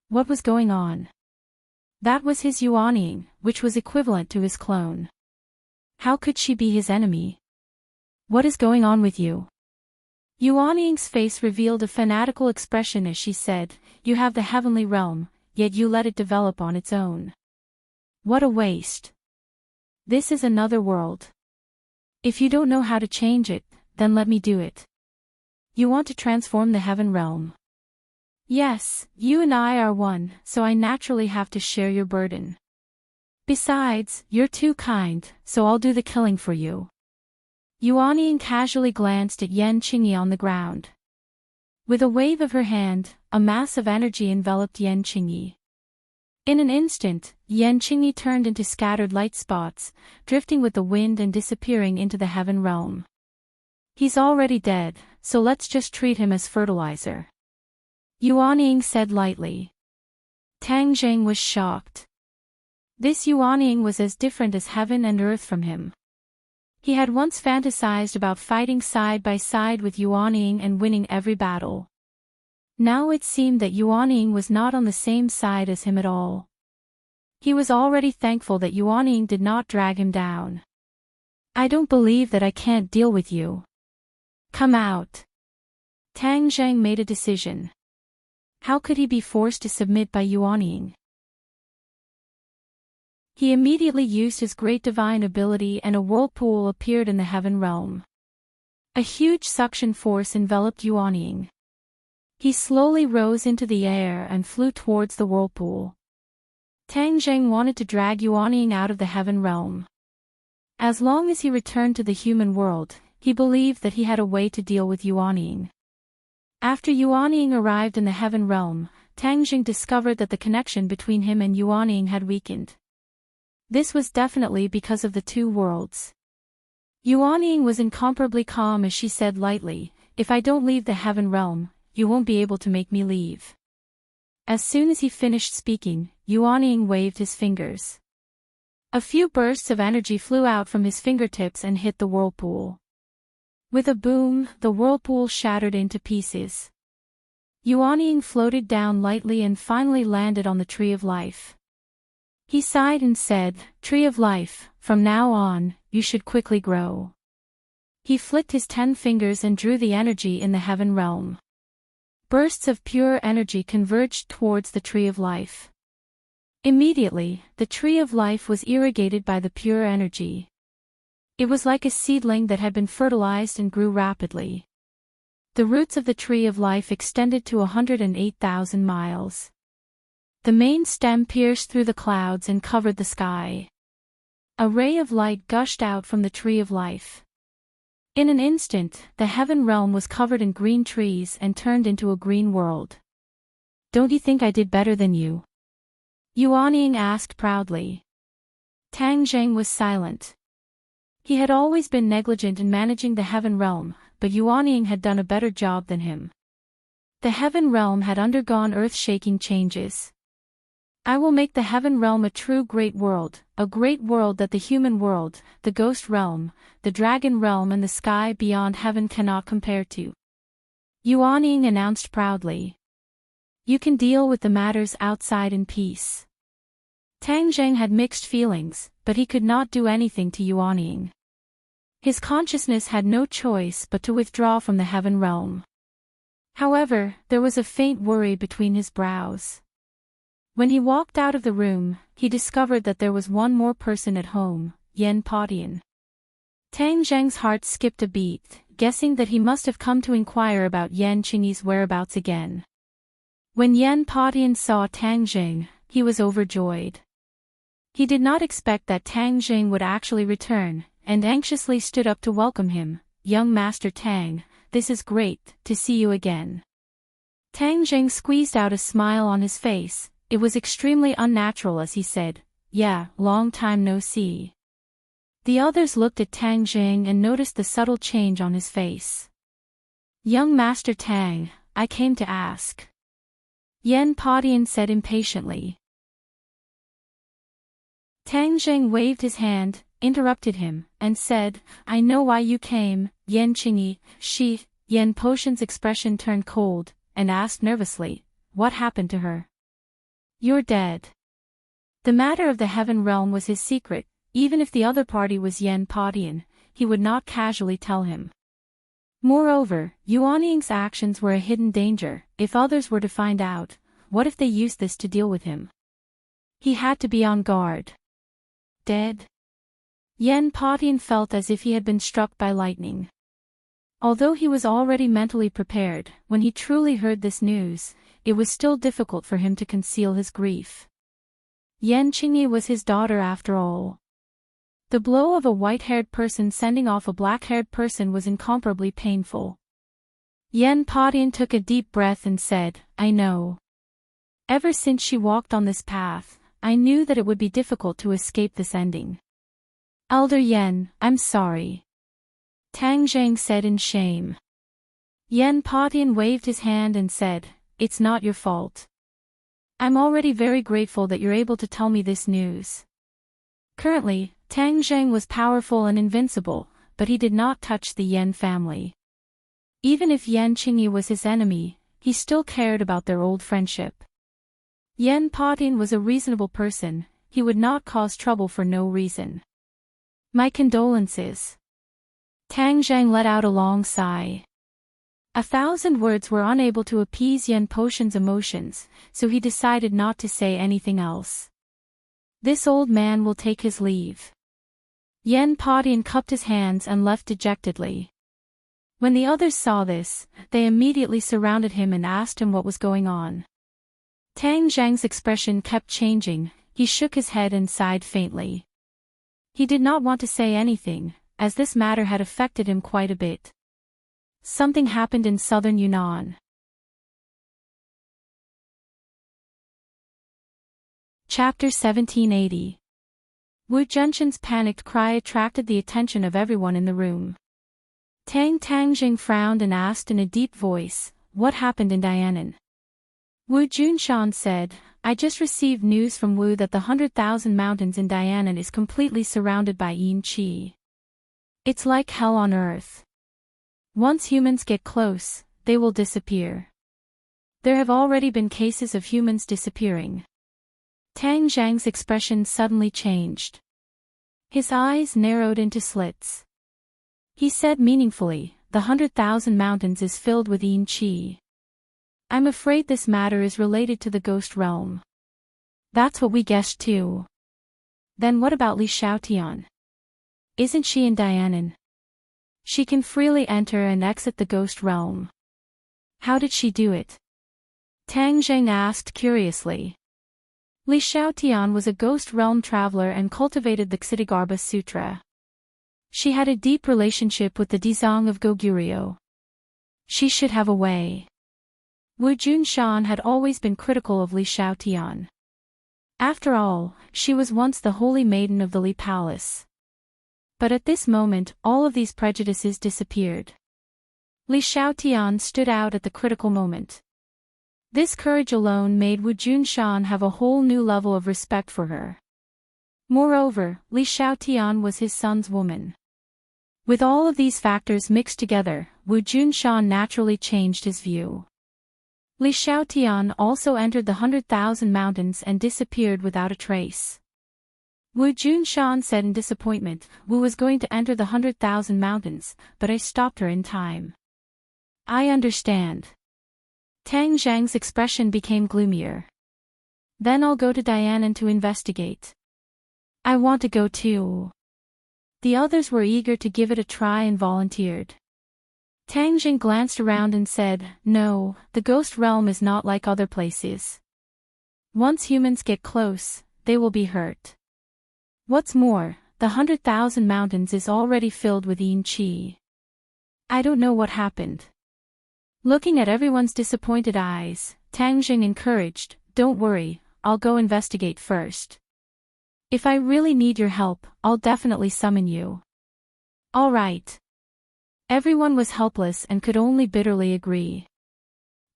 What was going on? That was his Yuanying, which was equivalent to his clone. How could she be his enemy? What is going on with you? Yuanying's face revealed a fanatical expression as she said, "You have the heavenly realm, yet you let it develop on its own. What a waste. This is another world. If you don't know how to change it, then let me do it. You want to transform the heaven realm. Yes, you and I are one, so I naturally have to share your burden. Besides, you're too kind, so I'll do the killing for you." Yuanying casually glanced at Yan Qingyi on the ground. With a wave of her hand, a mass of energy enveloped Yan Qingyi. In an instant, Enchanting turned into scattered light spots, drifting with the wind and disappearing into the heaven realm. He's already dead, so let's just treat him as fertilizer. Yuanying said lightly. Tang Zheng was shocked. This Yuanying was as different as heaven and earth from him. He had once fantasized about fighting side by side with Yuanying and winning every battle. Now it seemed that Yuanying was not on the same side as him at all. He was already thankful that Yuanying did not drag him down. I don't believe that I can't deal with you. Come out. Tang Zheng made a decision. How could he be forced to submit by Yuanying? He immediately used his great divine ability and a whirlpool appeared in the heaven realm. A huge suction force enveloped Yuanying. He slowly rose into the air and flew towards the whirlpool. Tang Zheng wanted to drag Yuanying out of the heaven realm. As long as he returned to the human world, he believed that he had a way to deal with Yuanying. After Yuanying arrived in the heaven realm, Tang Zheng discovered that the connection between him and Yuanying had weakened. This was definitely because of the two worlds. Yuanying was incomparably calm as she said lightly, "If I don't leave the heaven realm, you won't be able to make me leave." As soon as he finished speaking, Yuanying waved his fingers. A few bursts of energy flew out from his fingertips and hit the whirlpool. With a boom, the whirlpool shattered into pieces. Yuanying floated down lightly and finally landed on the Tree of Life. He sighed and said, "Tree of Life, from now on, you should quickly grow." He flicked his 10 fingers and drew the energy in the heaven realm. Bursts of pure energy converged towards the Tree of Life. Immediately, the Tree of Life was irrigated by the pure energy. It was like a seedling that had been fertilized and grew rapidly. The roots of the Tree of Life extended to 108,000 miles. The main stem pierced through the clouds and covered the sky. A ray of light gushed out from the Tree of Life. In an instant, the heaven realm was covered in green trees and turned into a green world. "Don't you think I did better than you?" Yuanying asked proudly. Tang Zheng was silent. He had always been negligent in managing the heaven realm, but Yuanying had done a better job than him. The heaven realm had undergone earth-shaking changes. "I will make the heaven realm a true great world, a great world that the human world, the ghost realm, the dragon realm and the sky beyond heaven cannot compare to," Yuanying announced proudly. "You can deal with the matters outside in peace." Tang Zheng had mixed feelings, but he could not do anything to Yuanying. His consciousness had no choice but to withdraw from the heaven realm. However, there was a faint worry between his brows. When he walked out of the room, he discovered that there was one more person at home, Yen Padian. Tang Zheng's heart skipped a beat, guessing that he must have come to inquire about Enchanting's whereabouts again. When Yen Padian saw Tang Zheng, he was overjoyed. He did not expect that Tang Zheng would actually return, and anxiously stood up to welcome him. "Young Master Tang, this is great, to see you again." Tang Zheng squeezed out a smile on his face. It was extremely unnatural as he said, "Yeah, long time no see." The others looked at Tang Zheng and noticed the subtle change on his face. "Young Master Tang, I came to ask." Yen Padian said impatiently. Tang Zheng waved his hand, interrupted him, and said, "I know why you came, Enchanting." Yen Potion's expression turned cold, and asked nervously, "What happened to her?" "You're dead." The matter of the heaven realm was his secret. Even if the other party was Yen Padian, he would not casually tell him. Moreover, Yuanying's actions were a hidden danger. If others were to find out, what if they used this to deal with him? He had to be on guard. Dead? Yen Padian felt as if he had been struck by lightning. Although he was already mentally prepared, when he truly heard this news, it was still difficult for him to conceal his grief. Enchanting was his daughter after all. The blow of a white-haired person sending off a black-haired person was incomparably painful. Yen Padian took a deep breath and said, "I know. Ever since she walked on this path, I knew that it would be difficult to escape this ending. Elder Yen, I'm sorry. Tang Zhang said in shame. Yen Patian waved his hand and said, "It's not your fault. I'm already very grateful that you're able to tell me this news." Currently, Tang Zhang was powerful and invincible, but he did not touch the Yen family. Even if Yan Qingyi was his enemy, he still cared about their old friendship. Yen Patian was a reasonable person, he would not cause trouble for no reason. My condolences. Tang Zhang let out a long sigh. 1,000 words were unable to appease Yen Patian's emotions, so he decided not to say anything else. This old man will take his leave. Yen Patian cupped his hands and left dejectedly. When the others saw this, they immediately surrounded him and asked him what was going on. Tang Zhang's expression kept changing, he shook his head and sighed faintly. He did not want to say anything, as this matter had affected him quite a bit. Something happened in southern Yunnan. Chapter 1780. Wu Zhenshin's panicked cry attracted the attention of everyone in the room. Tang Tangjing frowned and asked in a deep voice, "What happened in Dianan?" Wu Junshan said, "I just received news from Wu that the 100,000 mountains in Dianan is completely surrounded by Yin Qi. It's like hell on earth. Once humans get close, they will disappear. There have already been cases of humans disappearing." Tang Zhang's expression suddenly changed. His eyes narrowed into slits. He said meaningfully, "The 100,000 mountains is filled with Yin Qi. I'm afraid this matter is related to the ghost realm." "That's what we guessed too." "Then what about Li Xiaotian? Isn't she in Dianan? She can freely enter and exit the ghost realm. How did she do it?" Tang Zheng asked curiously. Li Xiaotian was a ghost realm traveler and cultivated the Ksitigarbha Sutra. She had a deep relationship with the Dizang of Goguryeo. She should have a way. Wu Junshan had always been critical of Li Xiaotian. After all, she was once the holy maiden of the Li Palace. But at this moment, all of these prejudices disappeared. Li Xiaotian stood out at the critical moment. This courage alone made Wu Junshan have a whole new level of respect for her. Moreover, Li Xiaotian was his son's woman. With all of these factors mixed together, Wu Junshan naturally changed his view. Li Xiaotian also entered the 100,000 mountains and disappeared without a trace. Wu Junshan said in disappointment, "Wu was going to enter the 100,000 mountains, but I stopped her in time." "I understand." Tang Zhang's expression became gloomier. "Then I'll go to Dianan to investigate." "I want to go too." The others were eager to give it a try and volunteered. Tang Jing glanced around and said, "No, the ghost realm is not like other places. Once humans get close, they will be hurt. What's more, the 100,000 mountains is already filled with Yin Qi. I don't know what happened." Looking at everyone's disappointed eyes, Tang Jing encouraged, "Don't worry, I'll go investigate first. If I really need your help, I'll definitely summon you." "All right." Everyone was helpless and could only bitterly agree.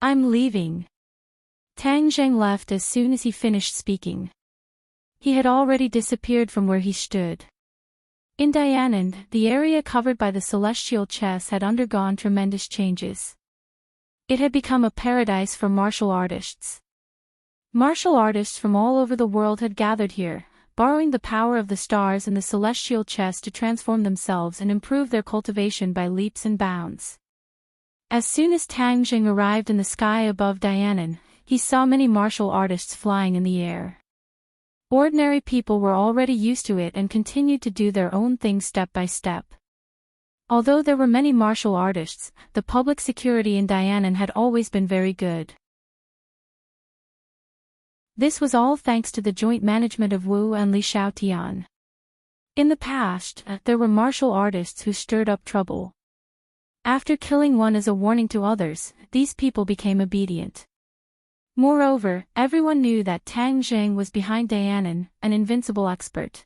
"I'm leaving." Tang Zheng left as soon as he finished speaking. He had already disappeared from where he stood. In Dianan, the area covered by the celestial chess had undergone tremendous changes. It had become a paradise for martial artists. Martial artists from all over the world had gathered here, borrowing the power of the stars and the celestial chess to transform themselves and improve their cultivation by leaps and bounds. As soon as Tang Jing arrived in the sky above Dianan, he saw many martial artists flying in the air. Ordinary people were already used to it and continued to do their own thing step by step. Although there were many martial artists, the public security in Dianan had always been very good. This was all thanks to the joint management of Wu and Li Xiaotian. In the past, there were martial artists who stirred up trouble. After killing one as a warning to others, these people became obedient. Moreover, everyone knew that Tang Zheng was behind Dianan, an invincible expert.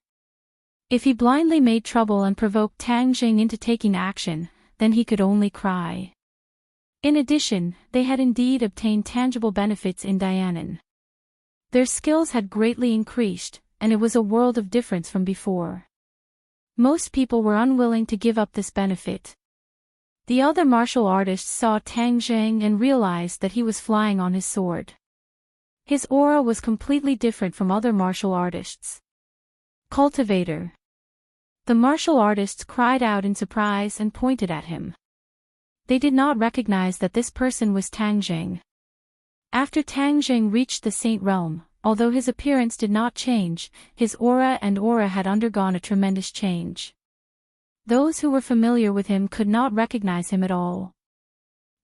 If he blindly made trouble and provoked Tang Zheng into taking action, then he could only cry. In addition, they had indeed obtained tangible benefits in Dianan. Their skills had greatly increased, and it was a world of difference from before. Most people were unwilling to give up this benefit. The other martial artists saw Tang Zheng and realized that he was flying on his sword. His aura was completely different from other martial artists. Cultivator. The martial artists cried out in surprise and pointed at him. They did not recognize that this person was Tang Zheng. After Tang Zheng reached the Saint Realm, although his appearance did not change, his aura had undergone a tremendous change. Those who were familiar with him could not recognize him at all.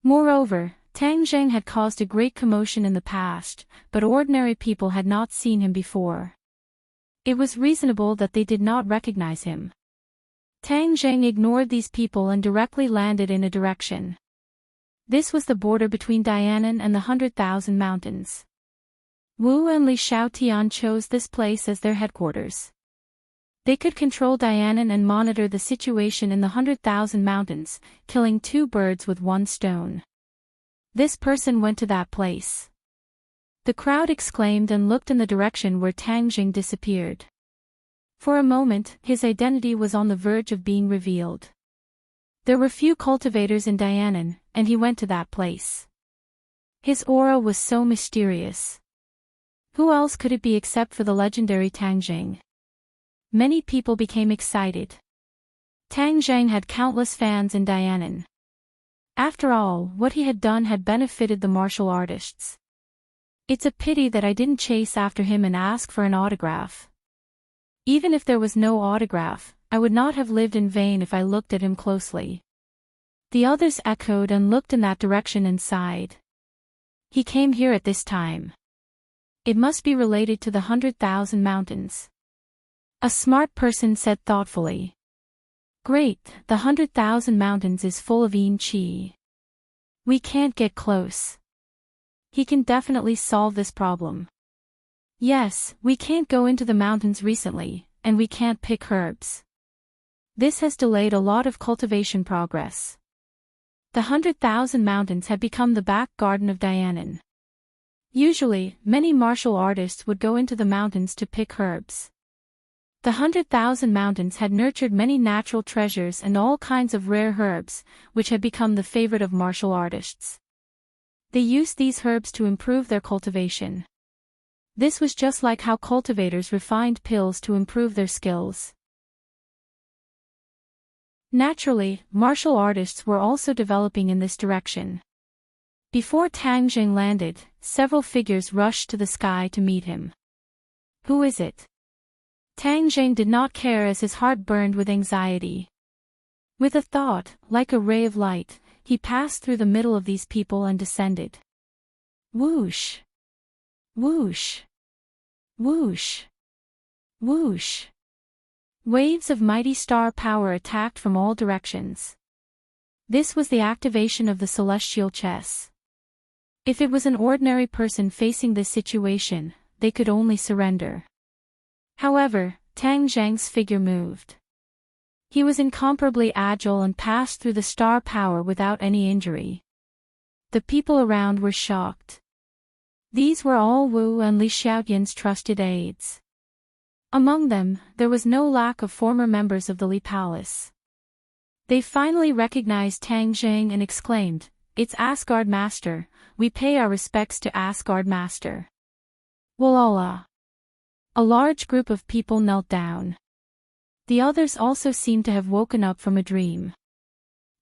Moreover, Tang Zheng had caused a great commotion in the past, but ordinary people had not seen him before. It was reasonable that they did not recognize him. Tang Zheng ignored these people and directly landed in a direction. This was the border between Dianan and the 100,000 Mountains. Wu and Li Xiaotian chose this place as their headquarters. They could control Dianan and monitor the situation in the 100,000 Mountains, killing two birds with one stone. This person went to that place. The crowd exclaimed and looked in the direction where Tang Zheng disappeared. For a moment, his identity was on the verge of being revealed. There were few cultivators in Dianan, and he went to that place. His aura was so mysterious. Who else could it be except for the legendary Tang Zheng? Many people became excited. Tang Zheng had countless fans in Dianan. After all, what he had done had benefited the martial artists. It's a pity that I didn't chase after him and ask for an autograph. Even if there was no autograph, I would not have lived in vain if I looked at him closely. The others echoed and looked in that direction and sighed. He came here at this time. It must be related to the 100,000 Mountains. A smart person said thoughtfully. Great, the 100,000 Mountains is full of yin qi. We can't get close. He can definitely solve this problem. Yes, we can't go into the mountains recently, and we can't pick herbs. This has delayed a lot of cultivation progress. The 100,000 Mountains had become the back garden of Dianan. Usually, many martial artists would go into the mountains to pick herbs. The 100,000 Mountains had nurtured many natural treasures and all kinds of rare herbs, which had become the favorite of martial artists. They used these herbs to improve their cultivation. This was just like how cultivators refined pills to improve their skills. Naturally, martial artists were also developing in this direction. Before Tang Zheng landed, several figures rushed to the sky to meet him. Who is it? Tang Zheng did not care as his heart burned with anxiety. With a thought, like a ray of light, he passed through the middle of these people and descended. Whoosh! Whoosh! Whoosh! Whoosh! Waves of mighty star power attacked from all directions. This was the activation of the celestial chess. If it was an ordinary person facing this situation, they could only surrender. However, Tang Zheng's figure moved. He was incomparably agile and passed through the star power without any injury. The people around were shocked. These were all Wu and Li Xiaotian's trusted aides. Among them, there was no lack of former members of the Li Palace. They finally recognized Tang Zheng and exclaimed, "It's Asgard Master, we pay our respects to Asgard Master." Walala. A large group of people knelt down. The others also seemed to have woken up from a dream.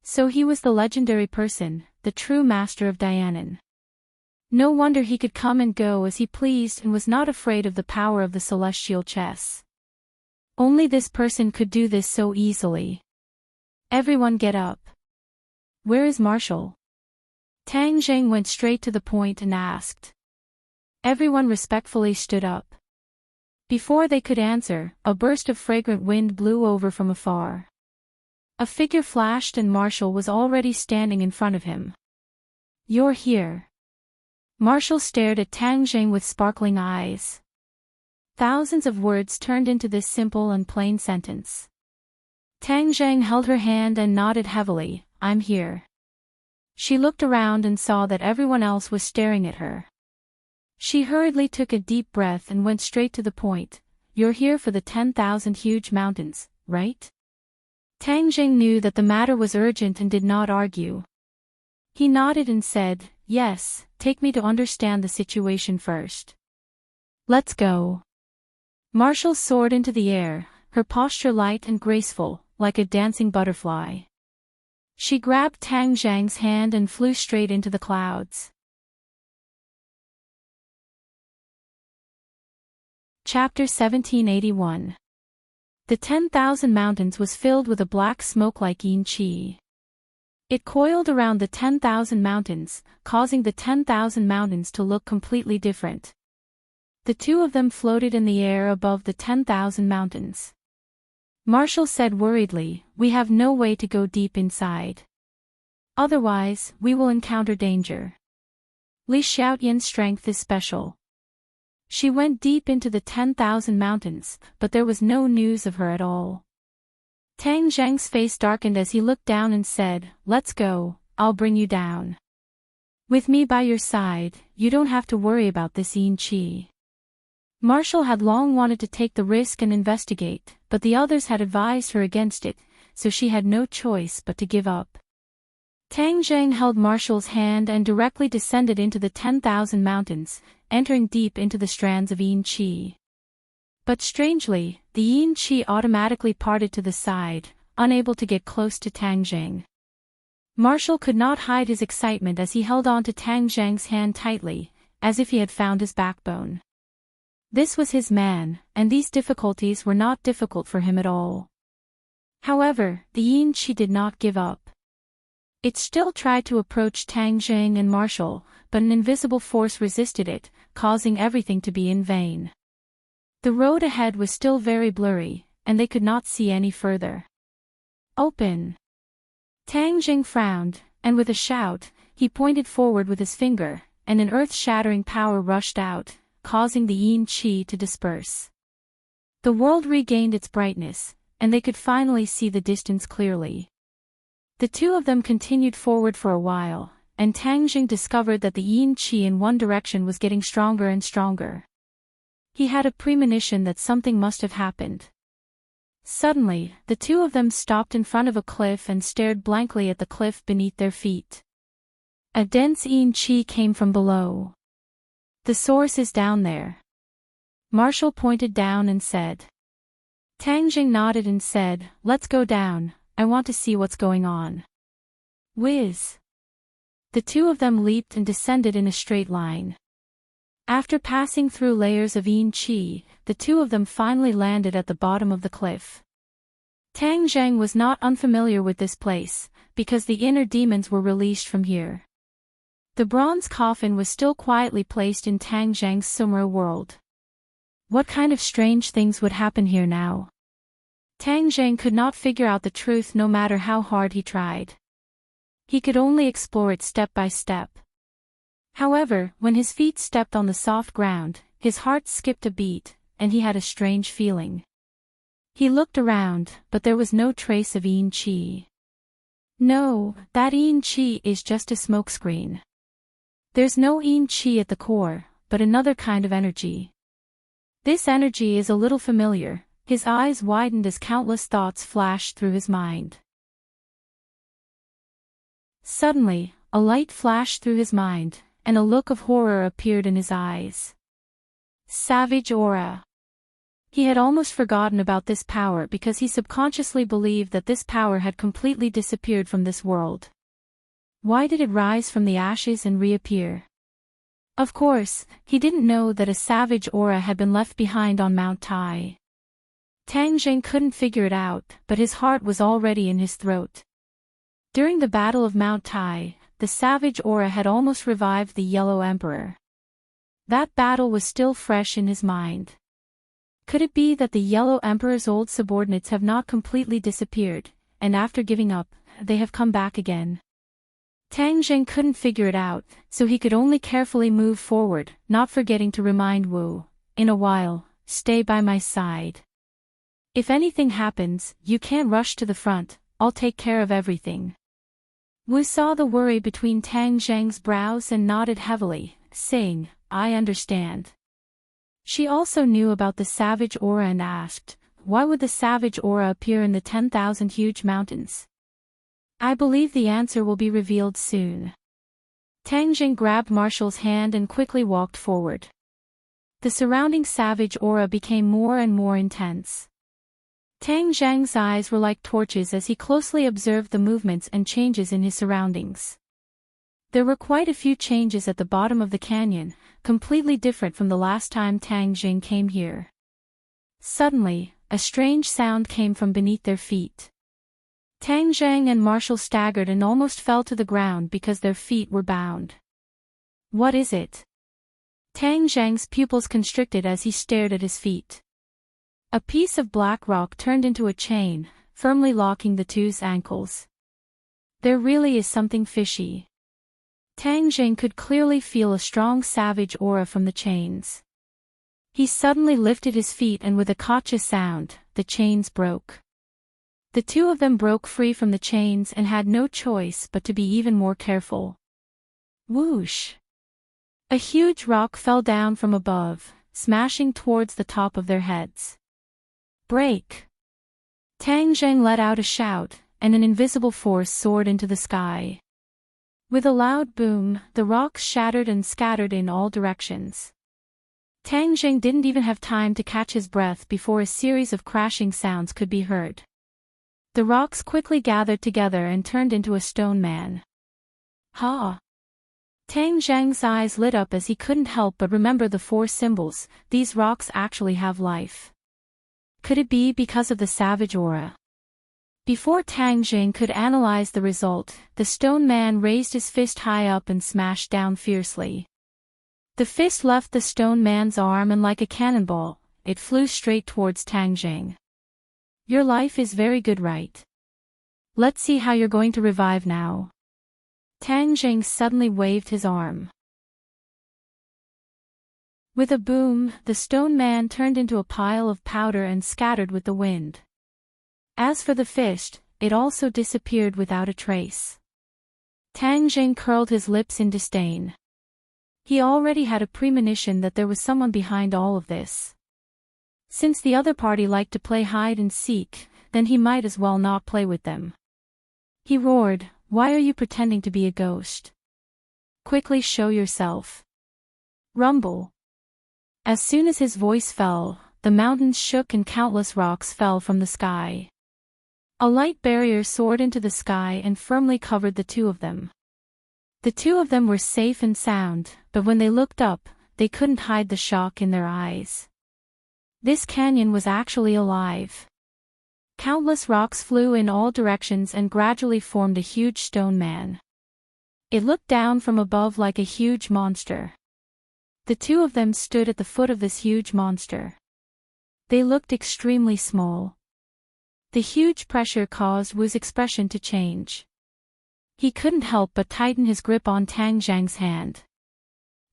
So he was the legendary person, the true master of Dianan. No wonder he could come and go as he pleased and was not afraid of the power of the celestial chess. Only this person could do this so easily. Everyone get up. Where is Marshall? Tang Zheng went straight to the point and asked. Everyone respectfully stood up. Before they could answer, a burst of fragrant wind blew over from afar. A figure flashed and Marshall was already standing in front of him. You're here. Marshall stared at Tang Jing with sparkling eyes. Thousands of words turned into this simple and plain sentence. Tang Jing held her hand and nodded heavily. I'm here. She looked around and saw that everyone else was staring at her. She hurriedly took a deep breath and went straight to the point. You're here for the 10,000 huge mountains, right? Tang Jing knew that the matter was urgent and did not argue. He nodded and said, yes, take me to understand the situation first. Let's go. Marshall soared into the air, her posture light and graceful, like a dancing butterfly. She grabbed Tang Jing's hand and flew straight into the clouds. Chapter 1781. The 10,000 mountains was filled with a black smoke like yin qi. It coiled around the 10,000 mountains, causing the 10,000 mountains to look completely different. The two of them floated in the air above the 10,000 mountains. Marshall said worriedly, we have no way to go deep inside. Otherwise, we will encounter danger. Li Xiaoyan's strength is special. She went deep into the 10,000 mountains, but there was no news of her at all. Tang Jing's face darkened as he looked down and said, let's go, I'll bring you down. With me by your side, you don't have to worry about this yin qi. Marshall had long wanted to take the risk and investigate, but the others had advised her against it, so she had no choice but to give up. Tang Jing held Marshall's hand and directly descended into the 10,000 mountains, entering deep into the strands of yin qi. But strangely, the yin qi automatically parted to the side, unable to get close to Tang Jing. Marshall could not hide his excitement as he held on to Tang Jing's hand tightly, as if he had found his backbone. This was his man, and these difficulties were not difficult for him at all. However, the yin qi did not give up. It still tried to approach Tang Jing and Marshall, but an invisible force resisted it, causing everything to be in vain. The road ahead was still very blurry, and they could not see any further. Open! Tang Jing frowned, and with a shout, he pointed forward with his finger, and an earth-shattering power rushed out, causing the yin qi to disperse. The world regained its brightness, and they could finally see the distance clearly. The two of them continued forward for a while, and Tang Jing discovered that the yin qi in one direction was getting stronger and stronger. He had a premonition that something must have happened. Suddenly, the two of them stopped in front of a cliff and stared blankly at the cliff beneath their feet. A dense yin qi came from below. The source is down there. Marshall pointed down and said. Tang Jing nodded and said, let's go down, I want to see what's going on. Whiz! The two of them leaped and descended in a straight line. After passing through layers of yin qi, the two of them finally landed at the bottom of the cliff. Tang Jing was not unfamiliar with this place, because the inner demons were released from here. The bronze coffin was still quietly placed in Tang Jing's Sumra world. What kind of strange things would happen here now? Tang Jing could not figure out the truth no matter how hard he tried. He could only explore it step by step. However, when his feet stepped on the soft ground, his heart skipped a beat, and he had a strange feeling. He looked around, but there was no trace of yin qi. No, that yin qi is just a smokescreen. There's no yin qi at the core, but another kind of energy. This energy is a little familiar. His eyes widened as countless thoughts flashed through his mind. Suddenly, a light flashed through his mind, and a look of horror appeared in his eyes. Savage aura. He had almost forgotten about this power because he subconsciously believed that this power had completely disappeared from this world. Why did it rise from the ashes and reappear? Of course, he didn't know that a savage aura had been left behind on Mount Tai. Tang Jing couldn't figure it out, but his heart was already in his throat. During the Battle of Mount Tai, the savage aura had almost revived the Yellow Emperor. That battle was still fresh in his mind. Could it be that the Yellow Emperor's old subordinates have not completely disappeared, and after giving up, they have come back again? Tang Zheng couldn't figure it out, so he could only carefully move forward, not forgetting to remind Wu, "In a while, stay by my side. If anything happens, you can't rush to the front, I'll take care of everything." Wu saw the worry between Tang Zheng's brows and nodded heavily, saying, "I understand." She also knew about the savage aura and asked, "Why would the savage aura appear in the 10,000 huge mountains?" "I believe the answer will be revealed soon." Tang Zheng grabbed Marshall's hand and quickly walked forward. The surrounding savage aura became more and more intense. Tang Zheng's eyes were like torches as he closely observed the movements and changes in his surroundings. There were quite a few changes at the bottom of the canyon, completely different from the last time Tang Zheng came here. Suddenly, a strange sound came from beneath their feet. Tang Zheng and Marshall staggered and almost fell to the ground because their feet were bound. "What is it?" Tang Zheng's pupils constricted as he stared at his feet. A piece of black rock turned into a chain, firmly locking the two's ankles. There really is something fishy. Tang Zheng could clearly feel a strong savage aura from the chains. He suddenly lifted his feet and with a gotcha sound, the chains broke. The two of them broke free from the chains and had no choice but to be even more careful. Whoosh! A huge rock fell down from above, smashing towards the top of their heads. "Break!" Tang Zheng let out a shout, and an invisible force soared into the sky. With a loud boom, the rocks shattered and scattered in all directions. Tang Zheng didn't even have time to catch his breath before a series of crashing sounds could be heard. The rocks quickly gathered together and turned into a stone man. "Ha!" Tang Zheng's eyes lit up as he couldn't help but remember the four symbols. These rocks actually have life. Could it be because of the savage aura? Before Tang Zheng could analyze the result, the stone man raised his fist high up and smashed down fiercely. The fist left the stone man's arm and like a cannonball, it flew straight towards Tang Zheng. "Your life is very good, right? Let's see how you're going to revive now." Tang Zheng suddenly waved his arm. With a boom, the stone man turned into a pile of powder and scattered with the wind. As for the fist, it also disappeared without a trace. Tang Zheng curled his lips in disdain. He already had a premonition that there was someone behind all of this. Since the other party liked to play hide and seek, then he might as well not play with them. He roared, "Why are you pretending to be a ghost? Quickly show yourself." Rumble. As soon as his voice fell, the mountains shook and countless rocks fell from the sky. A light barrier soared into the sky and firmly covered the two of them. The two of them were safe and sound, but when they looked up, they couldn't hide the shock in their eyes. This canyon was actually alive. Countless rocks flew in all directions and gradually formed a huge stone man. It looked down from above like a huge monster. The two of them stood at the foot of this huge monster. They looked extremely small. The huge pressure caused Wu's expression to change. He couldn't help but tighten his grip on Tang Zheng's hand.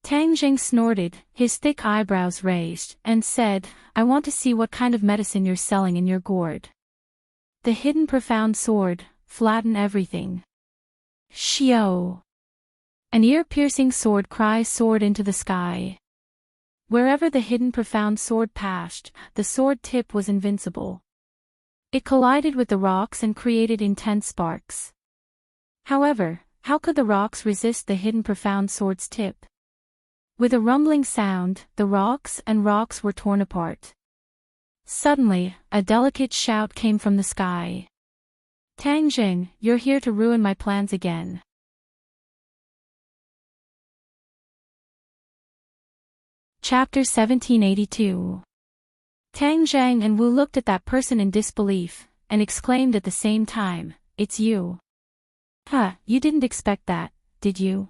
Tang Zheng snorted, his thick eyebrows raised, and said, "I want to see what kind of medicine you're selling in your gourd. The hidden profound sword, flatten everything." Shio! An ear-piercing sword cry soared into the sky. Wherever the hidden profound sword passed, the sword tip was invincible. It collided with the rocks and created intense sparks. However, how could the rocks resist the hidden profound sword's tip? With a rumbling sound, the rocks were torn apart. Suddenly, a delicate shout came from the sky. "Tang Zheng, you're here to ruin my plans again." Chapter 1782. Tang Zheng and Wu looked at that person in disbelief, and exclaimed at the same time, "It's you." "Huh, you didn't expect that, did you?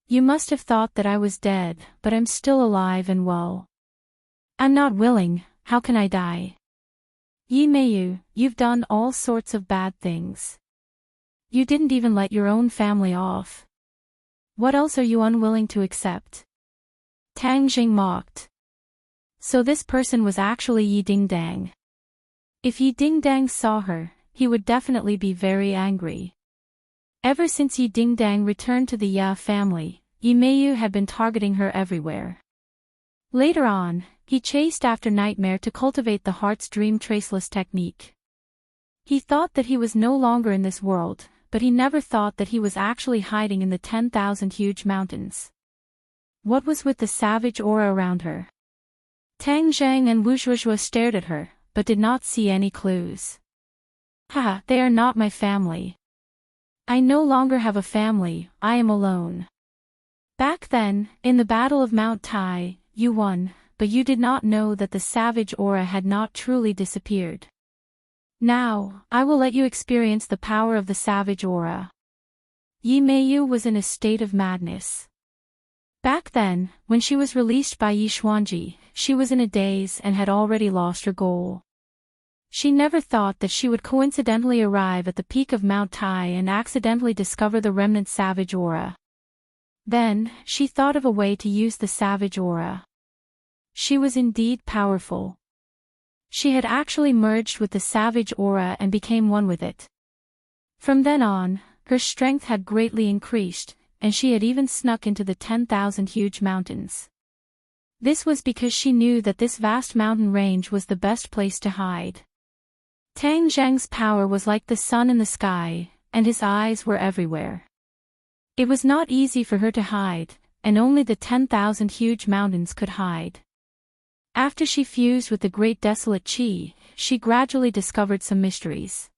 You must have thought that I was dead, but I'm still alive and well." "I'm not willing, how can I die?" "Yi Meiyu, you've done all sorts of bad things. You didn't even let your own family off. What else are you unwilling to accept? Tang Jing mocked. So this person was actually Yi Dingdang. If Yi Dingdang saw her, he would definitely be very angry. Ever since Yi Dingdang returned to the Ya family, Yi Meiyu had been targeting her everywhere. Later on, he chased after Nightmare to cultivate the heart's dream traceless technique. He thought that he was no longer in this world, but he never thought that he was actually hiding in the 10,000 huge mountains. What was with the savage aura around her? Tang Zhang and Wu Zhuozhuo stared at her, but did not see any clues. Haha, they are not my family. I no longer have a family, I am alone. Back then, in the Battle of Mount Tai, you won, but you did not know that the savage aura had not truly disappeared. Now, I will let you experience the power of the savage aura. Yi Meiyu was in a state of madness. Back then, when she was released by Yi Xuanji, she was in a daze and had already lost her goal. She never thought that she would coincidentally arrive at the peak of Mount Tai and accidentally discover the remnant savage aura. Then, she thought of a way to use the savage aura. She was indeed powerful. She had actually merged with the savage aura and became one with it. From then on, her strength had greatly increased, and she had even snuck into the 10,000 huge mountains. This was because she knew that this vast mountain range was the best place to hide. Tang Zhang's power was like the sun in the sky, and his eyes were everywhere. It was not easy for her to hide, and only the 10,000 huge mountains could hide. After she fused with the great desolate Qi, she gradually discovered some mysteries.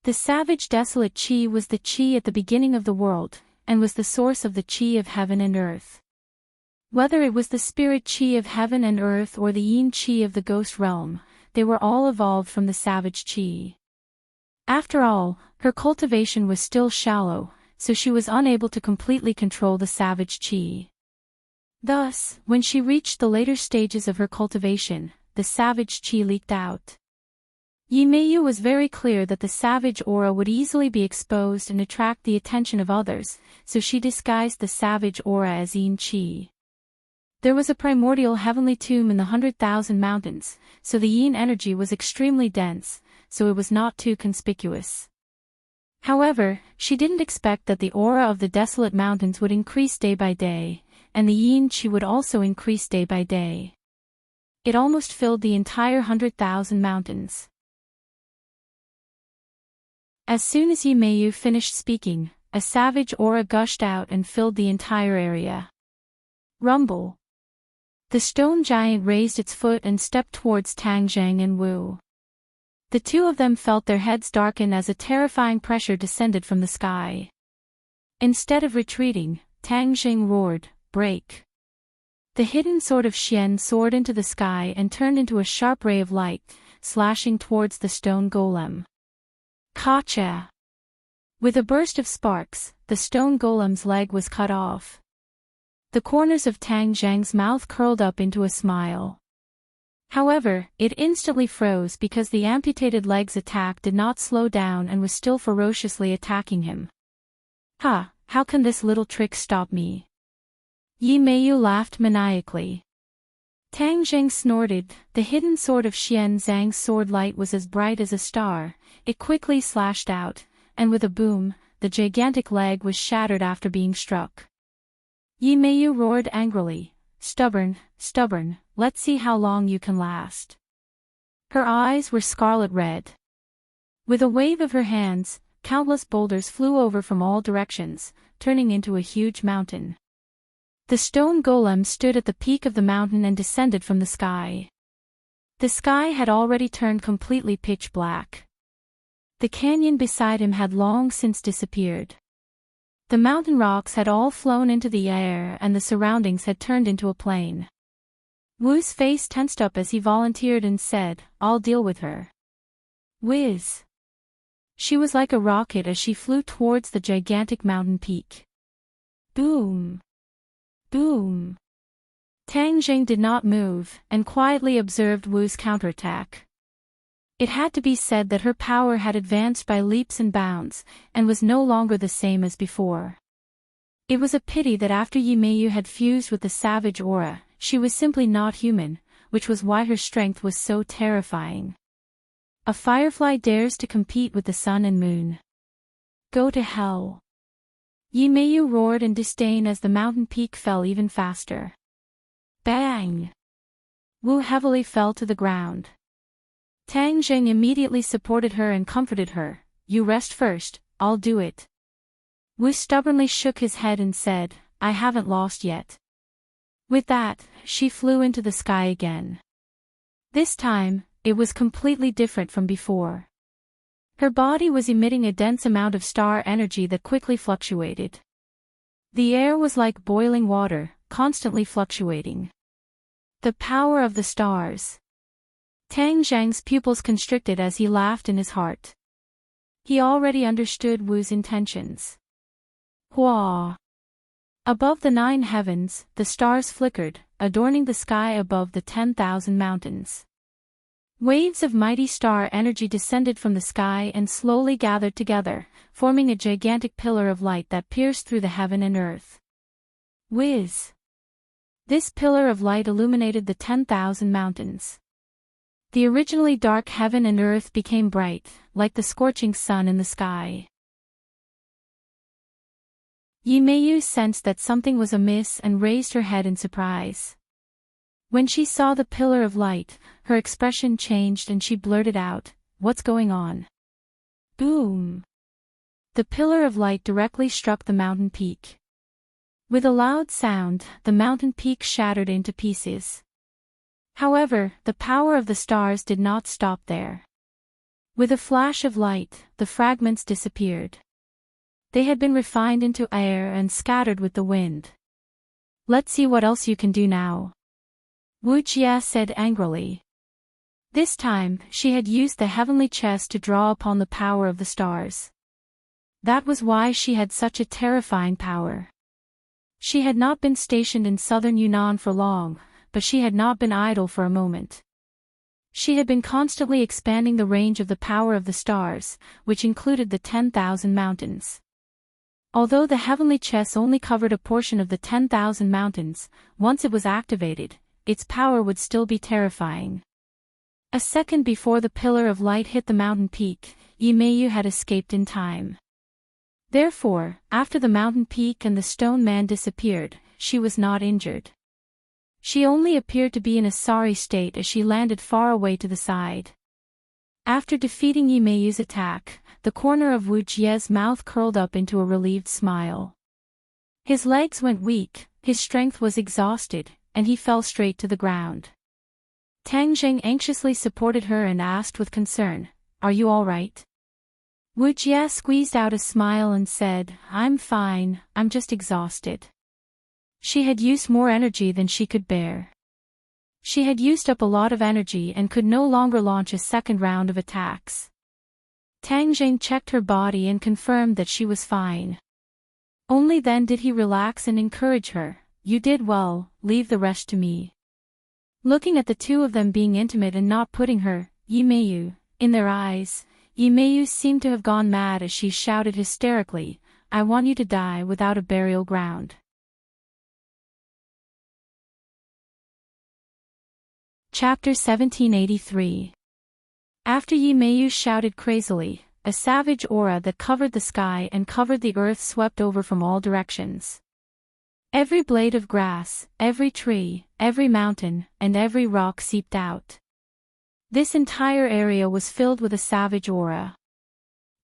The savage desolate Qi was the Qi at the beginning of the world, and was the source of the Qi of heaven and earth. Whether it was the spirit Qi of heaven and earth or the yin Qi of the ghost realm, they were all evolved from the savage Qi. After all, her cultivation was still shallow, so she was unable to completely control the savage Qi. Thus, when she reached the later stages of her cultivation, the savage Qi leaked out. Yi Meiyu was very clear that the savage aura would easily be exposed and attract the attention of others, so she disguised the savage aura as yin Qi. There was a primordial heavenly tomb in the 100,000 mountains, so the yin energy was extremely dense, so it was not too conspicuous. However, she didn't expect that the aura of the desolate mountains would increase day by day, and the yin Qi would also increase day by day. It almost filled the entire 100,000 mountains. As soon as Yi Meiyu finished speaking, a savage aura gushed out and filled the entire area. Rumble. The stone giant raised its foot and stepped towards Tang Zhang and Wu. The two of them felt their heads darken as a terrifying pressure descended from the sky. Instead of retreating, Tang Zhang roared, "Break!" The hidden sword of Xian soared into the sky and turned into a sharp ray of light, slashing towards the stone golem. Kacha! With a burst of sparks, the stone golem's leg was cut off. The corners of Tang Zhang's mouth curled up into a smile. However, it instantly froze because the amputated leg's attack did not slow down and was still ferociously attacking him. Ha, how can this little trick stop me? Yi Meiyu laughed maniacally. Tang Zhang snorted. The hidden sword of Xian Zhang's sword light was as bright as a star. It quickly slashed out, and with a boom, the gigantic leg was shattered after being struck. Yi Meiyu roared angrily, "Stubborn, stubborn, let's see how long you can last." Her eyes were scarlet red. With a wave of her hands, countless boulders flew over from all directions, turning into a huge mountain. The stone golem stood at the peak of the mountain and descended from the sky. The sky had already turned completely pitch black. The canyon beside him had long since disappeared. The mountain rocks had all flown into the air and the surroundings had turned into a plain. Wu's face tensed up as he volunteered and said, "I'll deal with her." Whiz! She was like a rocket as she flew towards the gigantic mountain peak. Boom! Boom! Tang Zhang did not move, and quietly observed Wu's counterattack. It had to be said that her power had advanced by leaps and bounds, and was no longer the same as before. It was a pity that after Yimeyu had fused with the savage aura, she was simply not human, which was why her strength was so terrifying. A firefly dares to compete with the sun and moon. Go to hell. Yimeyu roared in disdain as the mountain peak fell even faster. Bang! Wu heavily fell to the ground. Tang Zheng immediately supported her and comforted her. You rest first, I'll do it. Wu stubbornly shook his head and said, I haven't lost yet. With that, she flew into the sky again. This time, it was completely different from before. Her body was emitting a dense amount of star energy that quickly fluctuated. The air was like boiling water, constantly fluctuating. The power of the stars. Tang Zhang's pupils constricted as he laughed in his heart. He already understood Wu's intentions. Hua! Above the 9 heavens, the stars flickered, adorning the sky above the 10,000 mountains. Waves of mighty star energy descended from the sky and slowly gathered together, forming a gigantic pillar of light that pierced through the heaven and earth. Whiz! This pillar of light illuminated the 10,000 mountains. The originally dark heaven and earth became bright, like the scorching sun in the sky. Yimeyu sensed that something was amiss and raised her head in surprise. When she saw the pillar of light, her expression changed and she blurted out, What's going on? Boom! The pillar of light directly struck the mountain peak. With a loud sound, the mountain peak shattered into pieces. However, the power of the stars did not stop there. With a flash of light, the fragments disappeared. They had been refined into air and scattered with the wind. Let's see what else you can do now. Wu Jie said angrily. This time, she had used the heavenly chest to draw upon the power of the stars. That was why she had such a terrifying power. She had not been stationed in southern Yunnan for long, but she had not been idle for a moment. She had been constantly expanding the range of the power of the stars, which included the 10,000 mountains. Although the heavenly chest only covered a portion of the 10,000 mountains, once it was activated, its power would still be terrifying. A second before the pillar of light hit the mountain peak, Yimeyu had escaped in time. Therefore, after the mountain peak and the stone man disappeared, she was not injured. She only appeared to be in a sorry state as she landed far away to the side. After defeating Yimeyu's attack, the corner of Wu Jie's mouth curled up into a relieved smile. His legs went weak, his strength was exhausted, and he fell straight to the ground. Tang Zheng anxiously supported her and asked with concern, Are you all right? Wu Jie squeezed out a smile and said, I'm fine, I'm just exhausted. She had used more energy than she could bear. She had used up a lot of energy and could no longer launch a second round of attacks. Tang Zheng checked her body and confirmed that she was fine. Only then did he relax and encourage her, You did well, leave the rest to me. Looking at the two of them being intimate and not putting her, Yimeyu, in their eyes, Yimeyu seemed to have gone mad as she shouted hysterically, I want you to die without a burial ground. Chapter 1783. After Yimeyu shouted crazily, a savage aura that covered the sky and covered the earth swept over from all directions. Every blade of grass, every tree, every mountain, and every rock seeped out. This entire area was filled with a savage aura.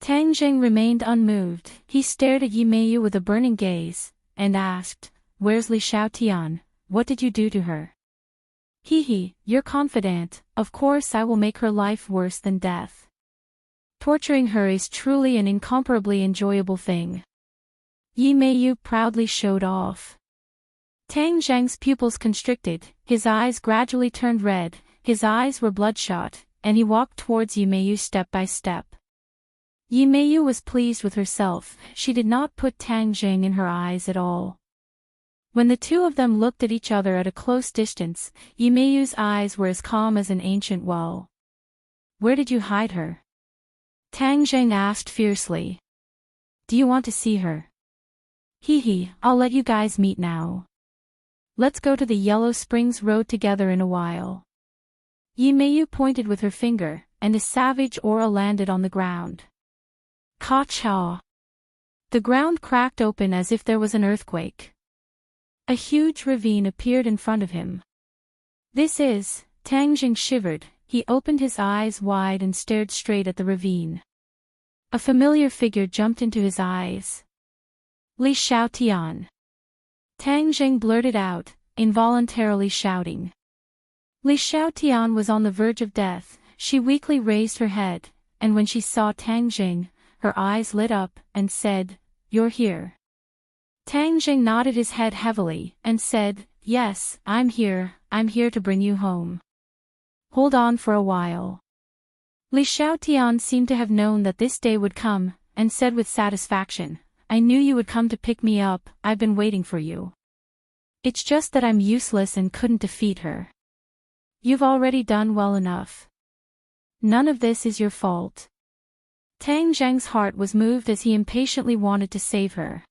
Tang Zheng remained unmoved. He stared at Yimeyu with a burning gaze, and asked, Where's Li Xiaotian? What did you do to her? Hee, you're confident, of course I will make her life worse than death. Torturing her is truly an incomparably enjoyable thing. Yimeyu proudly showed off. Tang Zheng's pupils constricted, his eyes gradually turned red, his eyes were bloodshot, and he walked towards Yimeyu step by step. Yimeyu was pleased with herself, she did not put Tang Zheng in her eyes at all. When the two of them looked at each other at a close distance, Yimeyu's eyes were as calm as an ancient well. where did you hide her? Tang Zheng asked fiercely. Do you want to see her? Hee, I'll let you guys meet now. Let's go to the Yellow Springs Road together in a while. Yi Meiyu pointed with her finger, and a savage aura landed on the ground. Ka-cha! The ground cracked open as if there was an earthquake. A huge ravine appeared in front of him. This is, Tang Jing shivered, he opened his eyes wide and stared straight at the ravine. A familiar figure jumped into his eyes. Li Xiaotian. Tang Jing blurted out, involuntarily shouting. Li Xiaotian was on the verge of death. She weakly raised her head, and when she saw Tang Jing, her eyes lit up, and said, You're here. Tang Jing nodded his head heavily, and said, Yes, I'm here to bring you home. Hold on for a while. Li Xiaotian seemed to have known that this day would come, and said with satisfaction, I knew you would come to pick me up, I've been waiting for you. It's just that I'm useless and couldn't defeat her. You've already done well enough. None of this is your fault. Tang Zheng's heart was moved as he impatiently wanted to save her.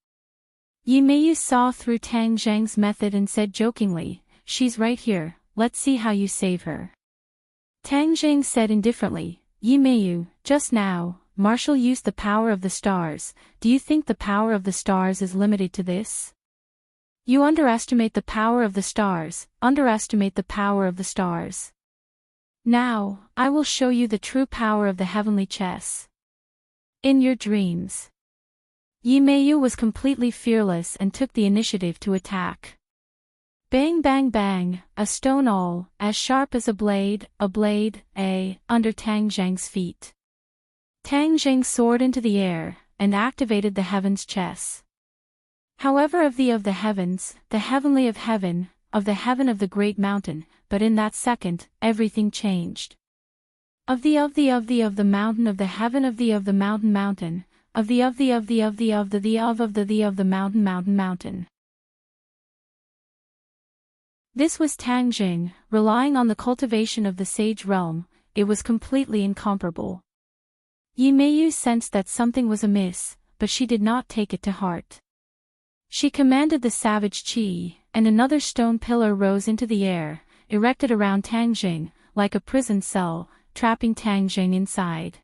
Yi Meiyu saw through Tang Zheng's method and said jokingly, She's right here, let's see how you save her. Tang Zheng said indifferently, Yi Meiyu, just now, Marshall used the power of the stars. Do you think the power of the stars is limited to this? You underestimate the power of the stars, underestimate the power of the stars. Now, I will show you the true power of the heavenly chess. In your dreams. Yi Meiyu was completely fearless and took the initiative to attack. Bang bang bang, a stone all, as sharp as a blade, under Tang Zheng's feet. Tang Zheng soared into the air, and activated the heaven's chess. However of the heavens, the heavenly of heaven, of the heaven of the great mountain, but in that second, everything changed. Of the mountain of the heaven of the mountain, of the mountain. This was Tang Jing, relying on the cultivation of the sage realm. It was completely incomparable. Yi Meiyu sensed that something was amiss, but she did not take it to heart. She commanded the savage qi, and another stone pillar rose into the air, erected around Tang Jing, like a prison cell, trapping Tang Jing inside.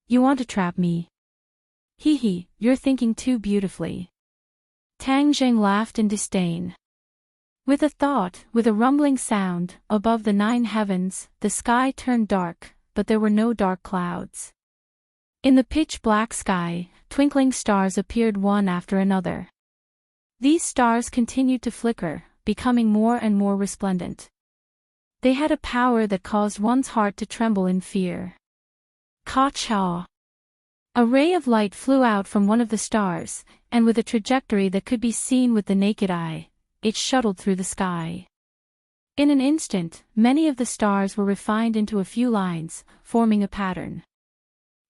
You want to trap me? Hee, you're thinking too beautifully. Tang Jing laughed in disdain. With a rumbling sound, above the 9 heavens, the sky turned dark, but there were no dark clouds. In the pitch-black sky, twinkling stars appeared one after another. These stars continued to flicker, becoming more and more resplendent. They had a power that caused one's heart to tremble in fear. Ka-cha! A ray of light flew out from one of the stars, and with a trajectory that could be seen with the naked eye, it shuttled through the sky. In an instant, many of the stars were refined into a few lines, forming a pattern.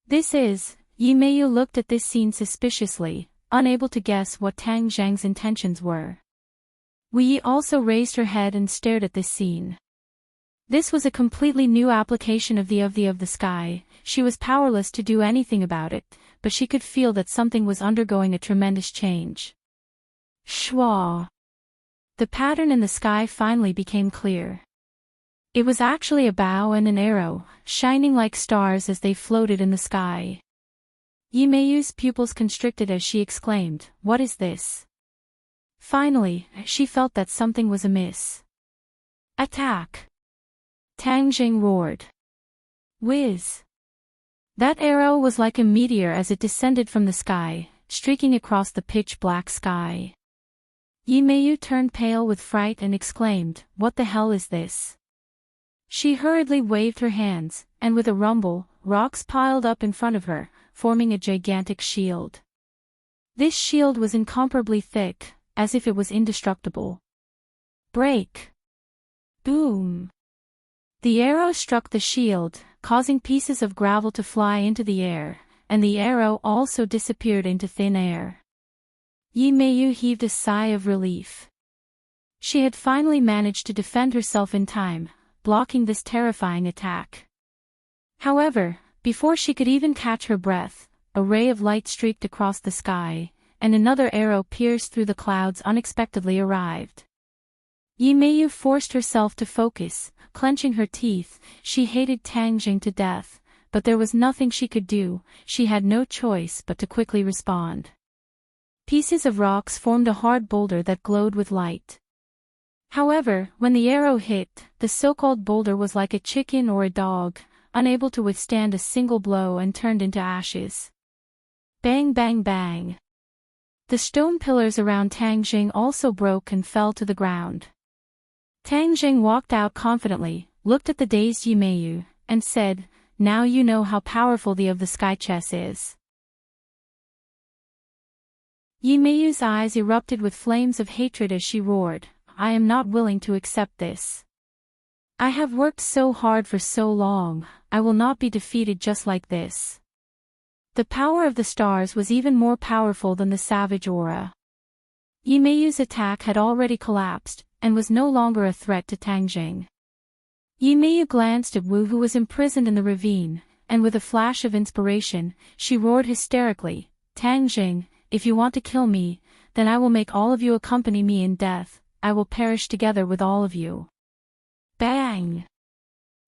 Yi Meiyu looked at this scene suspiciously, unable to guess what Tang Zheng's intentions were. Wu Yi also raised her head and stared at this scene. This was a completely new application of the sky. She was powerless to do anything about it, but she could feel that something was undergoing a tremendous change. Shwa! The pattern in the sky finally became clear. It was actually a bow and an arrow, shining like stars as they floated in the sky. Yi Meiyu's pupils constricted as she exclaimed, What is this? Finally, she felt that something was amiss. Attack! Tang Jing roared. Whiz! That arrow was like a meteor as it descended from the sky, streaking across the pitch-black sky. Yi Meiyu turned pale with fright and exclaimed, What the hell is this? She hurriedly waved her hands, and with a rumble, rocks piled up in front of her, forming a gigantic shield. This shield was incomparably thick, as if it was indestructible. Break! Boom! The arrow struck the shield, causing pieces of gravel to fly into the air, and the arrow also disappeared into thin air. Yi Meiyu heaved a sigh of relief. She had finally managed to defend herself in time, blocking this terrifying attack. However, before she could even catch her breath, a ray of light streaked across the sky, and another arrow pierced through the clouds unexpectedly arrived. Yimeyu forced herself to focus, clenching her teeth. She hated Tang Jing to death, but there was nothing she could do. She had no choice but to quickly respond. Pieces of rocks formed a hard boulder that glowed with light. However, when the arrow hit, the so-called boulder was like a chicken or a dog, unable to withstand a single blow and turned into ashes. Bang bang bang. The stone pillars around Tang Jing also broke and fell to the ground. Tang Jing walked out confidently, looked at the dazed Yimeyu, and said, "Now you know how powerful the of the sky chess is." Yimeyu's eyes erupted with flames of hatred as she roared, "I am not willing to accept this. I have worked so hard for so long, I will not be defeated just like this." The power of the stars was even more powerful than the savage aura. Yimeyu's attack had already collapsed, and was no longer a threat to Tang Jing. Yimeyu glanced at Wu, who was imprisoned in the ravine, and with a flash of inspiration, she roared hysterically, "Tang Jing, if you want to kill me, then I will make all of you accompany me in death. I will perish together with all of you." Bang!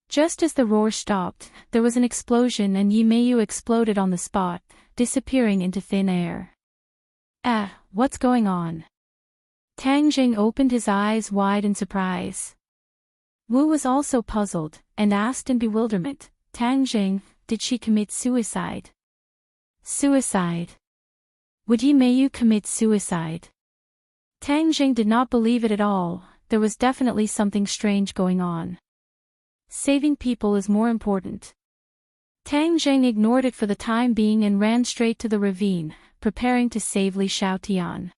Just as the roar stopped, there was an explosion and Yimeyu exploded on the spot, disappearing into thin air. What's going on? Tang Jing opened his eyes wide in surprise. Wu was also puzzled, and asked in bewilderment, "Tang Jing, did she commit suicide?" Suicide? Would Yimeyu commit suicide? Tang Jing did not believe it at all. There was definitely something strange going on. Saving people is more important. Tang Jing ignored it for the time being and ran straight to the ravine, preparing to save Li Xiaotian.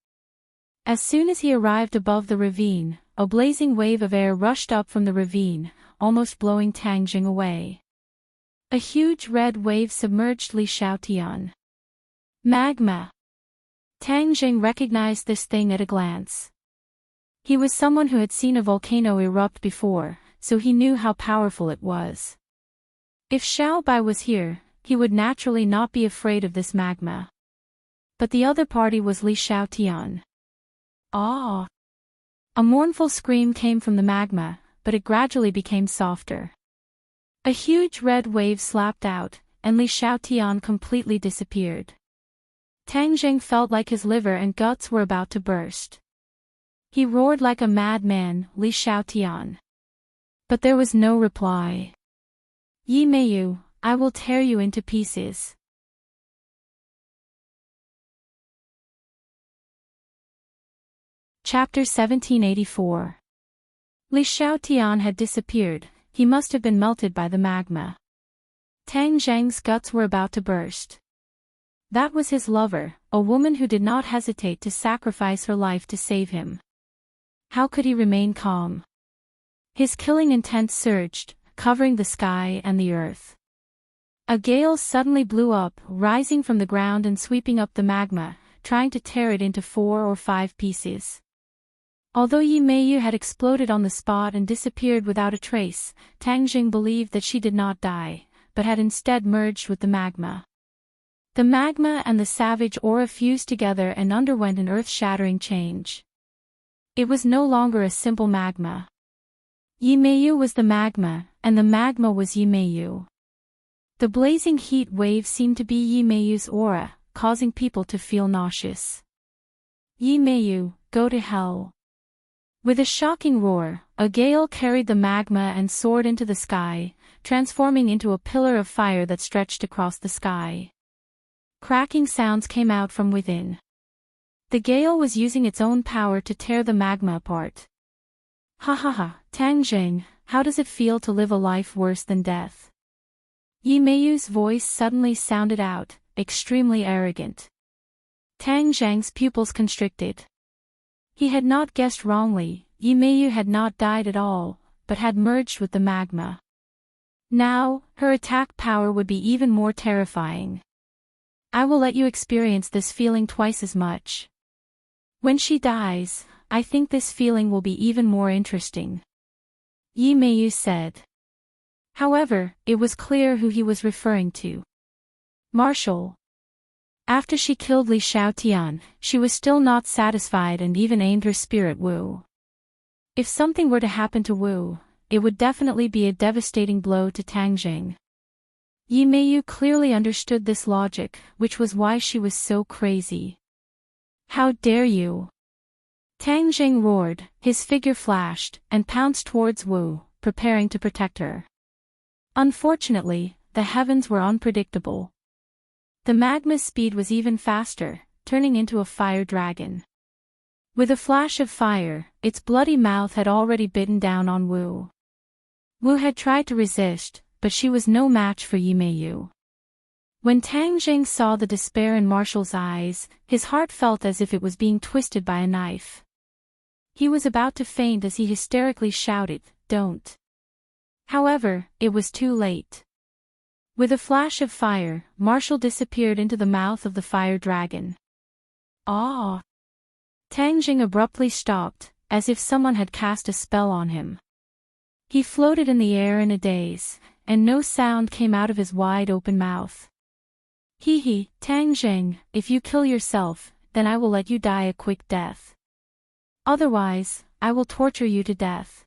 As soon as he arrived above the ravine, a blazing wave of air rushed up from the ravine, almost blowing Tang Jing away. A huge red wave submerged Li Xiaotian. Magma! Tang Jing recognized this thing at a glance. He was someone who had seen a volcano erupt before, so he knew how powerful it was. If Xiao Bai was here, he would naturally not be afraid of this magma. But the other party was Li Xiaotian. Ah! A mournful scream came from the magma, but it gradually became softer. A huge red wave slapped out, and Li Xiaotian completely disappeared. Tang Jing felt like his liver and guts were about to burst. He roared like a madman, "Li Xiaotian." But there was no reply. "Yimeyu, I will tear you into pieces." Chapter 1784. Li Xiaotian had disappeared. He must have been melted by the magma. Tang Zhang's guts were about to burst. That was his lover, a woman who did not hesitate to sacrifice her life to save him. How could he remain calm? His killing intent surged, covering the sky and the earth. A gale suddenly blew up, rising from the ground and sweeping up the magma, trying to tear it into 4 or 5 pieces. Although Yimeyu had exploded on the spot and disappeared without a trace, Tang Jing believed that she did not die, but had instead merged with the magma. The magma and the savage aura fused together and underwent an earth-shattering change. It was no longer a simple magma. Yimeyu was the magma, and the magma was Yimeyu. The blazing heat wave seemed to be Yimeyu's aura, causing people to feel nauseous. "Yimeyu, go to hell." With a shocking roar, a gale carried the magma and soared into the sky, transforming into a pillar of fire that stretched across the sky. Cracking sounds came out from within. The gale was using its own power to tear the magma apart. "Ha ha ha, Tang Jing, how does it feel to live a life worse than death?" Yimeyu's voice suddenly sounded out, extremely arrogant. Tang Zhang's pupils constricted. He had not guessed wrongly. Yimeyu had not died at all, but had merged with the magma. Now, her attack power would be even more terrifying. "I will let you experience this feeling twice as much. When she dies, I think this feeling will be even more interesting," Yimeyu said. However, it was clear who he was referring to. Marshall. After she killed Li Xiaotian, she was still not satisfied and even aimed her spirit Wu. If something were to happen to Wu, it would definitely be a devastating blow to Tang Jing. Yi Meiyu clearly understood this logic, which was why she was so crazy. How dare you! Tang Jing roared, his figure flashed, and pounced towards Wu, preparing to protect her. Unfortunately, the heavens were unpredictable. The magma's speed was even faster, turning into a fire dragon. With a flash of fire, its bloody mouth had already bitten down on Wu. Wu had tried to resist, but she was no match for Yi Meiyu. When Tang Jing saw the despair in Marshall's eyes, his heart felt as if it was being twisted by a knife. He was about to faint as he hysterically shouted, "Don't!" However, it was too late. With a flash of fire, Marshall disappeared into the mouth of the fire dragon. Ah! Tang Jing abruptly stopped, as if someone had cast a spell on him. He floated in the air in a daze, and no sound came out of his wide-open mouth. Hee, Tang Jing, if you kill yourself, then I will let you die a quick death. Otherwise, I will torture you to death.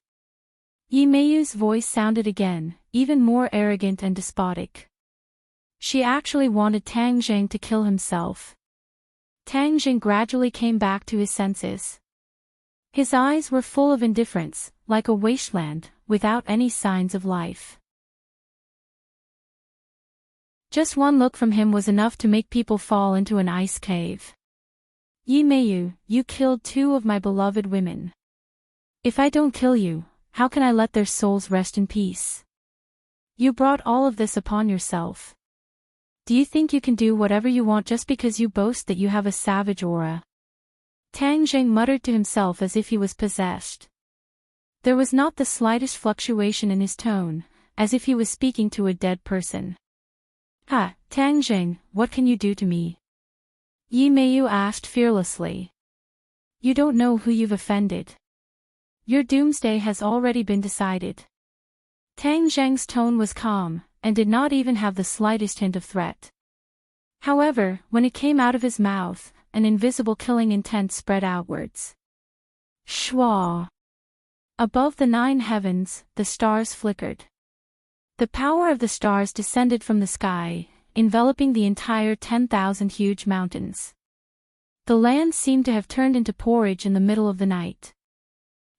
Yi Meiyu's voice sounded again, even more arrogant and despotic. She actually wanted Tang Jing to kill himself. Tang Jing gradually came back to his senses. His eyes were full of indifference, like a wasteland, without any signs of life. Just one look from him was enough to make people fall into an ice cave. Yi Meiyu, you killed 2 of my beloved women. If I don't kill you, how can I let their souls rest in peace? You brought all of this upon yourself. Do you think you can do whatever you want just because you boast that you have a savage aura? Tang Jing muttered to himself as if he was possessed. There was not the slightest fluctuation in his tone, as if he was speaking to a dead person. Ha, Tang Jing, what can you do to me? Yi Meiyu asked fearlessly. You don't know who you've offended. Your doomsday has already been decided. Tang Jing's tone was calm, and did not even have the slightest hint of threat. However, when it came out of his mouth, an invisible killing intent spread outwards. Shwa! Above the 9 heavens, the stars flickered. The power of the stars descended from the sky, enveloping the entire 10,000 huge mountains. The land seemed to have turned into porridge in the middle of the night.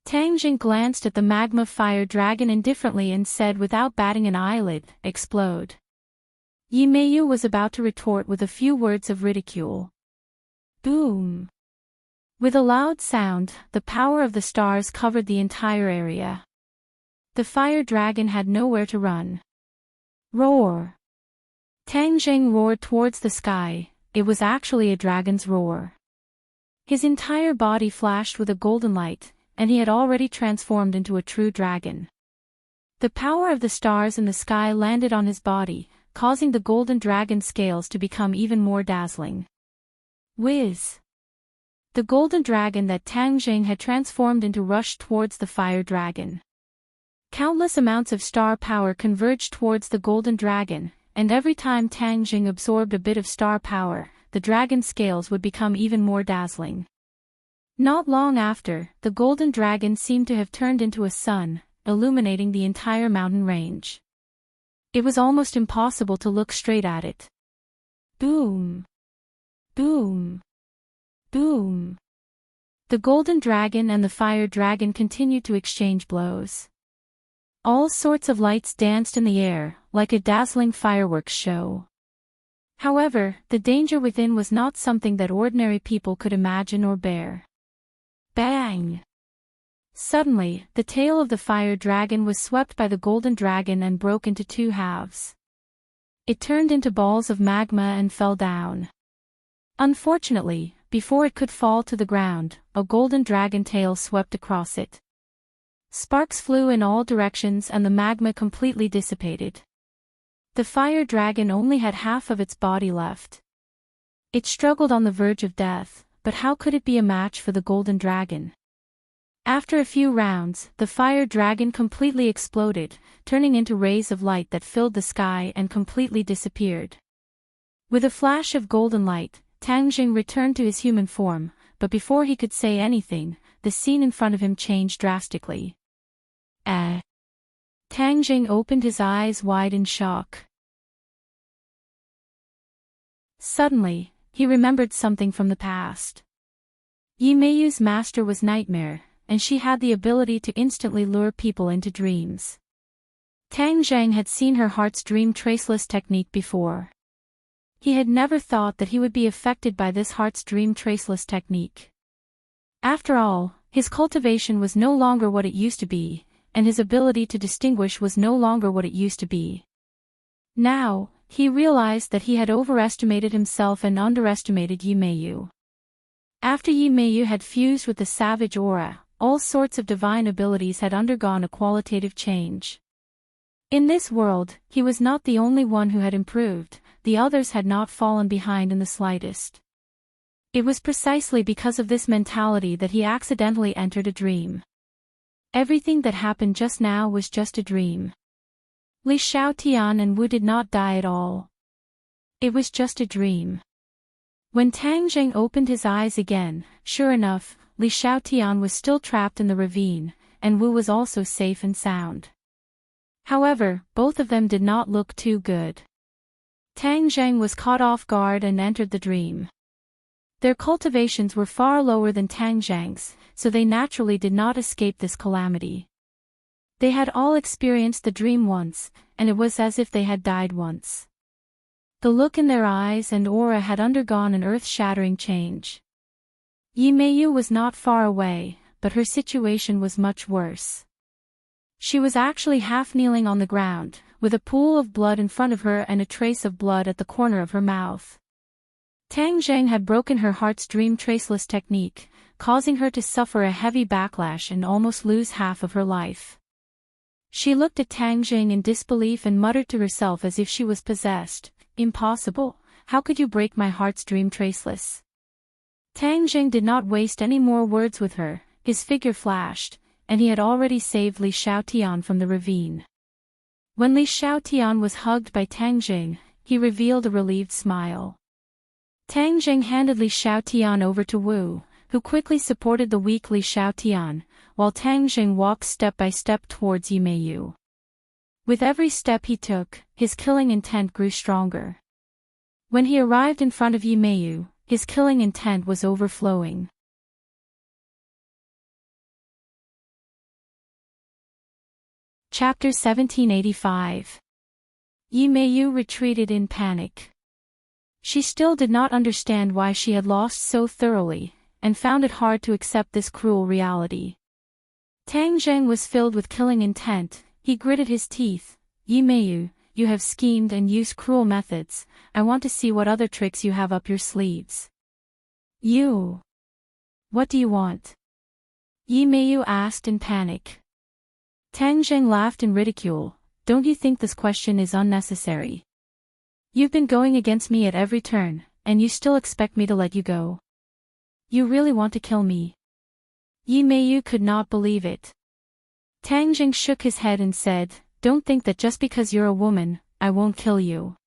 Tang Jing glanced at the magma fire dragon indifferently and said without batting an eyelid, "Explode." Yi Meiyu was about to retort with a few words of ridicule. Boom! With a loud sound, the power of the stars covered the entire area. The fire dragon had nowhere to run. Roar! Tang Jing roared towards the sky. It was actually a dragon's roar. His entire body flashed with a golden light, and he had already transformed into a true dragon. The power of the stars in the sky landed on his body, causing the golden dragon scales to become even more dazzling. Whiz! The golden dragon that Tang Jing had transformed into rushed towards the fire dragon. Countless amounts of star power converged towards the golden dragon, and every time Tang Jing absorbed a bit of star power, the dragon's scales would become even more dazzling. Not long after, the golden dragon seemed to have turned into a sun, illuminating the entire mountain range. It was almost impossible to look straight at it. Boom! Boom! Boom! The golden dragon and the fire dragon continued to exchange blows. All sorts of lights danced in the air, like a dazzling fireworks show. However, the danger within was not something that ordinary people could imagine or bear. Bang! Suddenly, the tail of the fire dragon was swept by the golden dragon and broke into 2 halves. It turned into balls of magma and fell down. Unfortunately, before it could fall to the ground, a golden dragon tail swept across it. Sparks flew in all directions and the magma completely dissipated. The fire dragon only had half of its body left. It struggled on the verge of death, but how could it be a match for the golden dragon? After a few rounds, the fire dragon completely exploded, turning into rays of light that filled the sky and completely disappeared. With a flash of golden light, Tang Jing returned to his human form, but before he could say anything, the scene in front of him changed drastically. Tang Jing opened his eyes wide in shock. Suddenly, he remembered something from the past. Yi Meiyu's master was Nightmare, and she had the ability to instantly lure people into dreams. Tang Zhang had seen her heart's dream traceless technique before. He had never thought that he would be affected by this heart's dream traceless technique. After all, his cultivation was no longer what it used to be, and his ability to distinguish was no longer what it used to be. Now, he realized that he had overestimated himself and underestimated Yi Meiyu. After Yi Meiyu had fused with the savage aura, all sorts of divine abilities had undergone a qualitative change. In this world, he was not the only one who had improved, the others had not fallen behind in the slightest. It was precisely because of this mentality that he accidentally entered a dream. Everything that happened just now was just a dream. Li Xiaotian and Wu did not die at all. It was just a dream. When Tang Jing opened his eyes again, sure enough, Li Xiaotian was still trapped in the ravine, and Wu was also safe and sound. However, both of them did not look too good. Tang Zheng was caught off guard and entered the dream. Their cultivations were far lower than Tang Zheng's, so they naturally did not escape this calamity. They had all experienced the dream once, and it was as if they had died once. The look in their eyes and aura had undergone an earth-shattering change. Yi Meiyu was not far away, but her situation was much worse. She was actually half-kneeling on the ground, with a pool of blood in front of her and a trace of blood at the corner of her mouth. Tang Zheng had broken her heart's dream traceless technique, causing her to suffer a heavy backlash and almost lose half of her life. She looked at Tang Jing in disbelief and muttered to herself as if she was possessed, "Impossible, how could you break my heart's dream traceless?" Tang Jing did not waste any more words with her, his figure flashed, and he had already saved Li Xiaotian from the ravine. When Li Xiaotian was hugged by Tang Jing, he revealed a relieved smile. Tang Jing handed Li Xiaotian over to Wu, who quickly supported the weak Li Xiaotian, while Tang Jing walked step by step towards Yi Meiyu. With every step he took, his killing intent grew stronger. When he arrived in front of Yi Meiyu, his killing intent was overflowing. Chapter 1785. Yi Meiyu retreated in panic. She still did not understand why she had lost so thoroughly, and found it hard to accept this cruel reality. Tang Zheng was filled with killing intent. He gritted his teeth. "Yi Meiyu, you have schemed and used cruel methods. I want to see what other tricks you have up your sleeves." "You? What do you want?" Yi Meiyu asked in panic. Tang Zheng laughed in ridicule. "Don't you think this question is unnecessary? You've been going against me at every turn, and you still expect me to let you go? You really want to kill me?" Yi Meiyu could not believe it. Tang Jing shook his head and said, "Don't think that just because you're a woman, I won't kill you."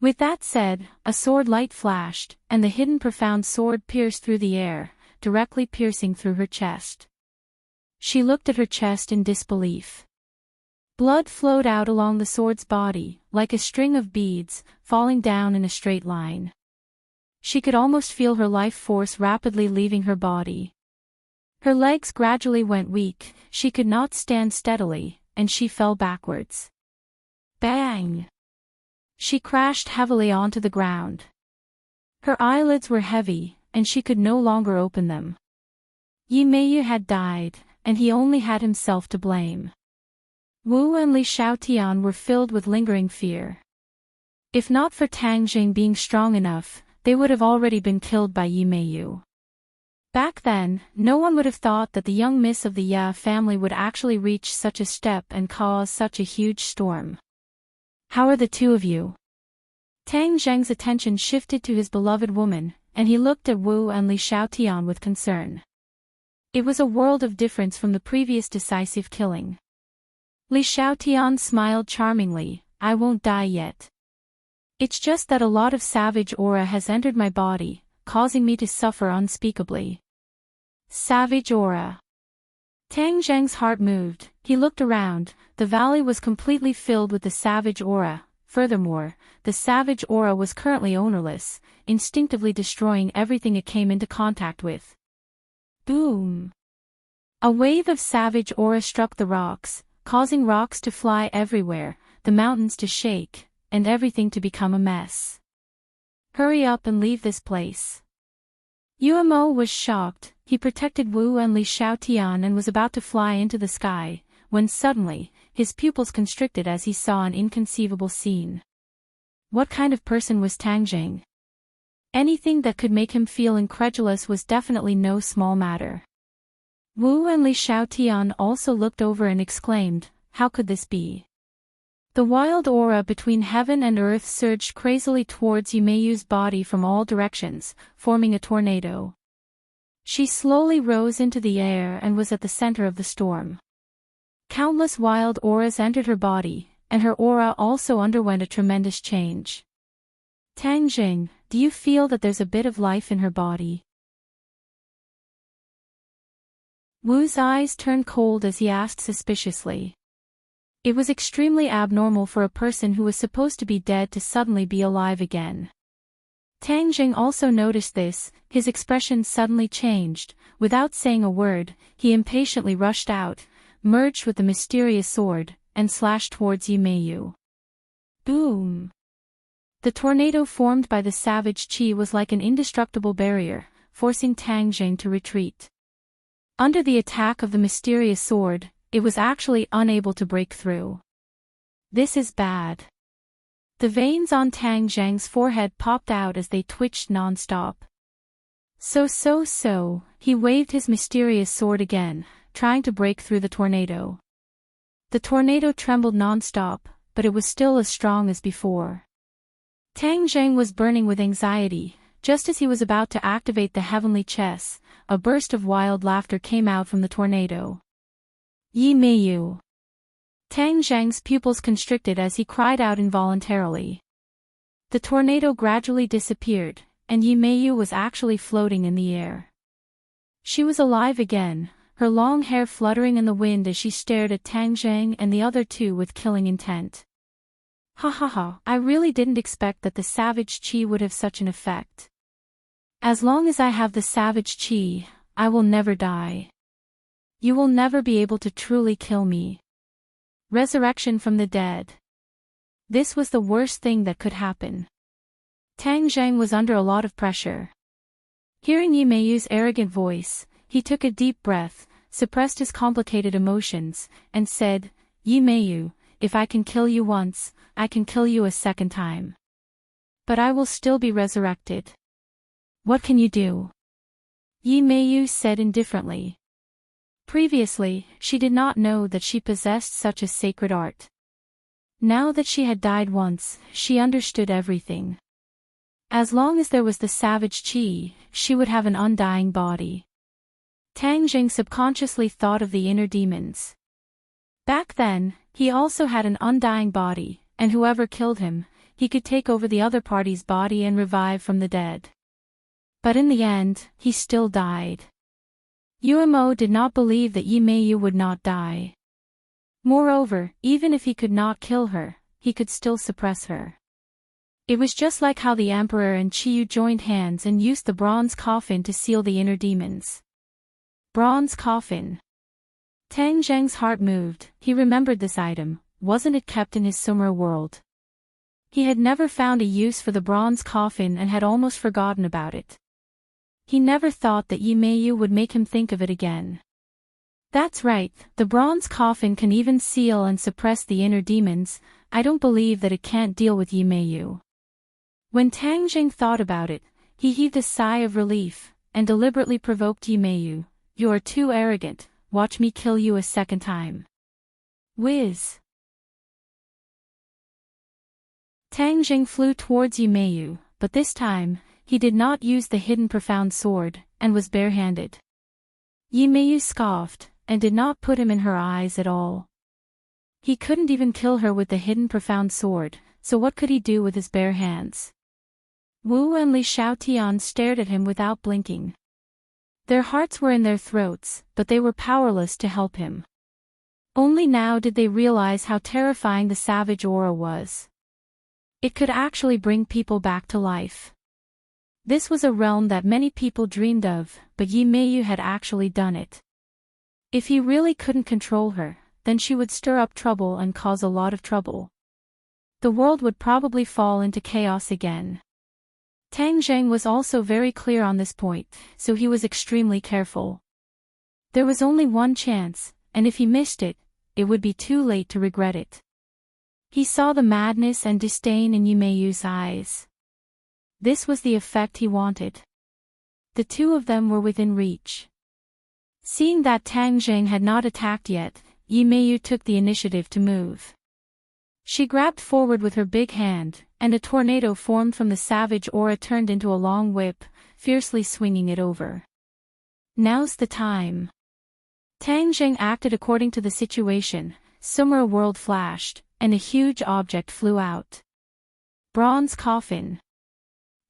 With that said, a sword light flashed, and the hidden profound sword pierced through the air, directly piercing through her chest. She looked at her chest in disbelief. Blood flowed out along the sword's body, like a string of beads, falling down in a straight line. She could almost feel her life force rapidly leaving her body. Her legs gradually went weak, she could not stand steadily, and she fell backwards. Bang! She crashed heavily onto the ground. Her eyelids were heavy, and she could no longer open them. Yi Meiyu had died, and he only had himself to blame. Wu and Li Xiaotian were filled with lingering fear. If not for Tang Jing being strong enough, they would have already been killed by Yi Meiyu. Back then, no one would have thought that the young miss of the Ya family would actually reach such a step and cause such a huge storm. "How are the two of you?" Tang Zheng's attention shifted to his beloved woman, and he looked at Wu and Li Xiaotian with concern. It was a world of difference from the previous decisive killing. Li Xiaotian smiled charmingly. I won't die yet. It's just that a lot of savage aura has entered my body, causing me to suffer unspeakably. Savage aura. Tang Zheng's heart moved. He looked around. The valley was completely filled with the savage aura. Furthermore, the savage aura was currently ownerless, instinctively destroying everything it came into contact with. Boom! A wave of savage aura struck the rocks, causing rocks to fly everywhere, the mountains to shake, and everything to become a mess. Hurry up and leave this place. Yuemo was shocked. He protected Wu and Li Xiaotian and was about to fly into the sky, when suddenly, his pupils constricted as he saw an inconceivable scene. What kind of person was Tang Jing? Anything that could make him feel incredulous was definitely no small matter. Wu and Li Xiaotian also looked over and exclaimed, how could this be? The wild aura between heaven and earth surged crazily towards Yimei's body from all directions, forming a tornado. She slowly rose into the air and was at the center of the storm. Countless wild auras entered her body, and her aura also underwent a tremendous change. Tang Jing, do you feel that there's a bit of life in her body? Wu's eyes turned cold as he asked suspiciously. It was extremely abnormal for a person who was supposed to be dead to suddenly be alive again. Tang Jing also noticed this. His expression suddenly changed. Without saying a word, he impatiently rushed out, merged with the mysterious sword, and slashed towards Yimei. Boom! The tornado formed by the savage qi was like an indestructible barrier, forcing Tang Jing to retreat. Under the attack of the mysterious sword, it was actually unable to break through. This is bad. The veins on Tang Zhang's forehead popped out as they twitched non-stop. So, he waved his mysterious sword again, trying to break through the tornado. The tornado trembled non-stop, but it was still as strong as before. Tang Zhang was burning with anxiety. Just as he was about to activate the heavenly chess, a burst of wild laughter came out from the tornado. Yimei! Tang Zhang's pupils constricted as he cried out involuntarily. The tornado gradually disappeared, and Yimei was actually floating in the air. She was alive again, her long hair fluttering in the wind as she stared at Tang Zhang and the other two with killing intent. Ha ha ha, I really didn't expect that the savage qi would have such an effect. As long as I have the savage qi, I will never die. You will never be able to truly kill me. Resurrection from the dead. This was the worst thing that could happen. Tang Zhang was under a lot of pressure. Hearing Yimei's arrogant voice, he took a deep breath, suppressed his complicated emotions, and said, Yimei, if I can kill you once, I can kill you a second time. But I will still be resurrected. What can you do? Yimei said indifferently. Previously, she did not know that she possessed such a sacred art. Now that she had died once, she understood everything. As long as there was the savage qi, she would have an undying body. Tang Jing subconsciously thought of the inner demons. Back then, he also had an undying body, and whoever killed him, he could take over the other party's body and revive from the dead. But in the end, he still died. Yuemo did not believe that Yimei would not die. Moreover, even if he could not kill her, he could still suppress her. It was just like how the Emperor and Qiyu joined hands and used the bronze coffin to seal the inner demons. Bronze coffin. Tang Zheng's heart moved. He remembered this item. Wasn't it kept in his Sumer world? He had never found a use for the bronze coffin and had almost forgotten about it. He never thought that Yimei would make him think of it again. That's right, the bronze coffin can even seal and suppress the inner demons. I don't believe that it can't deal with Yimei. When Tang Jing thought about it, he heaved a sigh of relief, and deliberately provoked Yimei. You are too arrogant, watch me kill you a second time. Whiz! Tang Jing flew towards Yimei, but this time, he did not use the hidden profound sword, and was barehanded. Yi Meiyu scoffed, and did not put him in her eyes at all. He couldn't even kill her with the hidden profound sword, so what could he do with his bare hands? Wu and Li Xiaotian stared at him without blinking. Their hearts were in their throats, but they were powerless to help him. Only now did they realize how terrifying the savage aura was. It could actually bring people back to life. This was a realm that many people dreamed of, but Yi Meiyu had actually done it. If he really couldn't control her, then she would stir up trouble and cause a lot of trouble. The world would probably fall into chaos again. Tang Zheng was also very clear on this point, so he was extremely careful. There was only one chance, and if he missed it, it would be too late to regret it. He saw the madness and disdain in Yi Meiyu's eyes. This was the effect he wanted. The two of them were within reach. Seeing that Tang Zheng had not attacked yet, Yi Meiyu took the initiative to move. She grabbed forward with her big hand, and a tornado formed from the savage aura turned into a long whip, fiercely swinging it over. Now's the time. Tang Zheng acted according to the situation. Somewhere a world flashed, and a huge object flew out. Bronze coffin.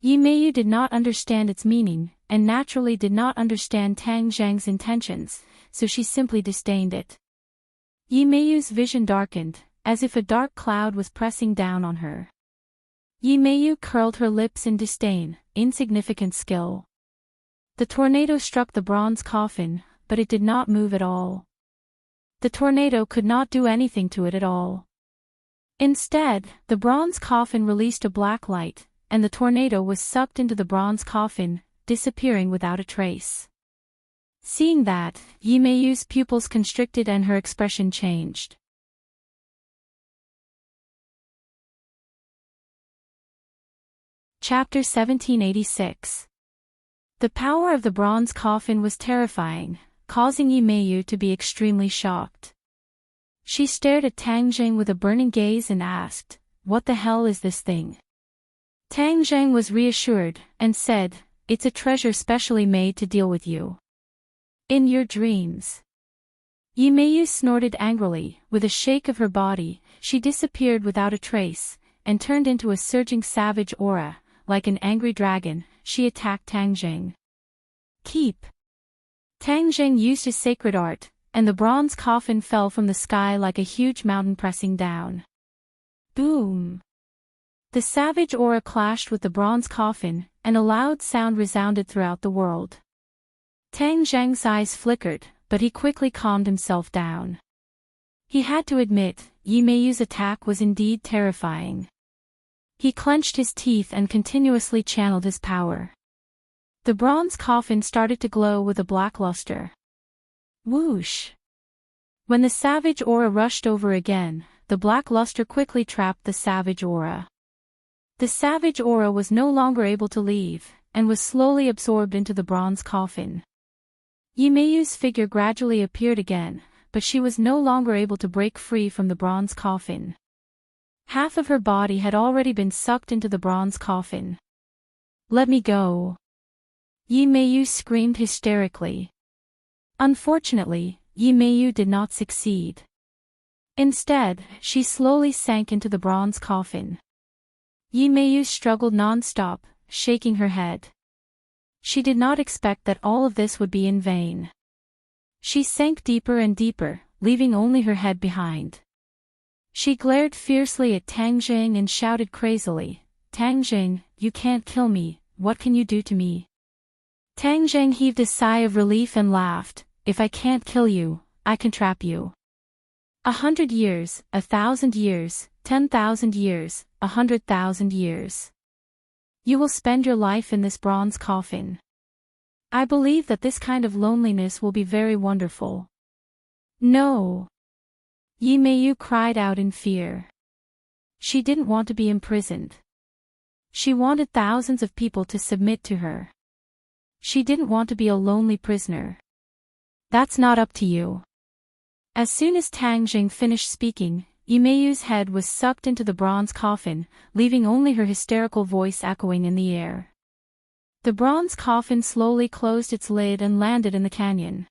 Yi Meiyu did not understand its meaning, and naturally did not understand Tang Zheng's intentions, so she simply disdained it. Yi Meiyu's vision darkened, as if a dark cloud was pressing down on her. Yi Meiyu curled her lips in disdain. Insignificant skill. The tornado struck the bronze coffin, but it did not move at all. The tornado could not do anything to it at all. Instead, the bronze coffin released a black light, and the tornado was sucked into the bronze coffin, disappearing without a trace. Seeing that, Yi Meiyu's pupils constricted and her expression changed. Chapter 1786. The power of the bronze coffin was terrifying, causing Yi Meiyu to be extremely shocked. She stared at Tang Zheng with a burning gaze and asked, "What the hell is this thing?" Tang Zheng was reassured, and said, "It's a treasure specially made to deal with you. In your dreams." Yi Meiyu snorted angrily. With a shake of her body, she disappeared without a trace, and turned into a surging savage aura. Like an angry dragon, she attacked Tang Zheng. "Keep!" Tang Zheng used his sacred art, and the bronze coffin fell from the sky like a huge mountain pressing down. Boom! The savage aura clashed with the bronze coffin, and a loud sound resounded throughout the world. Tang Zheng's eyes flickered, but he quickly calmed himself down. He had to admit, Yi Meiyu's attack was indeed terrifying. He clenched his teeth and continuously channeled his power. The bronze coffin started to glow with a black luster. Whoosh! When the savage aura rushed over again, the black luster quickly trapped the savage aura. The savage aura was no longer able to leave, and was slowly absorbed into the bronze coffin. Yi Meiyu's figure gradually appeared again, but she was no longer able to break free from the bronze coffin. Half of her body had already been sucked into the bronze coffin. "Let me go!" Yi Meiyu screamed hysterically. Unfortunately, Yi Meiyu did not succeed. Instead, she slowly sank into the bronze coffin. Yi Meiyu struggled non-stop, shaking her head. She did not expect that all of this would be in vain. She sank deeper and deeper, leaving only her head behind. She glared fiercely at Tang Zheng and shouted crazily, "Tang Zheng, you can't kill me, what can you do to me?" Tang Zheng heaved a sigh of relief and laughed, "If I can't kill you, I can trap you. 100 years, 1,000 years, 10,000 years, 100,000 years. You will spend your life in this bronze coffin. I believe that this kind of loneliness will be very wonderful." "No!" Yi Meiyu cried out in fear. She didn't want to be imprisoned. She wanted thousands of people to submit to her. She didn't want to be a lonely prisoner. "That's not up to you." As soon as Tang Zheng finished speaking, Yi Meiyu's head was sucked into the bronze coffin, leaving only her hysterical voice echoing in the air. The bronze coffin slowly closed its lid and landed in the canyon.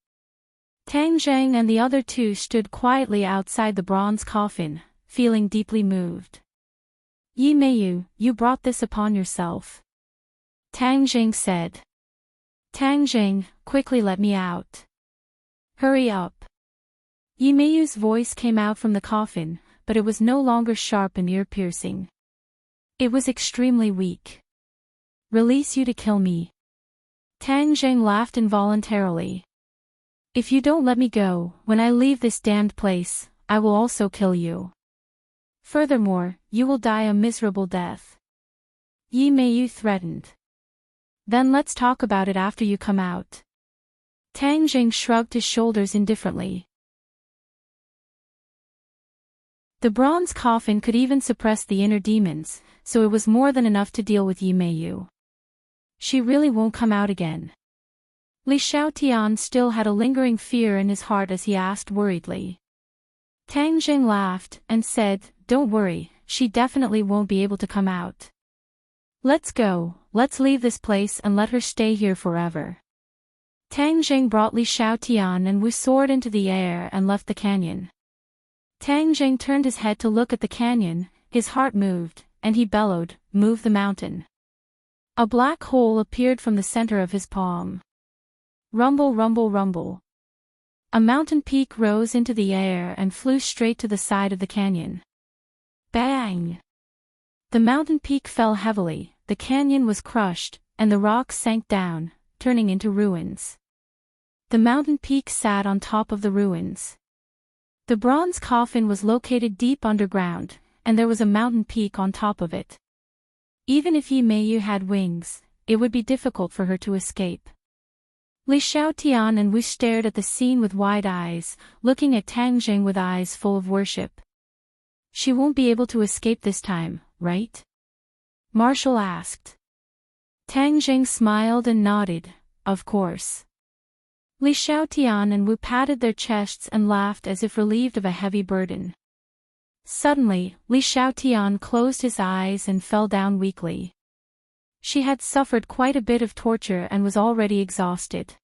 Tang Zheng and the other two stood quietly outside the bronze coffin, feeling deeply moved. Yi Meiyu, you brought this upon yourself. Tang Zheng said. Tang Zheng, quickly let me out. Hurry up. Yi Meiyu's voice came out from the coffin, but it was no longer sharp and ear-piercing. It was extremely weak. Release you to kill me. Tang Zheng laughed involuntarily. If you don't let me go, when I leave this damned place, I will also kill you. Furthermore, you will die a miserable death. Yi Meiyu threatened. Then let's talk about it after you come out. Tang Zheng shrugged his shoulders indifferently. The bronze coffin could even suppress the inner demons, so it was more than enough to deal with Yi Meiyu. She really won't come out again. Li Xiaotian still had a lingering fear in his heart as he asked worriedly. Tang Zheng laughed and said, Don't worry, she definitely won't be able to come out. Let's go, let's leave this place and let her stay here forever. Tang Zheng brought Li Xiaotian and Wu soared into the air and left the canyon. Tang Zheng turned his head to look at the canyon, his heart moved, and he bellowed, Move the mountain. A black hole appeared from the center of his palm. Rumble, rumble, rumble. A mountain peak rose into the air and flew straight to the side of the canyon. Bang! The mountain peak fell heavily, the canyon was crushed, and the rocks sank down, turning into ruins. The mountain peak sat on top of the ruins. The bronze coffin was located deep underground, and there was a mountain peak on top of it. Even if Yi Meiyu had wings, it would be difficult for her to escape. Li Xiaotian and Wu stared at the scene with wide eyes, looking at Tang Zheng with eyes full of worship. She won't be able to escape this time, right? Marshall asked. Tang Zheng smiled and nodded, of course. Li Xiaotian and Wu patted their chests and laughed as if relieved of a heavy burden. Suddenly, Li Xiaotian closed his eyes and fell down weakly. She had suffered quite a bit of torture and was already exhausted.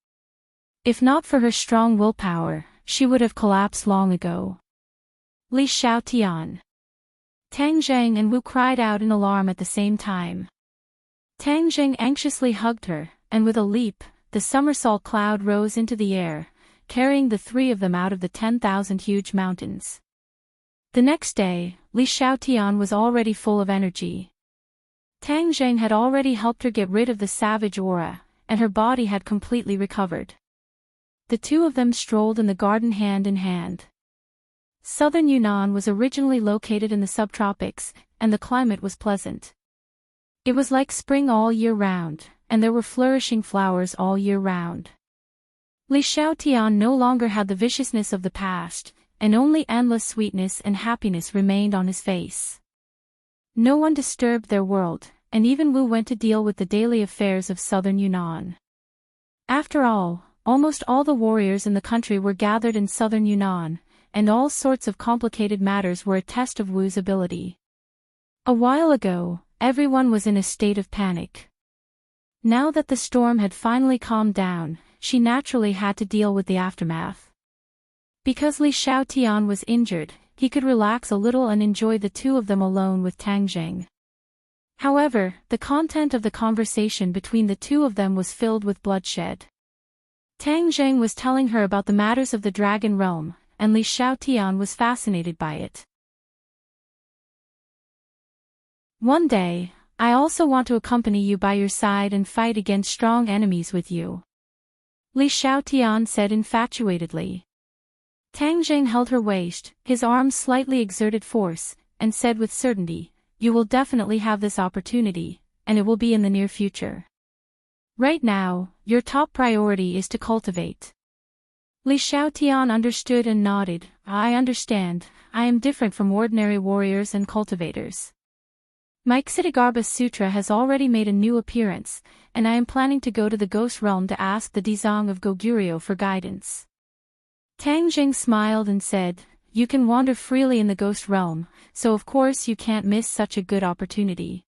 If not for her strong willpower, she would have collapsed long ago. Li Xiaotian. Tang Zheng and Wu cried out in alarm at the same time. Tang Zheng anxiously hugged her, and with a leap, the somersault cloud rose into the air, carrying the three of them out of the 10,000 huge mountains. The next day, Li Xiaotian was already full of energy. Tang Zheng had already helped her get rid of the savage aura, and her body had completely recovered. The two of them strolled in the garden hand in hand. Southern Yunnan was originally located in the subtropics, and the climate was pleasant. It was like spring all year round, and there were flourishing flowers all year round. Li Xiaotian no longer had the viciousness of the past, and only endless sweetness and happiness remained on his face. No one disturbed their world, and even Wu went to deal with the daily affairs of southern Yunnan. After all, almost all the warriors in the country were gathered in southern Yunnan, and all sorts of complicated matters were a test of Wu's ability. A while ago, everyone was in a state of panic. Now that the storm had finally calmed down, she naturally had to deal with the aftermath. Because Li Xiaotian was injured, he could relax a little and enjoy the two of them alone with Tang Zheng. However, the content of the conversation between the two of them was filled with bloodshed. Tang Zheng was telling her about the matters of the Dragon Realm, and Li Xiaotian was fascinated by it. One day, I also want to accompany you by your side and fight against strong enemies with you. Li Xiaotian said infatuatedly. Tang Zheng held her waist, his arms slightly exerted force, and said with certainty, You will definitely have this opportunity, and it will be in the near future. Right now, your top priority is to cultivate. Li Xiaotian understood and nodded. I understand, I am different from ordinary warriors and cultivators. My Xitigarbha Sutra has already made a new appearance, and I am planning to go to the Ghost Realm to ask the Dizang of Goguryeo for guidance. Tang Zheng smiled and said, You can wander freely in the Ghost Realm, so of course you can't miss such a good opportunity.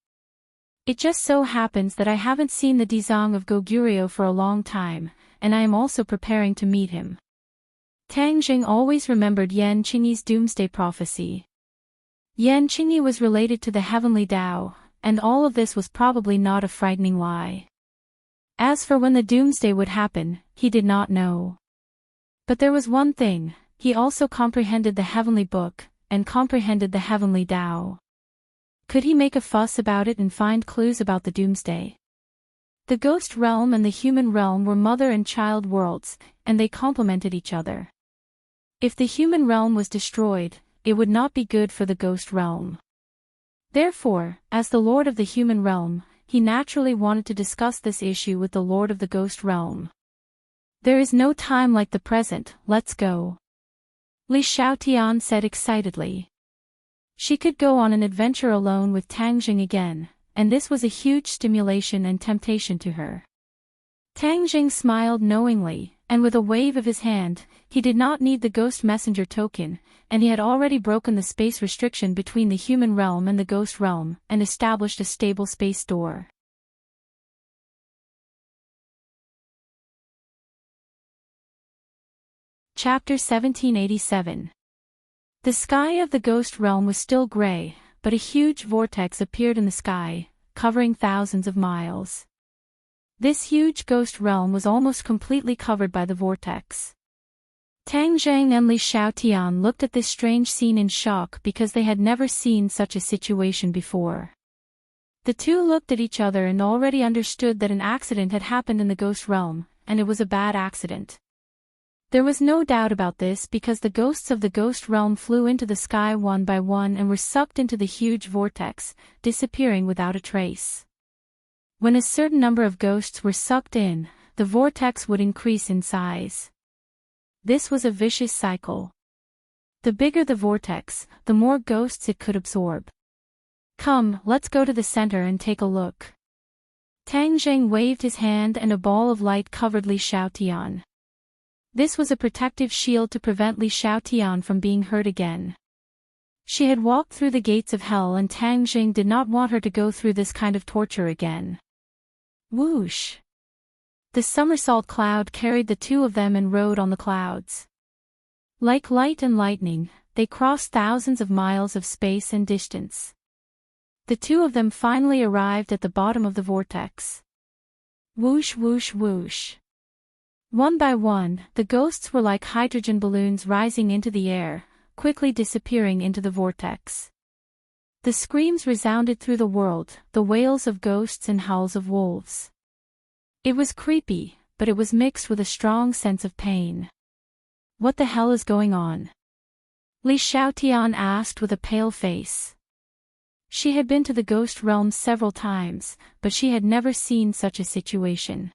It just so happens that I haven't seen the Dizang of Goguryeo for a long time, and I am also preparing to meet him. Tang Jing always remembered Yan Qingyi's doomsday prophecy. Yan Qingyi was related to the heavenly Tao, and all of this was probably not a frightening lie. As for when the doomsday would happen, he did not know. But there was one thing, he also comprehended the heavenly book, and comprehended the heavenly Tao. Could he make a fuss about it and find clues about the doomsday? The ghost realm and the human realm were mother and child worlds, and they complemented each other. If the human realm was destroyed, it would not be good for the ghost realm. Therefore, as the lord of the human realm, he naturally wanted to discuss this issue with the lord of the ghost realm. There is no time like the present, let's go. Li Xiaotian said excitedly. She could go on an adventure alone with Tang Jing again, and this was a huge stimulation and temptation to her. Tang Jing smiled knowingly, and with a wave of his hand, he did not need the ghost messenger token, and he had already broken the space restriction between the human realm and the ghost realm, and established a stable space door. Chapter 1787. The sky of the ghost realm was still gray, but a huge vortex appeared in the sky, covering thousands of miles. This huge ghost realm was almost completely covered by the vortex. Tang Jing and Li Xiaotian looked at this strange scene in shock because they had never seen such a situation before. The two looked at each other and already understood that an accident had happened in the ghost realm, and it was a bad accident. There was no doubt about this because the ghosts of the ghost realm flew into the sky one by one and were sucked into the huge vortex, disappearing without a trace. When a certain number of ghosts were sucked in, the vortex would increase in size. This was a vicious cycle. The bigger the vortex, the more ghosts it could absorb. Come, let's go to the center and take a look. Tang Jing waved his hand and a ball of light covered Li Xiaotian. This was a protective shield to prevent Li Xiaotian from being hurt again. She had walked through the gates of hell and Tang Jing did not want her to go through this kind of torture again. Whoosh! The somersault cloud carried the two of them and rode on the clouds. Like light and lightning, they crossed thousands of miles of space and distance. The two of them finally arrived at the bottom of the vortex. Whoosh whoosh whoosh. One by one, the ghosts were like hydrogen balloons rising into the air, quickly disappearing into the vortex. The screams resounded through the world, the wails of ghosts and howls of wolves. It was creepy, but it was mixed with a strong sense of pain. What the hell is going on? Li Xiaotian asked with a pale face. She had been to the ghost realm several times, but she had never seen such a situation.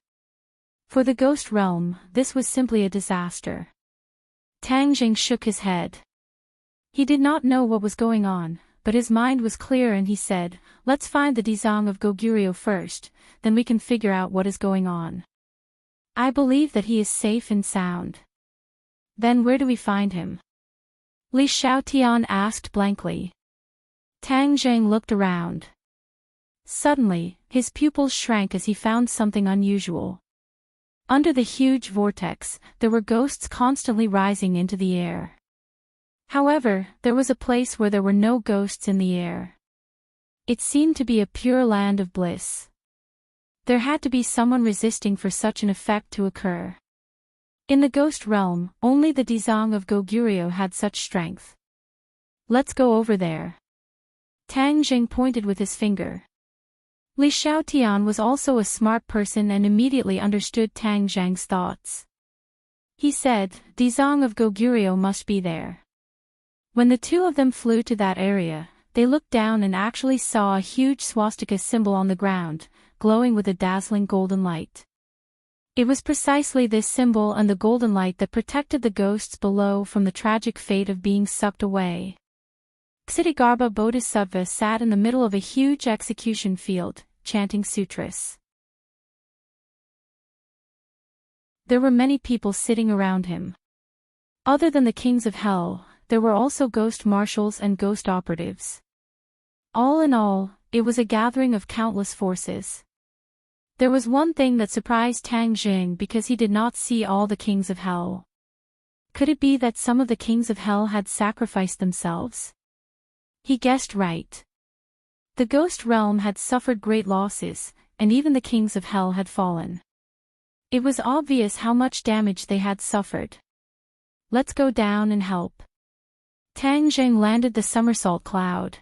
For the ghost realm, this was simply a disaster. Tang Jing shook his head. He did not know what was going on, but his mind was clear and he said, let's find the Dizang of Goguryeo first, then we can figure out what is going on. I believe that he is safe and sound. Then where do we find him? Li Xiaotian asked blankly. Tang Jing looked around. Suddenly, his pupils shrank as he found something unusual. Under the huge vortex, there were ghosts constantly rising into the air. However, there was a place where there were no ghosts in the air. It seemed to be a pure land of bliss. There had to be someone resisting for such an effect to occur. In the ghost realm, only the Dizang of Goguryeo had such strength. Let's go over there. Tang Jing pointed with his finger. Li Xiaotian was also a smart person and immediately understood Tang Jing's thoughts. He said, Dizang of Goguryeo must be there. When the two of them flew to that area, they looked down and actually saw a huge swastika symbol on the ground, glowing with a dazzling golden light. It was precisely this symbol and the golden light that protected the ghosts below from the tragic fate of being sucked away. Ksitigarbha Bodhisattva sat in the middle of a huge execution field, chanting sutras. There were many people sitting around him. Other than the kings of hell, there were also ghost marshals and ghost operatives. All in all, it was a gathering of countless forces. There was one thing that surprised Tang Jing because he did not see all the kings of hell. Could it be that some of the kings of hell had sacrificed themselves? He guessed right. The ghost realm had suffered great losses, and even the kings of hell had fallen. It was obvious how much damage they had suffered. Let's go down and help. Tang Zheng landed the somersault cloud.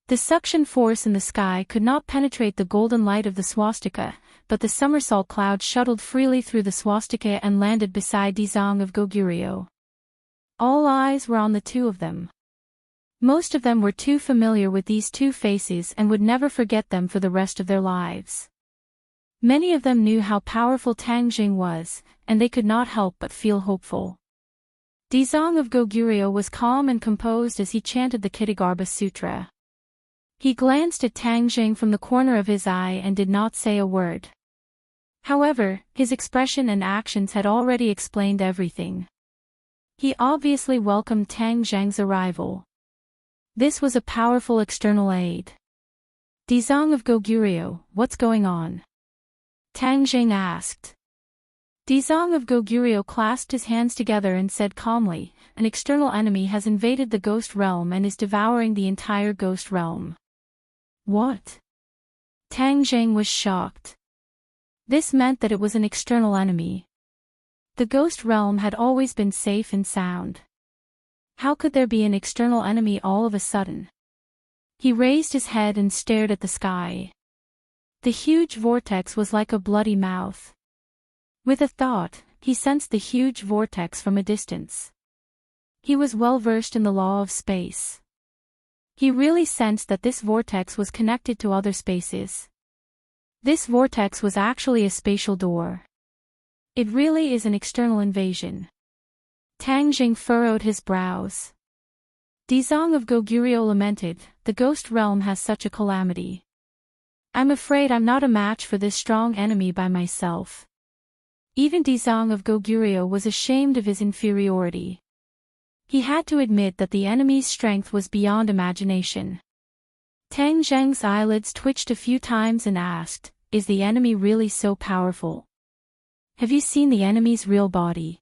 The suction force in the sky could not penetrate the golden light of the swastika, but the somersault cloud shuttled freely through the swastika and landed beside Dizong of Goguryeo. All eyes were on the two of them. Most of them were too familiar with these two faces and would never forget them for the rest of their lives. Many of them knew how powerful Tang Jing was, and they could not help but feel hopeful. Dizong of Goguryeo was calm and composed as he chanted the Kitagarbha Sutra. He glanced at Tang Jing from the corner of his eye and did not say a word. However, his expression and actions had already explained everything. He obviously welcomed Tang Zheng's arrival. This was a powerful external aid. Dizong of Goguryeo, what's going on? Tang Zheng asked. Dizong of Goguryeo clasped his hands together and said calmly, an external enemy has invaded the ghost realm and is devouring the entire ghost realm. What? Tang Zheng was shocked. This meant that it was an external enemy. The ghost realm had always been safe and sound. How could there be an external enemy all of a sudden? He raised his head and stared at the sky. The huge vortex was like a bloody mouth. With a thought, he sensed the huge vortex from a distance. He was well versed in the law of space. He really sensed that this vortex was connected to other spaces. This vortex was actually a spatial door. It really is an external invasion. Tang Jing furrowed his brows. Dizong of Goguryeo lamented, the ghost realm has such a calamity. I'm afraid I'm not a match for this strong enemy by myself. Even Dizong of Goguryeo was ashamed of his inferiority. He had to admit that the enemy's strength was beyond imagination. Tang Zheng's eyelids twitched a few times and asked, is the enemy really so powerful? Have you seen the enemy's real body?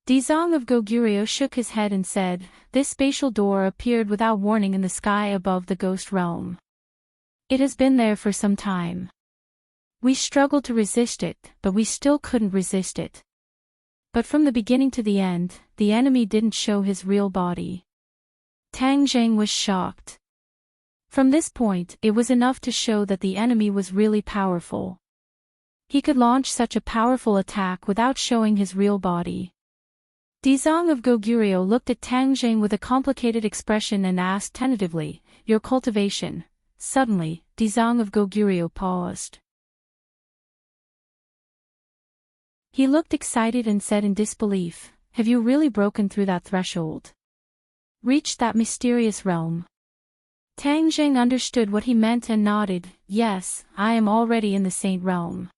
Dizong of Goguryeo shook his head and said, this spatial door appeared without warning in the sky above the ghost realm. It has been there for some time. We struggled to resist it, but we still couldn't resist it. But from the beginning to the end, the enemy didn't show his real body. Tang Zheng was shocked. From this point, it was enough to show that the enemy was really powerful. He could launch such a powerful attack without showing his real body. Dizong of Goguryeo looked at Tang Zheng with a complicated expression and asked tentatively, your cultivation. Suddenly, Dizong of Goguryeo paused. He looked excited and said in disbelief, have you really broken through that threshold? Reached that mysterious realm? Tang Zheng understood what he meant and nodded, yes, I am already in the Saint Realm.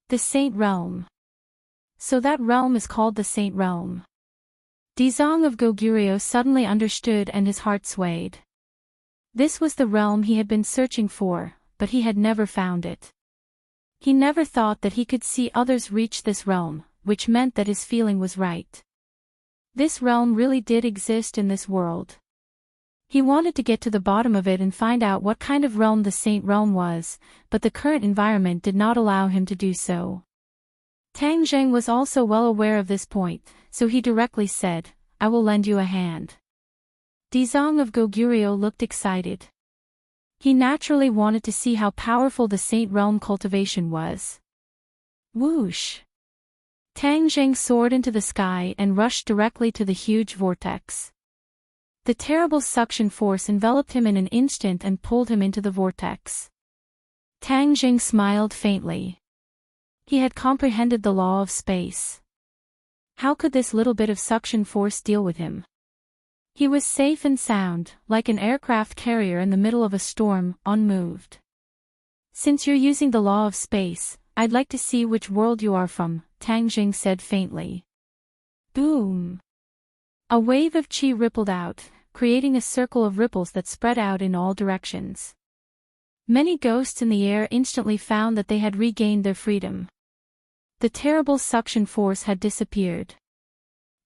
The Saint Realm. So that realm is called the Saint Realm. Dizong of Goguryeo suddenly understood and his heart swayed. This was the realm he had been searching for, but he had never found it. He never thought that he could see others reach this realm, which meant that his feeling was right. This realm really did exist in this world. He wanted to get to the bottom of it and find out what kind of realm the Saint Realm was, but the current environment did not allow him to do so. Tang Zheng was also well aware of this point, so he directly said, I will lend you a hand. Dizong of Goguryeo looked excited. He naturally wanted to see how powerful the Saint Realm cultivation was. Whoosh! Tang Zheng soared into the sky and rushed directly to the huge vortex. The terrible suction force enveloped him in an instant and pulled him into the vortex. Tang Zheng smiled faintly. He had comprehended the law of space. How could this little bit of suction force deal with him? He was safe and sound, like an aircraft carrier in the middle of a storm, unmoved. Since you're using the law of space, I'd like to see which world you are from, Tang Zheng said faintly. Boom! A wave of qi rippled out, creating a circle of ripples that spread out in all directions. Many ghosts in the air instantly found that they had regained their freedom. The terrible suction force had disappeared.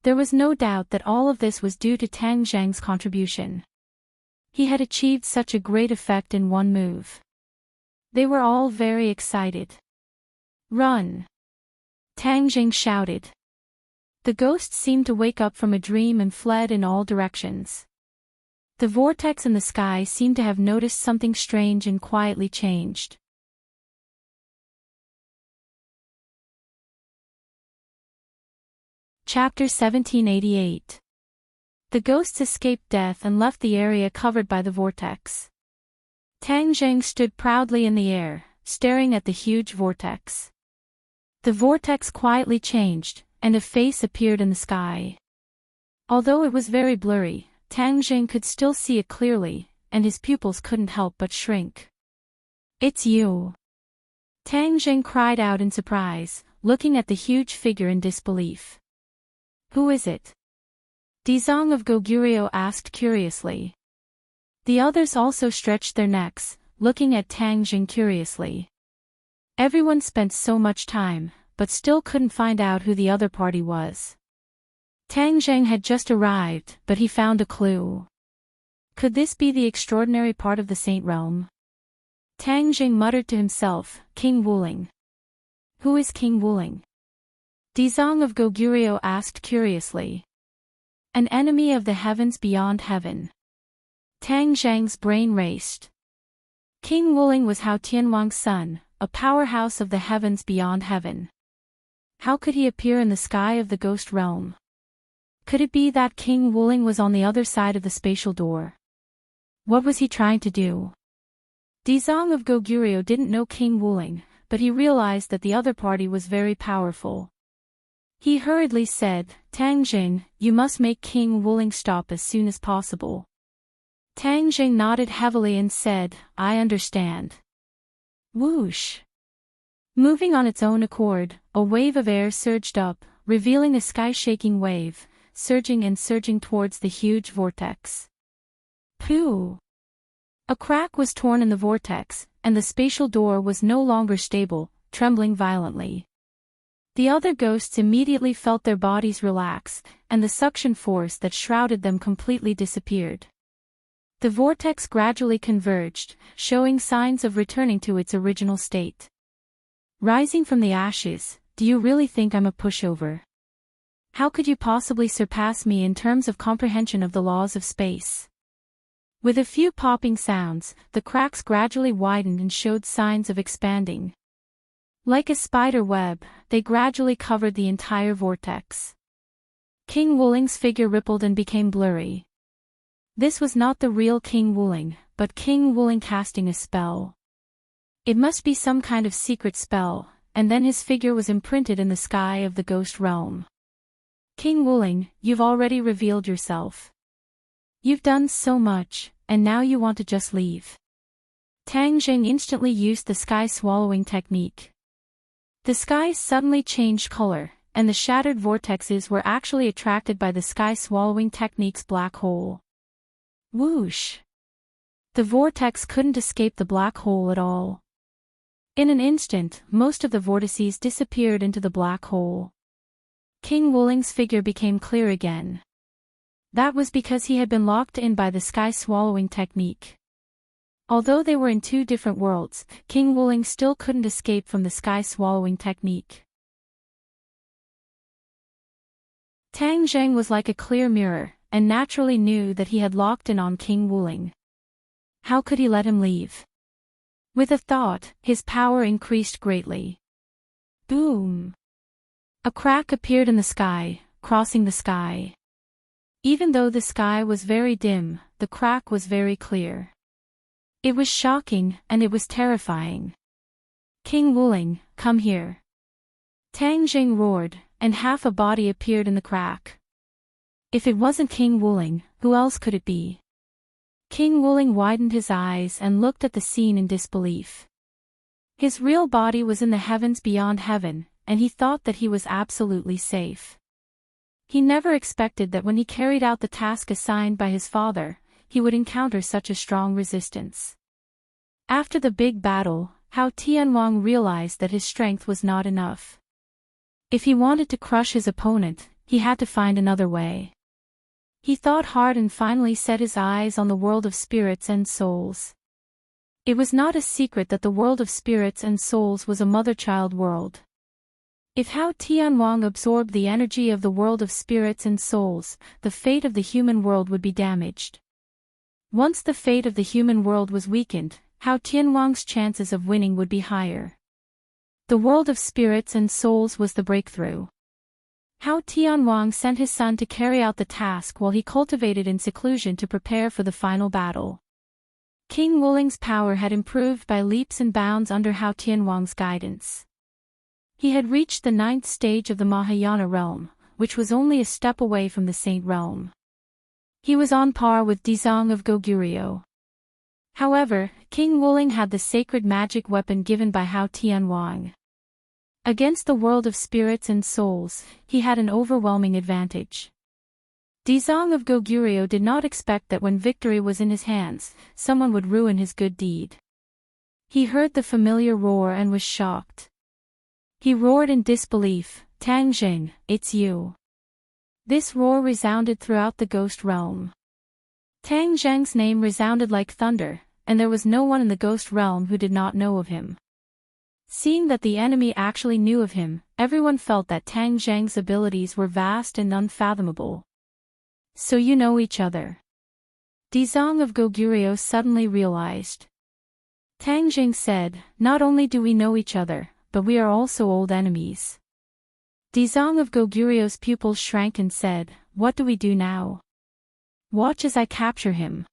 There was no doubt that all of this was due to Tang Zheng's contribution. He had achieved such a great effect in one move. They were all very excited. "Run!" Tang Zheng shouted. The ghosts seemed to wake up from a dream and fled in all directions. The vortex in the sky seemed to have noticed something strange and quietly changed. Chapter 1788. The ghosts escaped death and left the area covered by the vortex. Tang Zheng stood proudly in the air, staring at the huge vortex. The vortex quietly changed, and a face appeared in the sky. Although it was very blurry, Tang Zheng could still see it clearly, and his pupils couldn't help but shrink. "It's you!" Tang Zheng cried out in surprise, looking at the huge figure in disbelief. "Who is it?" Dizong of Goguryeo asked curiously. The others also stretched their necks, looking at Tang Zheng curiously. Everyone spent so much time, but still couldn't find out who the other party was. Tang Zheng had just arrived, but he found a clue. Could this be the extraordinary part of the Saint Realm? Tang Zheng muttered to himself, "King Wuling." "Who is King Wuling?" Dizong of Goguryeo asked curiously. "An enemy of the heavens beyond heaven." Tang Zheng's brain raced. King Wuling was Hao Tianwang's son, a powerhouse of the heavens beyond heaven. How could he appear in the sky of the ghost realm? Could it be that King Wuling was on the other side of the spatial door? What was he trying to do? Dizong of Goguryeo didn't know King Wuling, but he realized that the other party was very powerful. He hurriedly said, "Tang Zheng, you must make King Wuling stop as soon as possible." Tang Zheng nodded heavily and said, "I understand." Whoosh! Moving on its own accord, a wave of air surged up, revealing a sky-shaking wave, surging and surging towards the huge vortex. Pooh! A crack was torn in the vortex, and the spatial door was no longer stable, trembling violently. The other ghosts immediately felt their bodies relax, and the suction force that shrouded them completely disappeared. The vortex gradually converged, showing signs of returning to its original state. "Rising from the ashes, do you really think I'm a pushover? How could you possibly surpass me in terms of comprehension of the laws of space?" With a few popping sounds, the cracks gradually widened and showed signs of expanding. Like a spider web, they gradually covered the entire vortex. King Wuling's figure rippled and became blurry. This was not the real King Wuling, but King Wuling casting a spell. It must be some kind of secret spell, and then his figure was imprinted in the sky of the ghost realm. "King Wuling, you've already revealed yourself. You've done so much, and now you want to just leave." Tang Zheng instantly used the sky-swallowing technique. The sky suddenly changed color, and the shattered vortexes were actually attracted by the sky-swallowing technique's black hole. Whoosh! The vortex couldn't escape the black hole at all. In an instant, most of the vortices disappeared into the black hole. King Wuling's figure became clear again. That was because he had been locked in by the sky-swallowing technique. Although they were in two different worlds, King Wuling still couldn't escape from the sky-swallowing technique. Tang Zheng was like a clear mirror, and naturally knew that he had locked in on King Wuling. How could he let him leave? With a thought, his power increased greatly. Boom! A crack appeared in the sky, crossing the sky. Even though the sky was very dim, the crack was very clear. It was shocking, and it was terrifying. "King Wuling, come here!" Tang Zheng roared, and half a body appeared in the crack. If it wasn't King Wuling, who else could it be? King Wuling widened his eyes and looked at the scene in disbelief. His real body was in the heavens beyond heaven, and he thought that he was absolutely safe. He never expected that when he carried out the task assigned by his father, he would encounter such a strong resistance. After the big battle, Hao Tianwang realized that his strength was not enough. If he wanted to crush his opponent, he had to find another way. He thought hard and finally set his eyes on the world of spirits and souls. It was not a secret that the world of spirits and souls was a mother-child world. If Hao Tianwang absorbed the energy of the world of spirits and souls, the fate of the human world would be damaged. Once the fate of the human world was weakened, Hao Tianwang's chances of winning would be higher. The world of spirits and souls was the breakthrough. Hao Tianwang sent his son to carry out the task while he cultivated in seclusion to prepare for the final battle. King Wuling's power had improved by leaps and bounds under Hao Tianwang's guidance. He had reached the 9th stage of the Mahayana realm, which was only a step away from the Saint realm. He was on par with Dizong of Goguryeo. However, King Wuling had the sacred magic weapon given by Hao Tianwang. Against the world of spirits and souls, he had an overwhelming advantage. Dizong of Goguryeo did not expect that when victory was in his hands, someone would ruin his good deed. He heard the familiar roar and was shocked. He roared in disbelief, "Tang Jing, it's you." This roar resounded throughout the ghost realm. Tang Zheng's name resounded like thunder, and there was no one in the ghost realm who did not know of him. Seeing that the enemy actually knew of him, everyone felt that Tang Zheng's abilities were vast and unfathomable. "So you know each other?" Dizong of Goguryeo suddenly realized. Tang Jing said, "Not only do we know each other, but we are also old enemies." Dizong of Goguryeo's pupils shrank and said, "What do we do now?" "Watch as I capture him."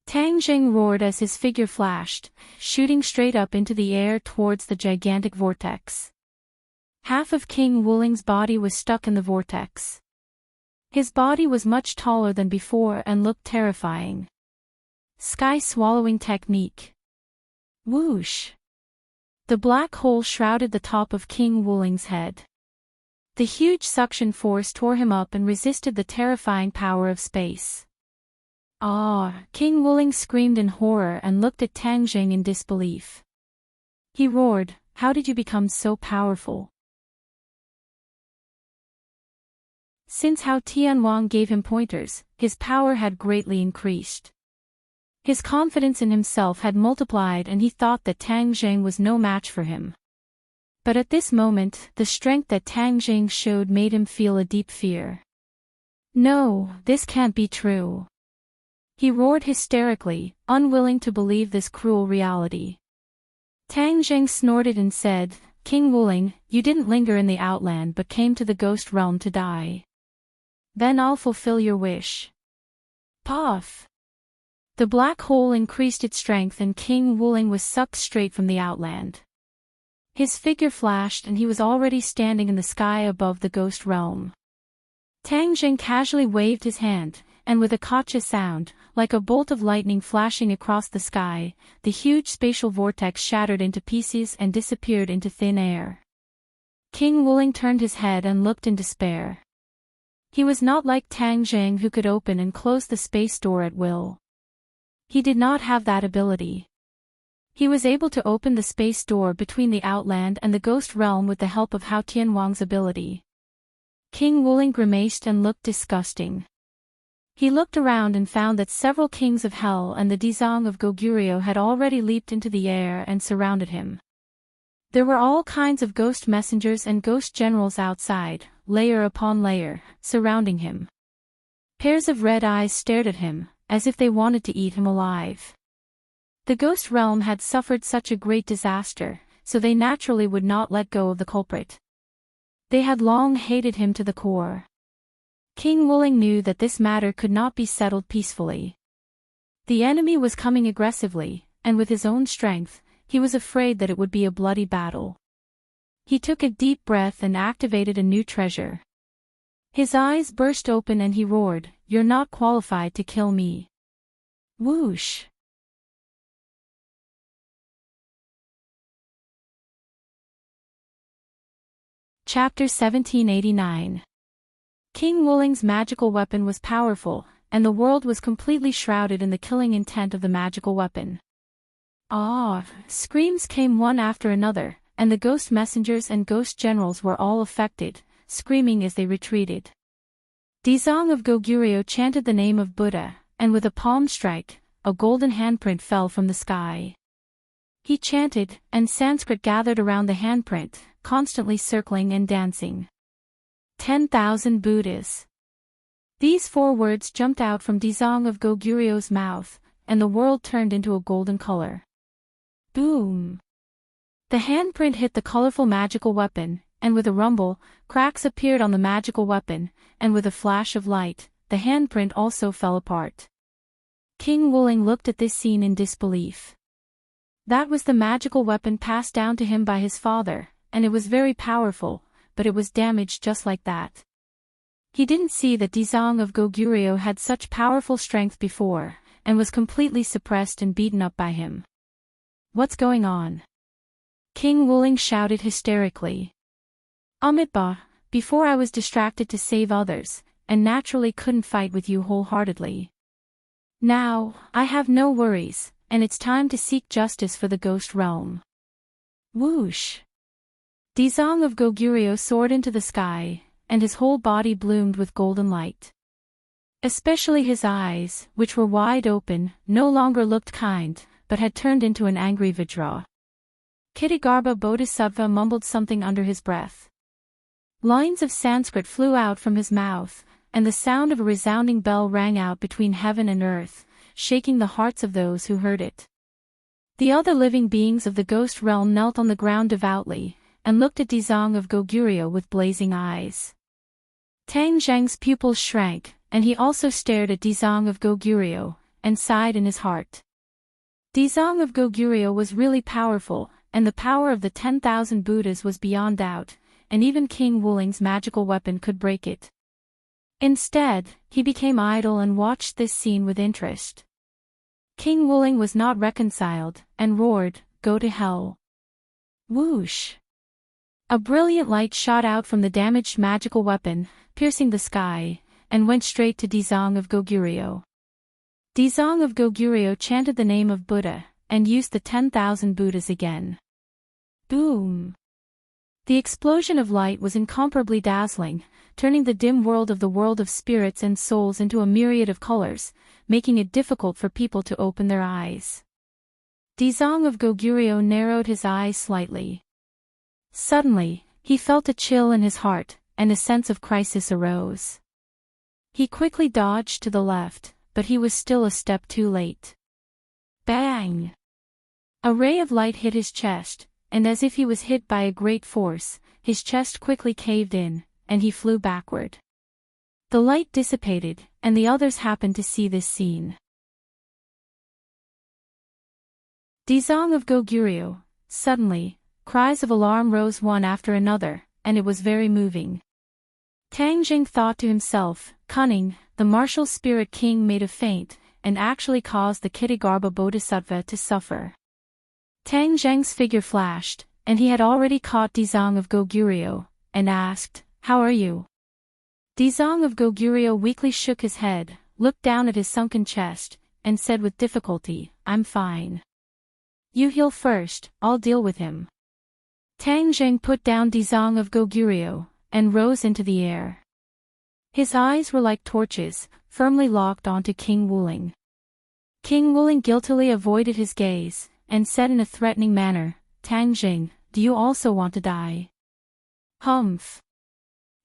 Tang Jing roared as his figure flashed, shooting straight up into the air towards the gigantic vortex. Half of King Wuling's body was stuck in the vortex. His body was much taller than before and looked terrifying. Sky-swallowing technique. Whoosh! The black hole shrouded the top of King Wuling's head. The huge suction force tore him up and resisted the terrifying power of space. "Ah!" King Wuling screamed in horror and looked at Tang Jing in disbelief. He roared, "How did you become so powerful?" Since Hao Tianwang gave him pointers, his power had greatly increased. His confidence in himself had multiplied and he thought that Tang Jing was no match for him. But at this moment, the strength that Tang Jing showed made him feel a deep fear. "No, this can't be true." He roared hysterically, unwilling to believe this cruel reality. Tang Jing snorted and said, "King Wuling, you didn't linger in the outland but came to the ghost realm to die. Then I'll fulfill your wish." Puff! The black hole increased its strength and King Wuling was sucked straight from the outland. His figure flashed and he was already standing in the sky above the ghost realm. Tang Jing casually waved his hand, and with a gotcha sound, like a bolt of lightning flashing across the sky, the huge spatial vortex shattered into pieces and disappeared into thin air. King Wuling turned his head and looked in despair. He was not like Tang Jing who could open and close the space door at will. He did not have that ability. He was able to open the space door between the outland and the ghost realm with the help of Hao Tianwang's ability. King Wuling grimaced and looked disgusting. He looked around and found that several kings of hell and the Dizong of Goguryeo had already leaped into the air and surrounded him. There were all kinds of ghost messengers and ghost generals outside, layer upon layer, surrounding him. Pairs of red eyes stared at him, as if they wanted to eat him alive. The ghost realm had suffered such a great disaster, so they naturally would not let go of the culprit. They had long hated him to the core. King Wuling knew that this matter could not be settled peacefully. The enemy was coming aggressively, and with his own strength, he was afraid that it would be a bloody battle. He took a deep breath and activated a new treasure. His eyes burst open and he roared, "You're not qualified to kill me." Whoosh! Chapter 1789. King Wuling's magical weapon was powerful, and the world was completely shrouded in the killing intent of the magical weapon. Ah! Screams came one after another, and the ghost messengers and ghost generals were all affected, screaming as they retreated. Dizong of Goguryeo chanted the name of Buddha, and with a palm strike, a golden handprint fell from the sky. He chanted, and Sanskrit gathered around the handprint, constantly circling and dancing. 10,000 Buddhas. These 4 words jumped out from Dizong of Goguryeo's mouth, and the world turned into a golden color. Boom! The handprint hit the colorful magical weapon, and with a rumble, cracks appeared on the magical weapon, and with a flash of light, the handprint also fell apart. King Wuling looked at this scene in disbelief. That was the magical weapon passed down to him by his father, and it was very powerful, but it was damaged just like that. He didn't see that Dizong of Goguryeo had such powerful strength before, and was completely suppressed and beaten up by him. What's going on? King Wuling shouted hysterically. Amitabha, before I was distracted to save others, and naturally couldn't fight with you wholeheartedly. Now, I have no worries, and it's time to seek justice for the ghost realm. Whoosh! Dizong of Goguryeo soared into the sky, and his whole body bloomed with golden light. Especially his eyes, which were wide open, no longer looked kind, but had turned into an angry Vajra. Kittagarbha Bodhisattva mumbled something under his breath. Lines of Sanskrit flew out from his mouth, and the sound of a resounding bell rang out between heaven and earth, shaking the hearts of those who heard it. The other living beings of the ghost realm knelt on the ground devoutly, and looked at Dizong of Goguryeo with blazing eyes. Tang Zheng's pupils shrank, and he also stared at Dizong of Goguryeo, and sighed in his heart. Dizong of Goguryeo was really powerful, and the power of the 10,000 Buddhas was beyond doubt, and even King Wuling's magical weapon could break it. Instead, he became idle and watched this scene with interest. King Wuling was not reconciled, and roared, "Go to hell!" Whoosh! A brilliant light shot out from the damaged magical weapon, piercing the sky, and went straight to Dizong of Goguryeo. Dizong of Goguryeo chanted the name of Buddha, and used the 10,000 Buddhas again. Boom! The explosion of light was incomparably dazzling, turning the dim world of spirits and souls into a myriad of colors, making it difficult for people to open their eyes. Dizong of Goguryeo narrowed his eyes slightly. Suddenly, he felt a chill in his heart, and a sense of crisis arose. He quickly dodged to the left, but he was still a step too late. Bang! A ray of light hit his chest, and as if he was hit by a great force, his chest quickly caved in, and he flew backward. The light dissipated, and the others happened to see this scene. Dizong of Goguryeo, suddenly, cries of alarm rose one after another, and it was very moving. Tang Jing thought to himself, "Cunning, the martial spirit king made a feint, and actually caused the Kittagarbha Bodhisattva to suffer." Tang Zheng's figure flashed, and he had already caught Dizong of Goguryeo, and asked, "How are you?" Dizong of Goguryeo weakly shook his head, looked down at his sunken chest, and said with difficulty, "I'm fine." "You heal first, I'll deal with him." Tang Zheng put down Dizong of Goguryeo, and rose into the air. His eyes were like torches, firmly locked onto King Wuling. King Wuling guiltily avoided his gaze, and said in a threatening manner, "Tang Zheng, do you also want to die?" "Humph."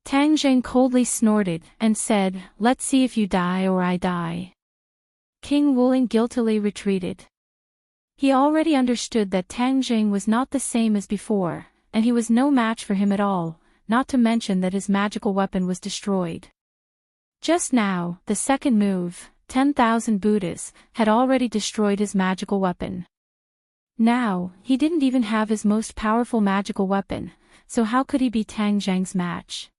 Tang Zheng coldly snorted, and said, "Let's see if you die or I die." King Wuling guiltily retreated. He already understood that Tang Zheng was not the same as before, and he was no match for him at all, not to mention that his magical weapon was destroyed. Just now, the second move, 10,000 Buddhas, had already destroyed his magical weapon. Now, he didn't even have his most powerful magical weapon, so how could he be Tang Zheng's match?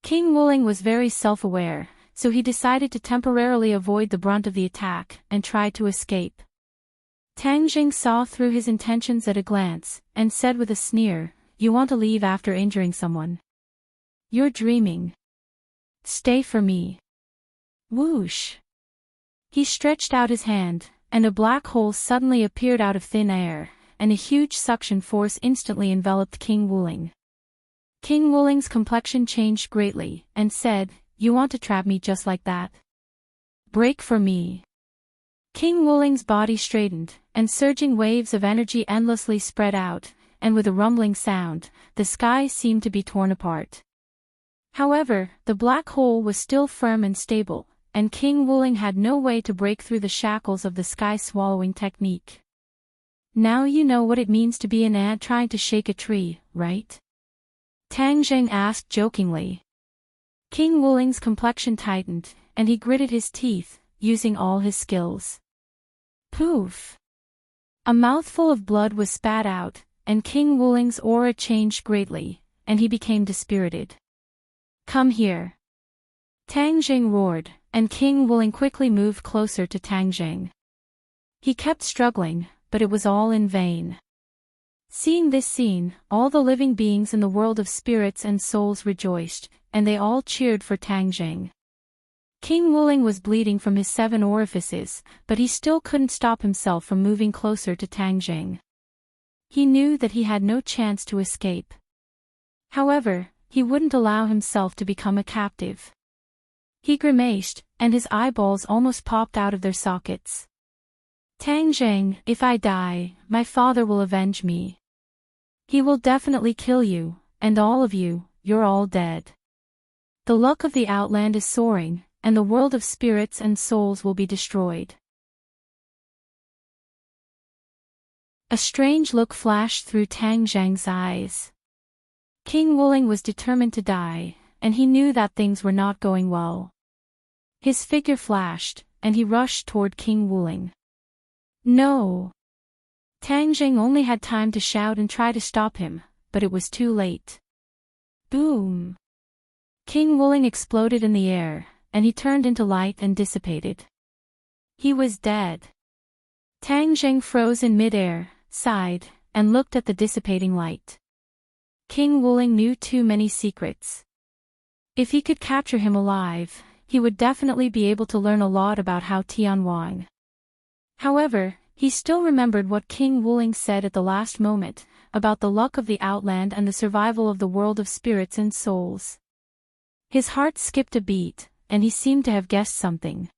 King Wuling was very self-aware, so he decided to temporarily avoid the brunt of the attack, and tried to escape. Tang Zheng saw through his intentions at a glance, and said with a sneer, "You want to leave after injuring someone? You're dreaming. Stay for me." Whoosh! He stretched out his hand, and a black hole suddenly appeared out of thin air, and a huge suction force instantly enveloped King Wuling. King Wuling's complexion changed greatly, and said, "You want to trap me just like that? Break for me." King Wuling's body straightened, and surging waves of energy endlessly spread out, and with a rumbling sound, the sky seemed to be torn apart. However, the black hole was still firm and stable, and King Wuling had no way to break through the shackles of the sky-swallowing technique. "Now you know what it means to be an ant trying to shake a tree, right?" Tang Zheng asked jokingly. King Wuling's complexion tightened, and he gritted his teeth, using all his skills. Poof! A mouthful of blood was spat out, and King Wuling's aura changed greatly, and he became dispirited. "Come here!" Tang Zheng roared, and King Wuling quickly moved closer to Tang Zheng. He kept struggling, but it was all in vain. Seeing this scene, all the living beings in the world of spirits and souls rejoiced, and they all cheered for Tang Zheng. King Wuling was bleeding from his 7 orifices, but he still couldn't stop himself from moving closer to Tang Zheng. He knew that he had no chance to escape. However, he wouldn't allow himself to become a captive. He grimaced, and his eyeballs almost popped out of their sockets. "Tang Zheng, if I die, my father will avenge me. He will definitely kill you, and all of you, you're all dead. The luck of the Outland is soaring, and the world of spirits and souls will be destroyed." A strange look flashed through Tang Zheng's eyes. King Wuling was determined to die, and he knew that things were not going well. His figure flashed, and he rushed toward King Wuling. "No!" Tang Zheng only had time to shout and try to stop him, but it was too late. Boom! King Wuling exploded in the air, and he turned into light and dissipated. He was dead. Tang Zheng froze in midair, sighed, and looked at the dissipating light. King Wuling knew too many secrets. If he could capture him alive, he would definitely be able to learn a lot about how Tianwang. However, he still remembered what King Wuling said at the last moment, about the luck of the Outland and the survival of the world of spirits and souls. His heart skipped a beat, and he seemed to have guessed something.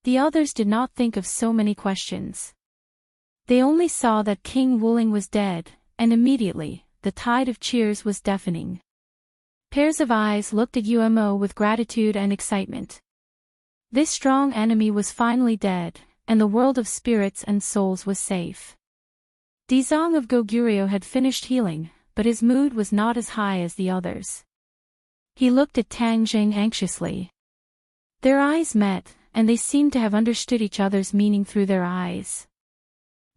The others did not think of so many questions. They only saw that King Wuling was dead, and immediately, the tide of cheers was deafening. Pairs of eyes looked at Umo with gratitude and excitement. This strong enemy was finally dead, and the world of spirits and souls was safe. Dizong of Goguryeo had finished healing, but his mood was not as high as the others. He looked at Tang Zheng anxiously. Their eyes met, and they seemed to have understood each other's meaning through their eyes.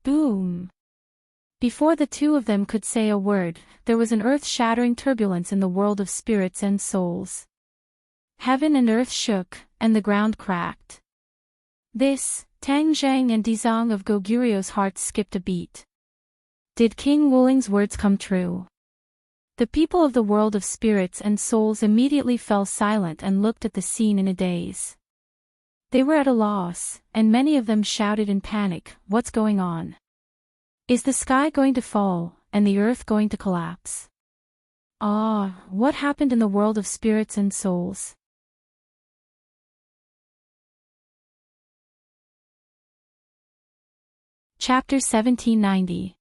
Boom! Before the two of them could say a word, there was an earth-shattering turbulence in the world of spirits and souls. Heaven and earth shook, and the ground cracked. This, Tang Zheng and Dizong of Goguryeo's hearts skipped a beat. Did King Wuling's words come true? The people of the world of spirits and souls immediately fell silent and looked at the scene in a daze. They were at a loss, and many of them shouted in panic, "What's going on? Is the sky going to fall, and the earth going to collapse? What happened in the world of spirits and souls?" Chapter 1790.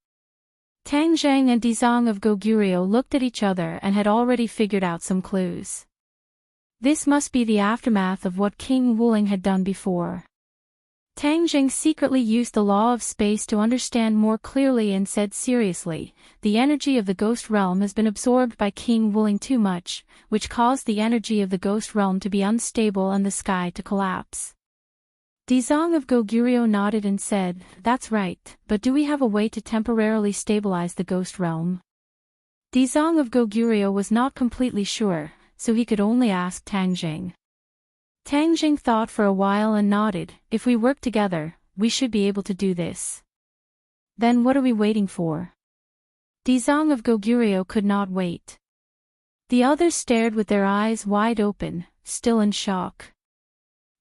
Tang Zheng and Dizong of Goguryeo looked at each other and had already figured out some clues. This must be the aftermath of what King Wuling had done before. Tang Zheng secretly used the law of space to understand more clearly and said seriously, "The energy of the ghost realm has been absorbed by King Wuling too much, which caused the energy of the ghost realm to be unstable and the sky to collapse." Dizong of Goguryeo nodded and said, "That's right, but do we have a way to temporarily stabilize the ghost realm?" Dizong of Goguryeo was not completely sure, so he could only ask Tang Zheng. Tang Zheng thought for a while and nodded, "If we work together, we should be able to do this." "Then what are we waiting for?" Dizong of Goguryeo could not wait. The others stared with their eyes wide open, still in shock.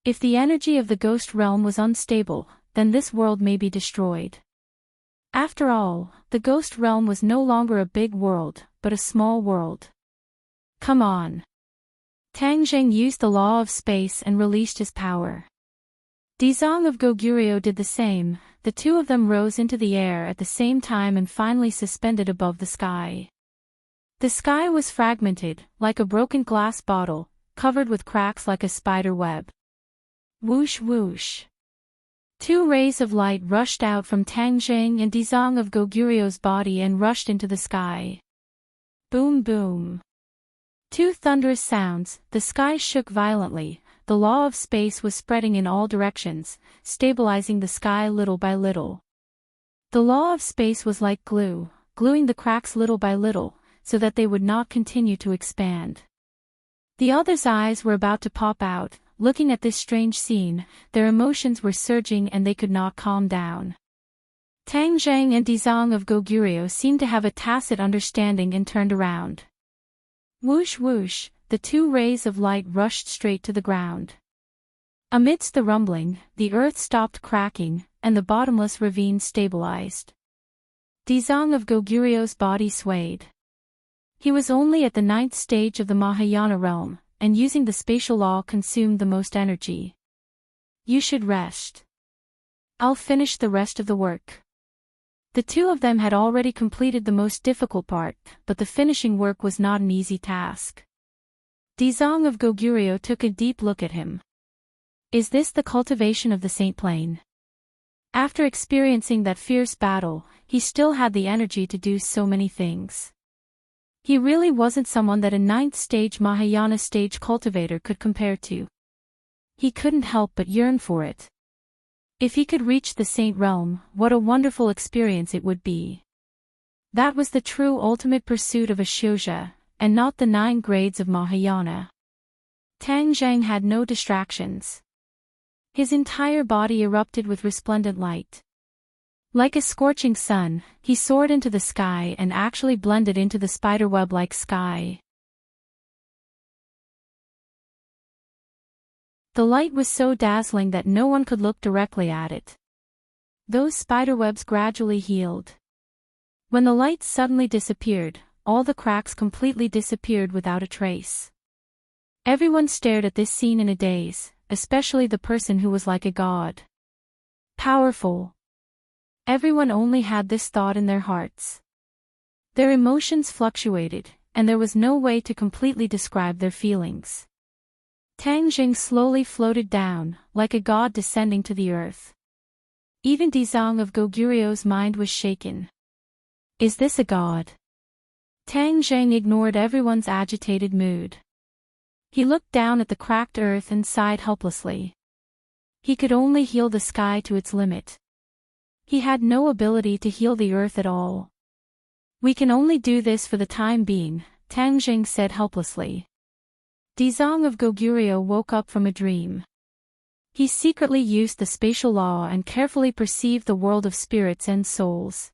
If the energy of the ghost realm was unstable, then this world may be destroyed. After all, the ghost realm was no longer a big world, but a small world. Come on. Tang Zheng used the law of space and released his power. Dizong of Goguryeo did the same. The two of them rose into the air at the same time and finally suspended above the sky. The sky was fragmented, like a broken glass bottle, covered with cracks like a spider web. Whoosh whoosh. Two rays of light rushed out from Tang Zheng and Dizong of Goguryeo's body and rushed into the sky. Boom boom. Two thunderous sounds, the sky shook violently, the law of space was spreading in all directions, stabilizing the sky little by little. The law of space was like glue, gluing the cracks little by little, so that they would not continue to expand. The others' eyes were about to pop out, looking at this strange scene, their emotions were surging and they could not calm down. Tang Zheng and Dizong of Goguryeo seemed to have a tacit understanding and turned around. Whoosh whoosh, the two rays of light rushed straight to the ground. Amidst the rumbling, the earth stopped cracking, and the bottomless ravine stabilized. Dizong of Goguryeo's body swayed. He was only at the 9th stage of the Mahayana realm, and using the spatial law consumed the most energy. You should rest. I'll finish the rest of the work. The two of them had already completed the most difficult part, but the finishing work was not an easy task. Dizong of Goguryeo took a deep look at him. Is this the cultivation of the Saint Plane? After experiencing that fierce battle, he still had the energy to do so many things. He really wasn't someone that a 9th stage Mahayana stage cultivator could compare to. He couldn't help but yearn for it. If he could reach the Saint Realm, what a wonderful experience it would be. That was the true ultimate pursuit of a Shyoja, and not the 9 grades of Mahayana. Tang Zheng had no distractions. His entire body erupted with resplendent light. Like a scorching sun, he soared into the sky and actually blended into the spiderweb-like sky. The light was so dazzling that no one could look directly at it. Those spiderwebs gradually healed. When the light suddenly disappeared, all the cracks completely disappeared without a trace. Everyone stared at this scene in a daze, especially the person who was like a god. Powerful. Everyone only had this thought in their hearts. Their emotions fluctuated, and there was no way to completely describe their feelings. Tang Zheng slowly floated down, like a god descending to the earth. Even Dizong of Goguryeo's mind was shaken. Is this a god? Tang Zheng ignored everyone's agitated mood. He looked down at the cracked earth and sighed helplessly. He could only heal the sky to its limit. He had no ability to heal the earth at all. We can only do this for the time being, Tang Zheng said helplessly. Dizong of Goguryeo woke up from a dream. He secretly used the spatial law and carefully perceived the world of spirits and souls.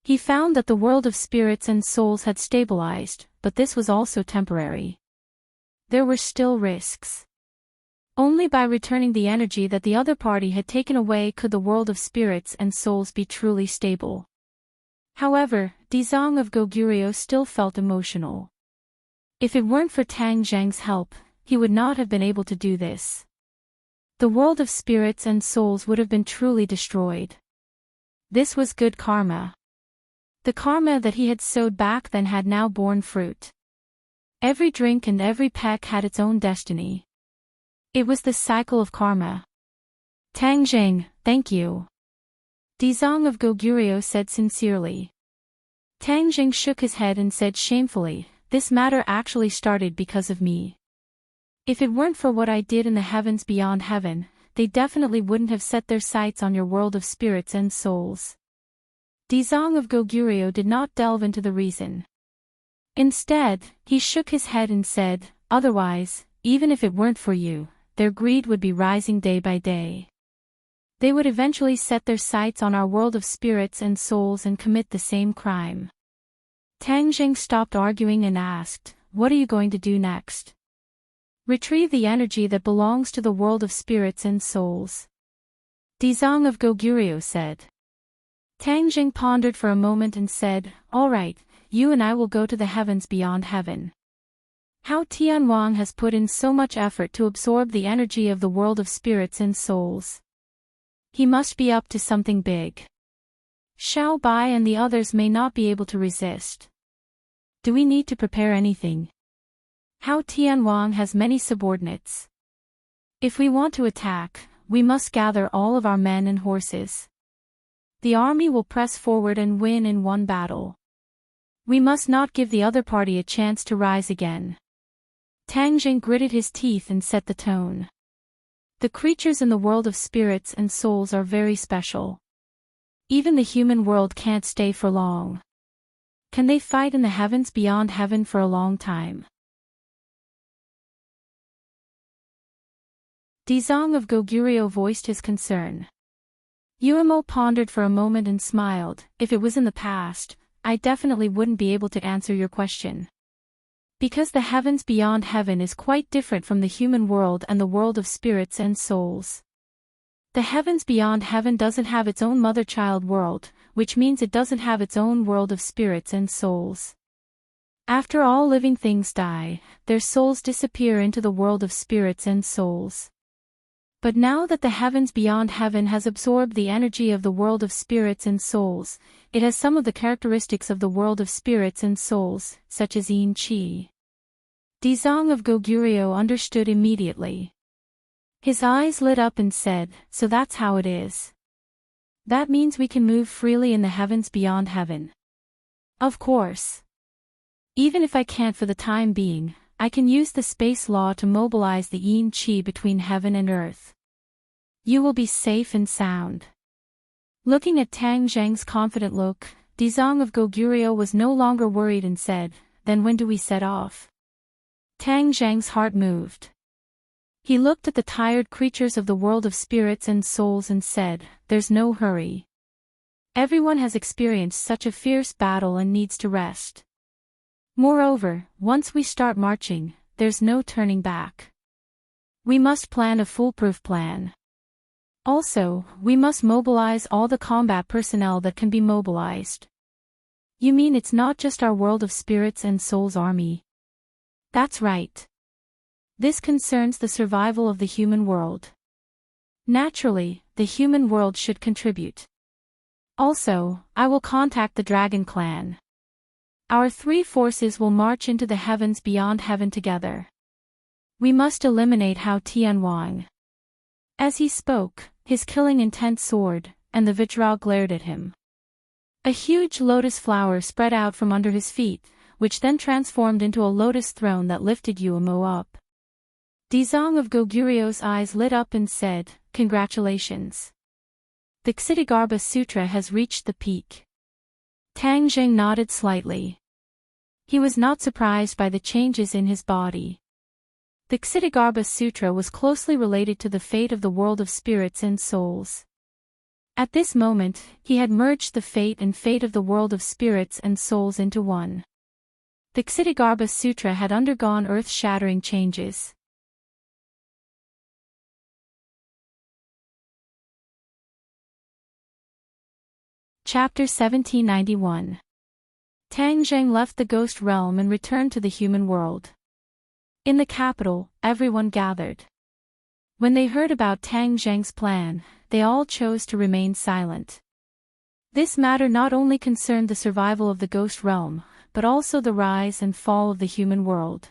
He found that the world of spirits and souls had stabilized, but this was also temporary. There were still risks. Only by returning the energy that the other party had taken away could the world of spirits and souls be truly stable. However, Dizong of Goguryeo still felt emotional. If it weren't for Tang Zheng's help, he would not have been able to do this. The world of spirits and souls would have been truly destroyed. This was good karma. The karma that he had sowed back then had now borne fruit. Every drink and every peck had its own destiny. It was the cycle of karma. Tang Zheng, thank you. Dizong of Goguryeo said sincerely. Tang Zheng shook his head and said shamefully, this matter actually started because of me. If it weren't for what I did in the heavens beyond heaven, they definitely wouldn't have set their sights on your world of spirits and souls. Dizong of Goguryeo did not delve into the reason. Instead, he shook his head and said, otherwise, even if it weren't for you, their greed would be rising day by day. They would eventually set their sights on our world of spirits and souls and commit the same crime. Tang Zheng stopped arguing and asked, what are you going to do next? Retrieve the energy that belongs to the world of spirits and souls. Dizong of Goguryeo said. Tang Zheng pondered for a moment and said, all right, you and I will go to the heavens beyond heaven. How Tianwang has put in so much effort to absorb the energy of the world of spirits and souls. He must be up to something big. Xiao Bai and the others may not be able to resist. Do we need to prepare anything? How Tianwang has many subordinates. If we want to attack, we must gather all of our men and horses. The army will press forward and win in one battle. We must not give the other party a chance to rise again. Tang Zheng gritted his teeth and set the tone. The creatures in the world of spirits and souls are very special. Even the human world can't stay for long. Can they fight in the heavens beyond heaven for a long time? Dizong of Goguryeo voiced his concern. Yuemo pondered for a moment and smiled. If it was in the past, I definitely wouldn't be able to answer your question. Because the heavens beyond heaven is quite different from the human world and the world of spirits and souls. The heavens beyond heaven doesn't have its own mother-child world, which means it doesn't have its own world of spirits and souls. After all living things die, their souls disappear into the world of spirits and souls. But now that the heavens beyond heaven has absorbed the energy of the world of spirits and souls, it has some of the characteristics of the world of spirits and souls, such as yin qi. Dizong of Goguryeo understood immediately. His eyes lit up and said, so that's how it is. That means we can move freely in the heavens beyond heaven. Of course. Even if I can't for the time being, I can use the space law to mobilize the yin qi between heaven and earth. You will be safe and sound. Looking at Tang Zheng's confident look, Dizong of Goguryeo was no longer worried and said, then when do we set off? Tang Zheng's heart moved. He looked at the tired creatures of the world of spirits and souls and said, there's no hurry. Everyone has experienced such a fierce battle and needs to rest. Moreover, once we start marching, there's no turning back. We must plan a foolproof plan. Also, we must mobilize all the combat personnel that can be mobilized. You mean it's not just our world of spirits and souls army? That's right. This concerns the survival of the human world. Naturally, the human world should contribute. Also, I will contact the Dragon Clan. Our three forces will march into the heavens beyond heaven together. We must eliminate Hao Tianwang. As he spoke, his killing intent soared, and the Vajra glared at him. A huge lotus flower spread out from under his feet, which then transformed into a lotus throne that lifted Yuemo up. Dizong of Goguryeo's eyes lit up and said, congratulations. The Ksitigarbha Sutra has reached the peak. Tang Zheng nodded slightly. He was not surprised by the changes in his body. The Ksitigarbha Sutra was closely related to the fate of the world of spirits and souls. At this moment, he had merged the fate and fate of the world of spirits and souls into one. The Ksitigarbha Sutra had undergone earth-shattering changes. Chapter 1791. Tang Zheng left the ghost realm and returned to the human world. In the capital, everyone gathered. When they heard about Tang Zheng's plan, they all chose to remain silent. This matter not only concerned the survival of the ghost realm, but also the rise and fall of the human world.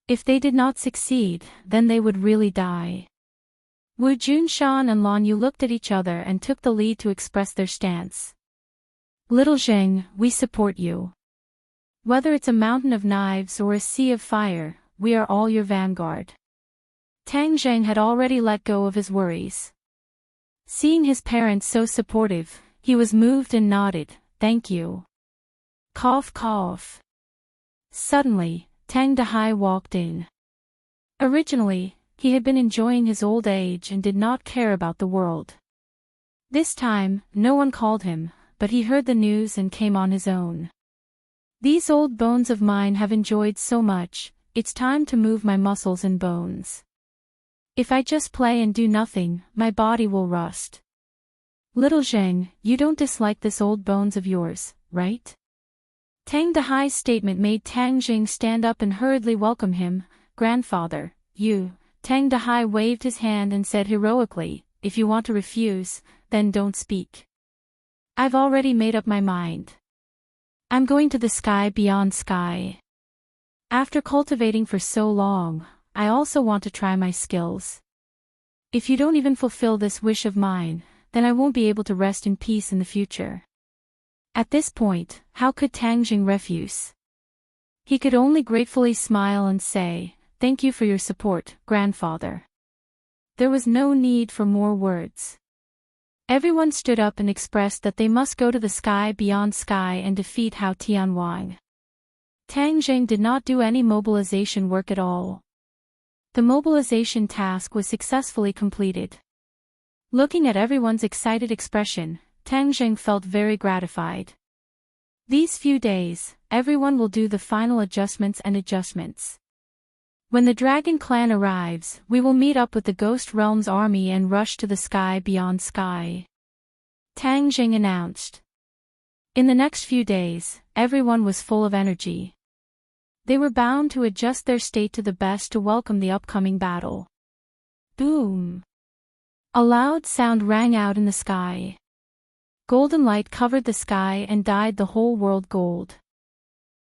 If they did not succeed, then they would really die. Wu Junshan and Lan Yu looked at each other and took the lead to express their stance. Little Zheng, we support you. Whether it's a mountain of knives or a sea of fire, we are all your vanguard. Tang Zheng had already let go of his worries. Seeing his parents so supportive, he was moved and nodded, thank you. Cough cough. Suddenly, Tang Dahai walked in. Originally, he had been enjoying his old age and did not care about the world. This time, no one called him, but he heard the news and came on his own. These old bones of mine have enjoyed so much, it's time to move my muscles and bones. If I just play and do nothing, my body will rust. Little Zheng, you don't dislike this old bones of yours, right? Tang Dahai's statement made Tang Jing stand up and hurriedly welcome him. "Grandfather, you." Tang Dahai waved his hand and said heroically, "If you want to refuse, then don't speak. I've already made up my mind. I'm going to the sky beyond sky. After cultivating for so long, I also want to try my skills. If you don't even fulfill this wish of mine, then I won't be able to rest in peace in the future." At this point, how could Tang Jing refuse? He could only gratefully smile and say, "Thank you for your support, grandfather." There was no need for more words. Everyone stood up and expressed that they must go to the sky beyond sky and defeat Hao Tianwang. Tang Jing did not do any mobilization work at all. The mobilization task was successfully completed. Looking at everyone's excited expression, Tang Jing felt very gratified. These few days, everyone will do the final adjustments. When the Dragon Clan arrives, we will meet up with the Ghost Realm's army and rush to the sky beyond sky, Tang Jing announced. In the next few days, everyone was full of energy. They were bound to adjust their state to the best to welcome the upcoming battle. Boom! A loud sound rang out in the sky. Golden light covered the sky and dyed the whole world gold.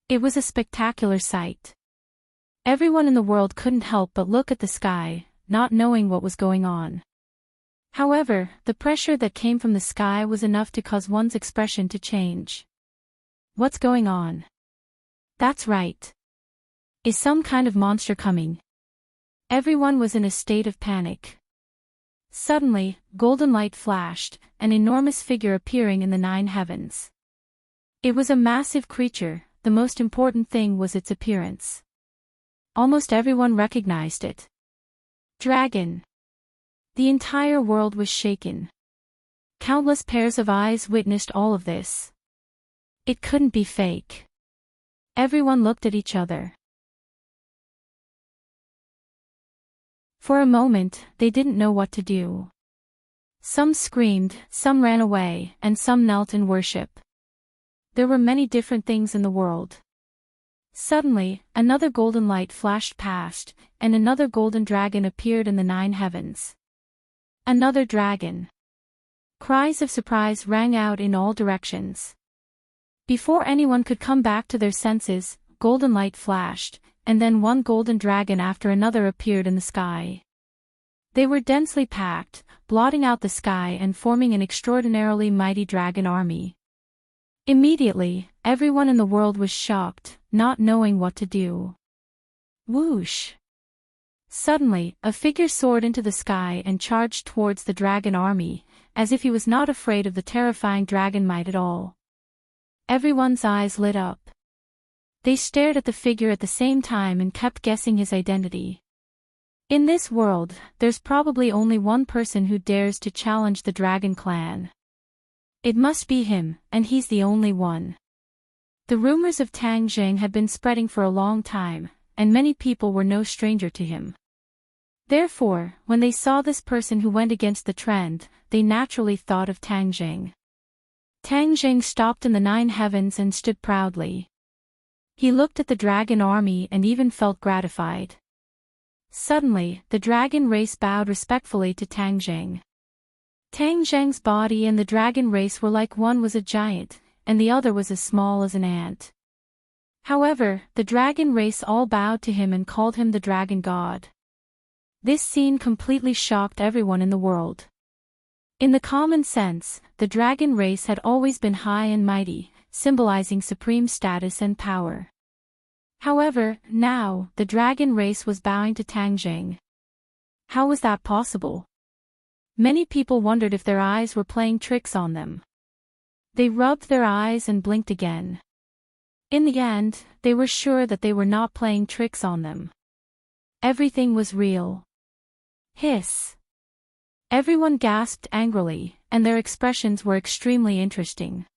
It was a spectacular sight. Everyone in the world couldn't help but look at the sky, not knowing what was going on. However, the pressure that came from the sky was enough to cause one's expression to change. What's going on? That's right. Is some kind of monster coming? Everyone was in a state of panic. Suddenly, golden light flashed, an enormous figure appearing in the 9 heavens. It was a massive creature. The most important thing was its appearance. Almost everyone recognized it. Dragon. The entire world was shaken. Countless pairs of eyes witnessed all of this. It couldn't be fake. Everyone looked at each other. For a moment, they didn't know what to do. Some screamed, some ran away, and some knelt in worship. There were many different things in the world. Suddenly, another golden light flashed past, and another golden dragon appeared in the 9 heavens. Another dragon. Cries of surprise rang out in all directions. Before anyone could come back to their senses, golden light flashed, and then one golden dragon after another appeared in the sky. They were densely packed, blotting out the sky and forming an extraordinarily mighty dragon army. Immediately, everyone in the world was shocked, not knowing what to do. Whoosh! Suddenly, a figure soared into the sky and charged towards the dragon army, as if he was not afraid of the terrifying dragon might at all. Everyone's eyes lit up. They stared at the figure at the same time and kept guessing his identity. In this world, there's probably only one person who dares to challenge the Dragon Clan. It must be him, and he's the only one. The rumors of Tang Jing had been spreading for a long time, and many people were no stranger to him. Therefore, when they saw this person who went against the trend, they naturally thought of Tang Jing. Tang Jing stopped in the 9 heavens and stood proudly. He looked at the dragon army and even felt gratified. Suddenly, the dragon race bowed respectfully to Tang Jing. Tang Jing's body and the dragon race were like one was a giant, and the other was as small as an ant. However, the dragon race all bowed to him and called him the dragon god. This scene completely shocked everyone in the world. In the common sense, the dragon race had always been high and mighty, symbolizing supreme status and power. However, now, the dragon race was bowing to Tang Jing. How was that possible? Many people wondered if their eyes were playing tricks on them. They rubbed their eyes and blinked again. In the end, they were sure that they were not playing tricks on them. Everything was real. Hiss! Everyone gasped angrily, and their expressions were extremely interesting.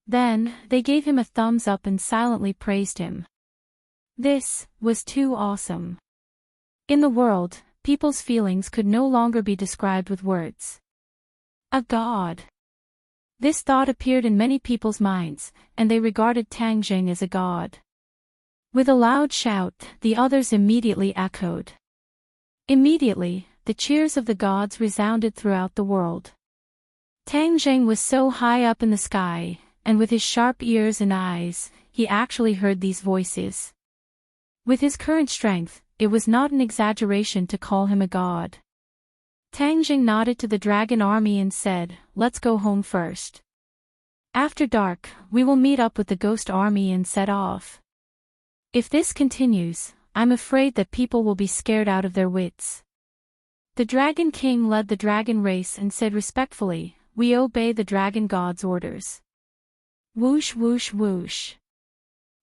Then, they gave him a thumbs up and silently praised him. This was too awesome. In the world, people's feelings could no longer be described with words. A god. This thought appeared in many people's minds, and they regarded Tang Jing as a god. With a loud shout, the others immediately echoed. Immediately, the cheers of the gods resounded throughout the world. Tang Jing was so high up in the sky, and with his sharp ears and eyes, he actually heard these voices. With his current strength, it was not an exaggeration to call him a god. Tang Jing nodded to the dragon army and said, "Let's go home first. After dark, we will meet up with the ghost army and set off. If this continues, I'm afraid that people will be scared out of their wits." The Dragon King led the dragon race and said respectfully, "We obey the dragon god's orders." Whoosh whoosh whoosh.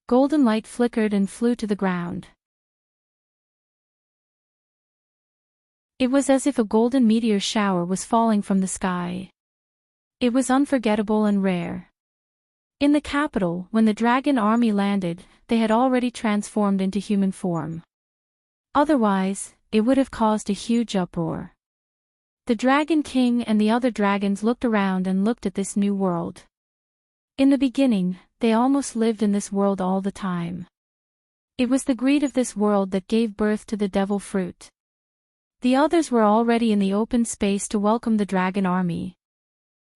Golden light flickered and flew to the ground. It was as if a golden meteor shower was falling from the sky. It was unforgettable and rare. In the capital, when the dragon army landed, they had already transformed into human form. Otherwise, it would have caused a huge uproar. The Dragon King and the other dragons looked around and looked at this new world. In the beginning, they almost lived in this world all the time. It was the greed of this world that gave birth to the devil fruit. The others were already in the open space to welcome the dragon army.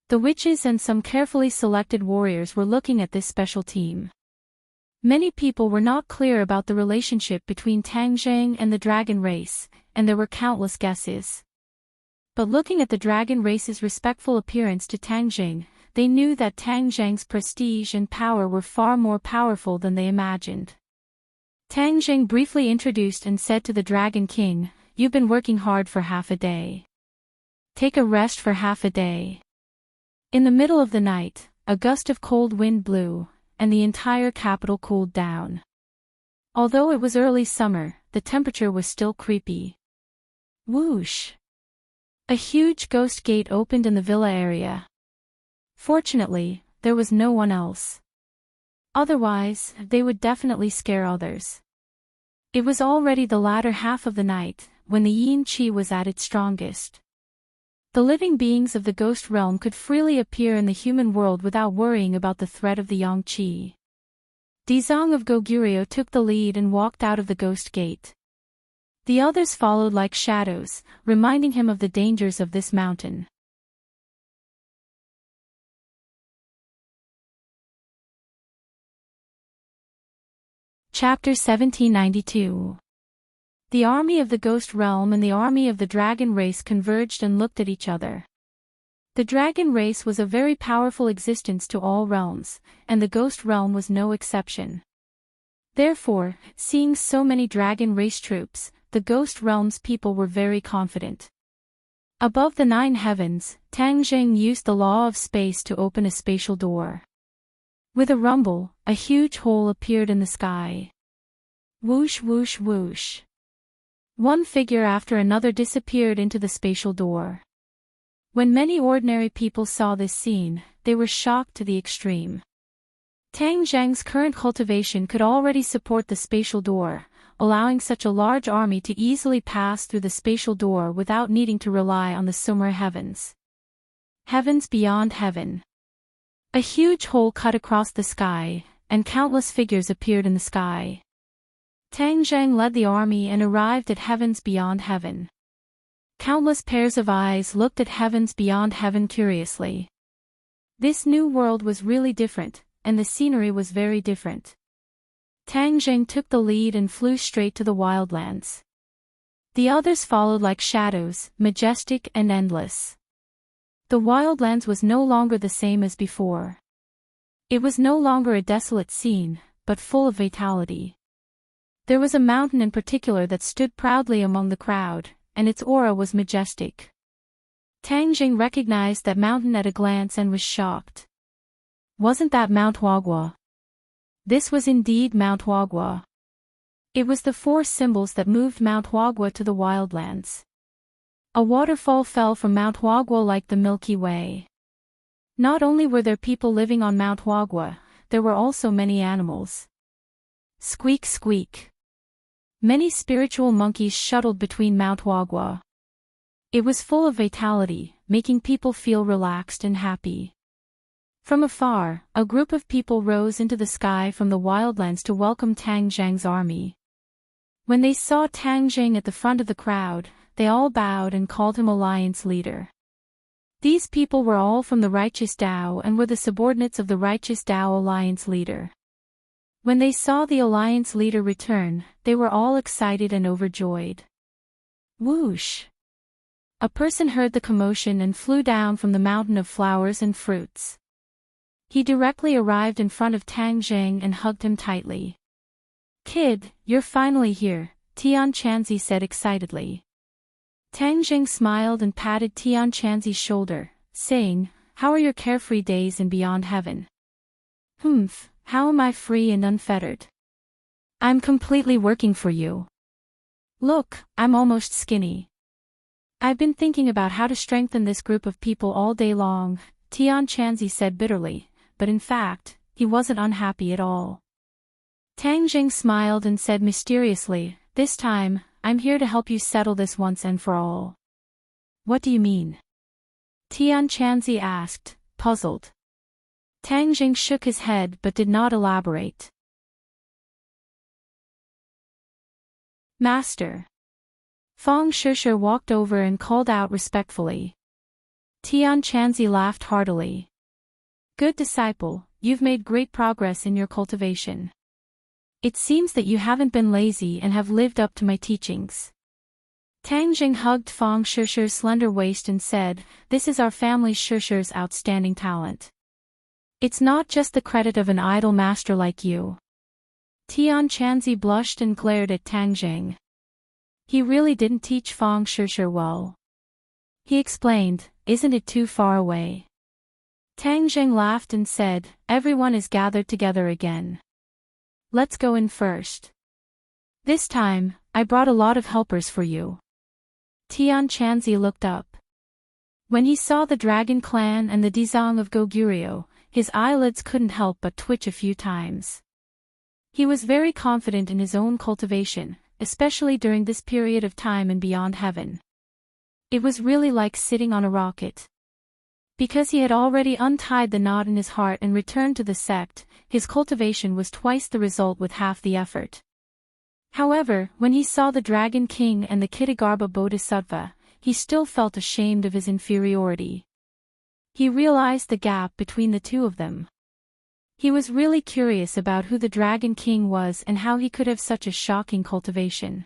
The witches and some carefully selected warriors were looking at this special team. Many people were not clear about the relationship between Tang Jing and the dragon race, and there were countless guesses. But looking at the dragon race's respectful appearance to Tang Jing, they knew that Tang Jing's prestige and power were far more powerful than they imagined. Tang Jing briefly introduced and said to the Dragon King, "You've been working hard for half a day. Take a rest for half a day." In the middle of the night, a gust of cold wind blew, and the entire capital cooled down. Although it was early summer, the temperature was still creepy. Whoosh! A huge ghost gate opened in the villa area. Fortunately, there was no one else. Otherwise, they would definitely scare others. It was already the latter half of the night, when the yin qi was at its strongest. The living beings of the ghost realm could freely appear in the human world without worrying about the threat of the yang qi. Dizong of Goguryeo took the lead and walked out of the ghost gate. The others followed like shadows, reminding him of the dangers of this mountain. Chapter 1792. The army of the ghost realm and the army of the dragon race converged and looked at each other. The dragon race was a very powerful existence to all realms, and the ghost realm was no exception. Therefore, seeing so many dragon race troops, the ghost realm's people were very confident. Above the 9 heavens, Tang Jing used the law of space to open a spatial door. With a rumble, a huge hole appeared in the sky. Whoosh whoosh whoosh. One figure after another disappeared into the spatial door. When many ordinary people saw this scene, they were shocked to the extreme. Tang Jing's current cultivation could already support the spatial door, allowing such a large army to easily pass through the spatial door without needing to rely on the Summer heavens. Heavens beyond heaven. A huge hole cut across the sky, and countless figures appeared in the sky. Tang Jing led the army and arrived at heavens beyond heaven. Countless pairs of eyes looked at heavens beyond heaven curiously. This new world was really different, and the scenery was very different. Tang Jing took the lead and flew straight to the wildlands. The others followed like shadows, majestic and endless. The wildlands was no longer the same as before. It was no longer a desolate scene, but full of vitality. There was a mountain in particular that stood proudly among the crowd, and its aura was majestic. Tang Jing recognized that mountain at a glance and was shocked. Wasn't that Mount Huagua? This was indeed Mount Huagua. It was the 4 symbols that moved Mount Huagua to the wildlands. A waterfall fell from Mount Huagua like the Milky Way. Not only were there people living on Mount Huagua, there were also many animals. Squeak squeak. Many spiritual monkeys shuttled between Mount Huagua. It was full of vitality, making people feel relaxed and happy. From afar, a group of people rose into the sky from the wildlands to welcome Tang Zheng's army. When they saw Tang Zheng at the front of the crowd, they all bowed and called him alliance leader. These people were all from the righteous Tao and were the subordinates of the righteous Tao alliance leader. When they saw the alliance leader return, they were all excited and overjoyed. Whoosh! A person heard the commotion and flew down from the mountain of flowers and fruits. He directly arrived in front of Tang Zheng and hugged him tightly. "Kid, you're finally here," Tian Chanzi said excitedly. Tang Zheng smiled and patted Tian Chanzi's shoulder, saying, "How are your carefree days in beyond heaven?" "Humph, how am I free and unfettered? I'm completely working for you. Look, I'm almost skinny. I've been thinking about how to strengthen this group of people all day long," Tian Chanzi said bitterly, but in fact, he wasn't unhappy at all. Tang Zheng smiled and said mysteriously, "This time, I'm here to help you settle this once and for all." "What do you mean?" Tian Chanzi asked, puzzled. Tang Zheng shook his head but did not elaborate. "Master." Fong Shishir walked over and called out respectfully. Tian Chanzi laughed heartily. "Good disciple, you've made great progress in your cultivation. It seems that you haven't been lazy and have lived up to my teachings." Tang Zheng hugged Fong Shishir's slender waist and said, "This is our family Shishir's outstanding talent. It's not just the credit of an idle master like you." Tian Chanzi blushed and glared at Tang Zheng. He really didn't teach Fong Shishir well. He explained, "Isn't it too far away?" Tang Zheng laughed and said, "Everyone is gathered together again. Let's go in first. This time, I brought a lot of helpers for you." Tian Chanzi looked up. When he saw the Dragon Clan and the Dizang of Goguryeo, his eyelids couldn't help but twitch a few times. He was very confident in his own cultivation, especially during this period of time and beyond heaven. It was really like sitting on a rocket. Because he had already untied the knot in his heart and returned to the sect, his cultivation was twice the result with half the effort. However, when he saw the Dragon King and the Kitagarbha Bodhisattva, he still felt ashamed of his inferiority. He realized the gap between the two of them. He was really curious about who the Dragon King was and how he could have such a shocking cultivation.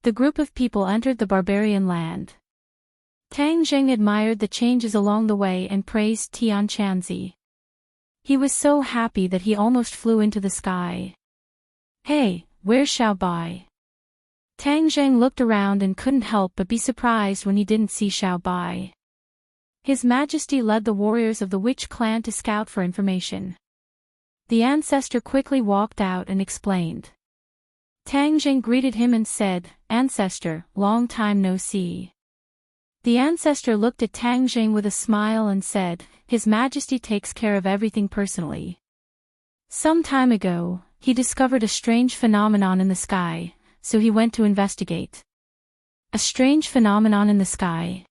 The group of people entered the barbarian land. Tang Zheng admired the changes along the way and praised Tian Chanzi. He was so happy that he almost flew into the sky. "Hey, where's Xiao Bai?" Tang Zheng looked around and couldn't help but be surprised when he didn't see Xiao Bai. His Majesty led the warriors of the Witch clan to scout for information. The ancestor quickly walked out and explained. Tang Zheng greeted him and said, "Ancestor, long time no see." The ancestor looked at Tang Zheng with a smile and said, "His Majesty takes care of everything personally." Some time ago, he discovered a strange phenomenon in the sky, so he went to investigate. "A strange phenomenon in the sky?"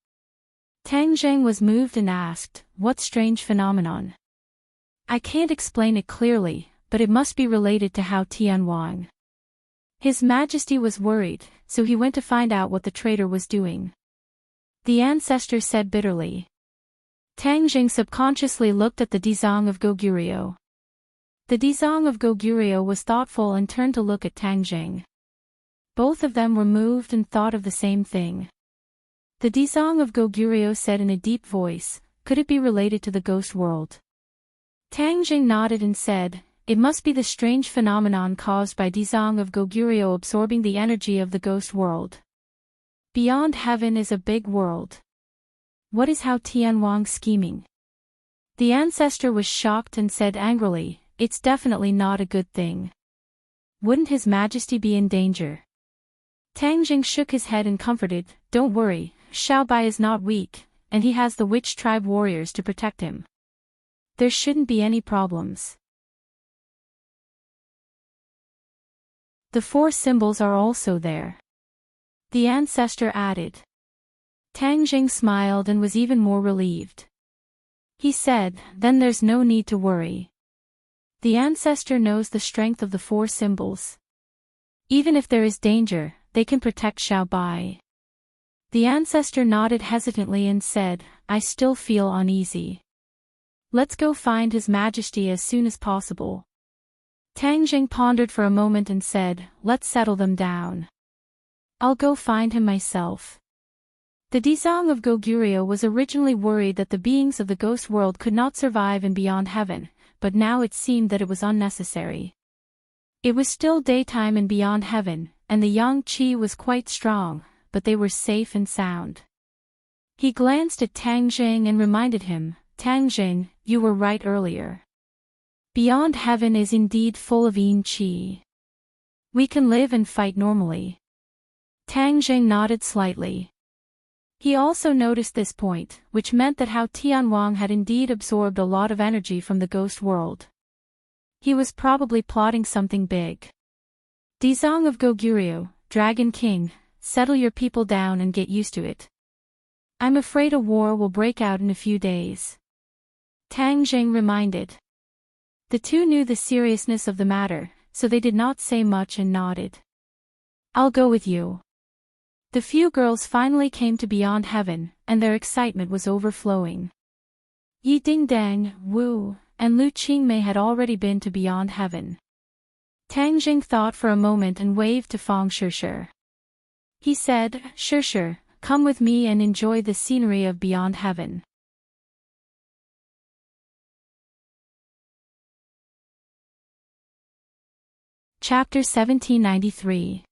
Tang Zheng was moved and asked, "What strange phenomenon?" "I can't explain it clearly, but it must be related to Hao Tianwang." His Majesty was worried, so he went to find out what the traitor was doing. The ancestor said bitterly. Tang Zheng subconsciously looked at the Dizang of Goguryeo. The Dizang of Goguryeo was thoughtful and turned to look at Tang Zheng. Both of them were moved and thought of the same thing. The Dizang of Goguryeo said in a deep voice, "Could it be related to the ghost world?" Tang Zheng nodded and said, "It must be the strange phenomenon caused by Dizang of Goguryeo absorbing the energy of the ghost world. Beyond heaven is a big world. What is Hao Tianwang scheming?" The ancestor was shocked and said angrily, "It's definitely not a good thing. Wouldn't His Majesty be in danger?" Tang Zheng shook his head and comforted, "Don't worry, Xiao Bai is not weak, and he has the witch tribe warriors to protect him. There shouldn't be any problems." "The four symbols are also there," the ancestor added. Tang Zheng smiled and was even more relieved. He said, then there's no need to worry. The ancestor knows the strength of the four symbols. Even if there is danger, they can protect Xiaobai. The ancestor nodded hesitantly and said, I still feel uneasy. Let's go find His Majesty as soon as possible. Tang Jing pondered for a moment and said, let's settle them down. I'll go find him myself. The Dizang of Goguryeo was originally worried that the beings of the ghost world could not survive in Beyond Heaven, but now it seemed that it was unnecessary. It was still daytime in Beyond Heaven, and the yang qi was quite strong, but they were safe and sound. He glanced at Tang Jing and reminded him, Tang Jing, you were right earlier. Beyond Heaven is indeed full of yin qi. We can live and fight normally. Tang Jing nodded slightly. He also noticed this point, which meant that Hao Tianwang had indeed absorbed a lot of energy from the ghost world. He was probably plotting something big. Dizang of Goguryeo, Dragon King, settle your people down and get used to it. I'm afraid a war will break out in a few days. Tang Jing reminded. The two knew the seriousness of the matter, so they did not say much and nodded. I'll go with you. The few girls finally came to Beyond Heaven, and their excitement was overflowing. Yi Dingdang, Wu, and Lu Qingmei had already been to Beyond Heaven. Tang Jing thought for a moment and waved to Fang Shishir. He said, Shishir, come with me and enjoy the scenery of Beyond Heaven. Chapter 1793.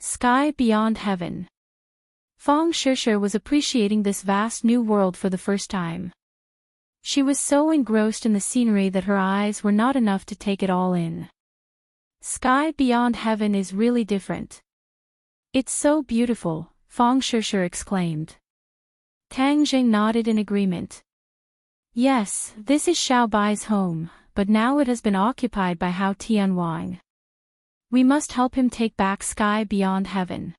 Sky Beyond Heaven. Fang Shishir was appreciating this vast new world for the first time. She was so engrossed in the scenery that her eyes were not enough to take it all in. Sky Beyond Heaven is really different. It's so beautiful, Fang Shishir exclaimed. Tang Jing nodded in agreement. Yes, this is Xiaobai's home, but now it has been occupied by Hao Tianwang. We must help him take back Sky Beyond Heaven.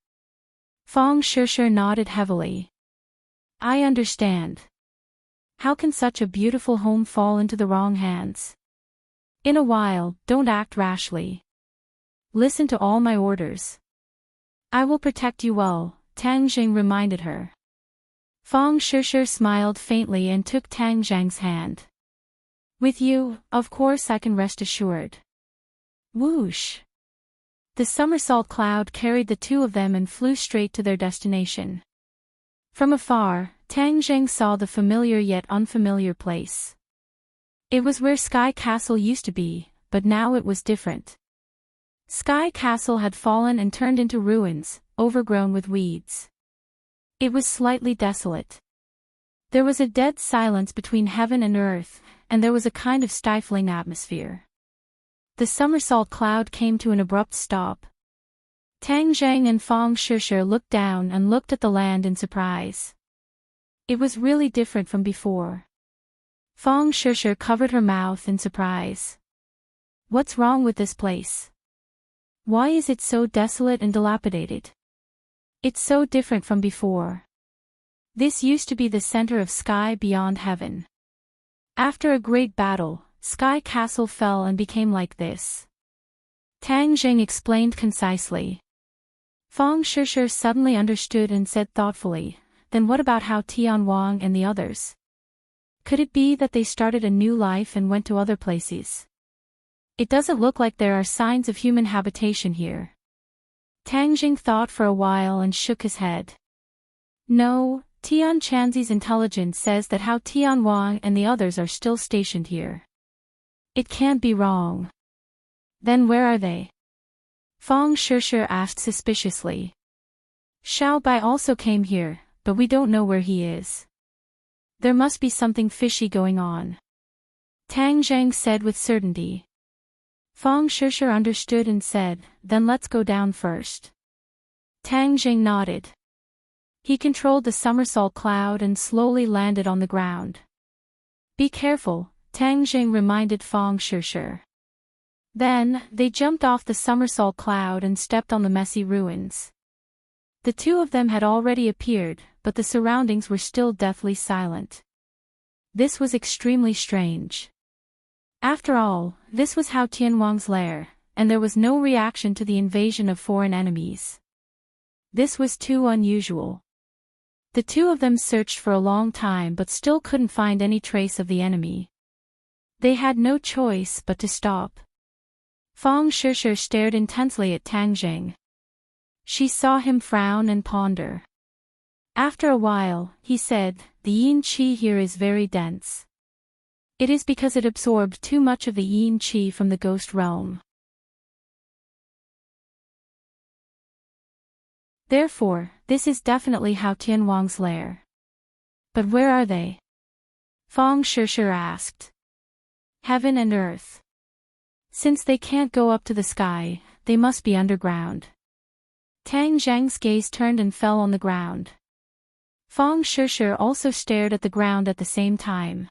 Fang Shishir nodded heavily. I understand. How can such a beautiful home fall into the wrong hands? In a while, don't act rashly. Listen to all my orders. I will protect you well, Tang Jing reminded her. Fang Shishir smiled faintly and took Tang Jing's hand. With you, of course I can rest assured. Whoosh! The somersault cloud carried the two of them and flew straight to their destination. From afar, Tang Jing saw the familiar yet unfamiliar place. It was where Sky Castle used to be, but now it was different. Sky Castle had fallen and turned into ruins, overgrown with weeds. It was slightly desolate. There was a dead silence between heaven and earth, and there was a kind of stifling atmosphere. The somersault cloud came to an abrupt stop. Tang Jing and Fang Shishir looked down and looked at the land in surprise. It was really different from before. Fang Shishir covered her mouth in surprise. What's wrong with this place? Why is it so desolate and dilapidated? It's so different from before. This used to be the center of Sky Beyond Heaven. After a great battle, Sky Castle fell and became like this. Tang Jing explained concisely. Fang Shishir suddenly understood and said thoughtfully, then what about Hao Tianwang and the others? Could it be that they started a new life and went to other places? It doesn't look like there are signs of human habitation here. Tang Jing thought for a while and shook his head. No, Tian Chanzi's intelligence says that Hao Tianwang and the others are still stationed here. It can't be wrong. Then where are they? Fang Shishir asked suspiciously. Xiaobai also came here, but we don't know where he is. There must be something fishy going on. Tang Jing said with certainty. Fang Shishir understood and said, then let's go down first. Tang Jing nodded. He controlled the somersault cloud and slowly landed on the ground. Be careful, Tang Jing reminded Fang Shishir. Then, they jumped off the somersault cloud and stepped on the messy ruins. The two of them had already appeared, but the surroundings were still deathly silent. This was extremely strange. After all, this was Hao Tianwang's lair, and there was no reaction to the invasion of foreign enemies. This was too unusual. The two of them searched for a long time but still couldn't find any trace of the enemy. They had no choice but to stop. Fang Shishir stared intensely at Tang Jing. She saw him frown and ponder. After a while, he said, "The yin qi here is very dense. It is because it absorbed too much of the yin qi from the ghost realm. Therefore, this is definitely Hao Tianwang's lair." "But where are they?" Fang Shishir asked. "Heaven and earth. Since they can't go up to the sky, they must be underground." Tang Zhang's gaze turned and fell on the ground. Fang Shishir also stared at the ground at the same time.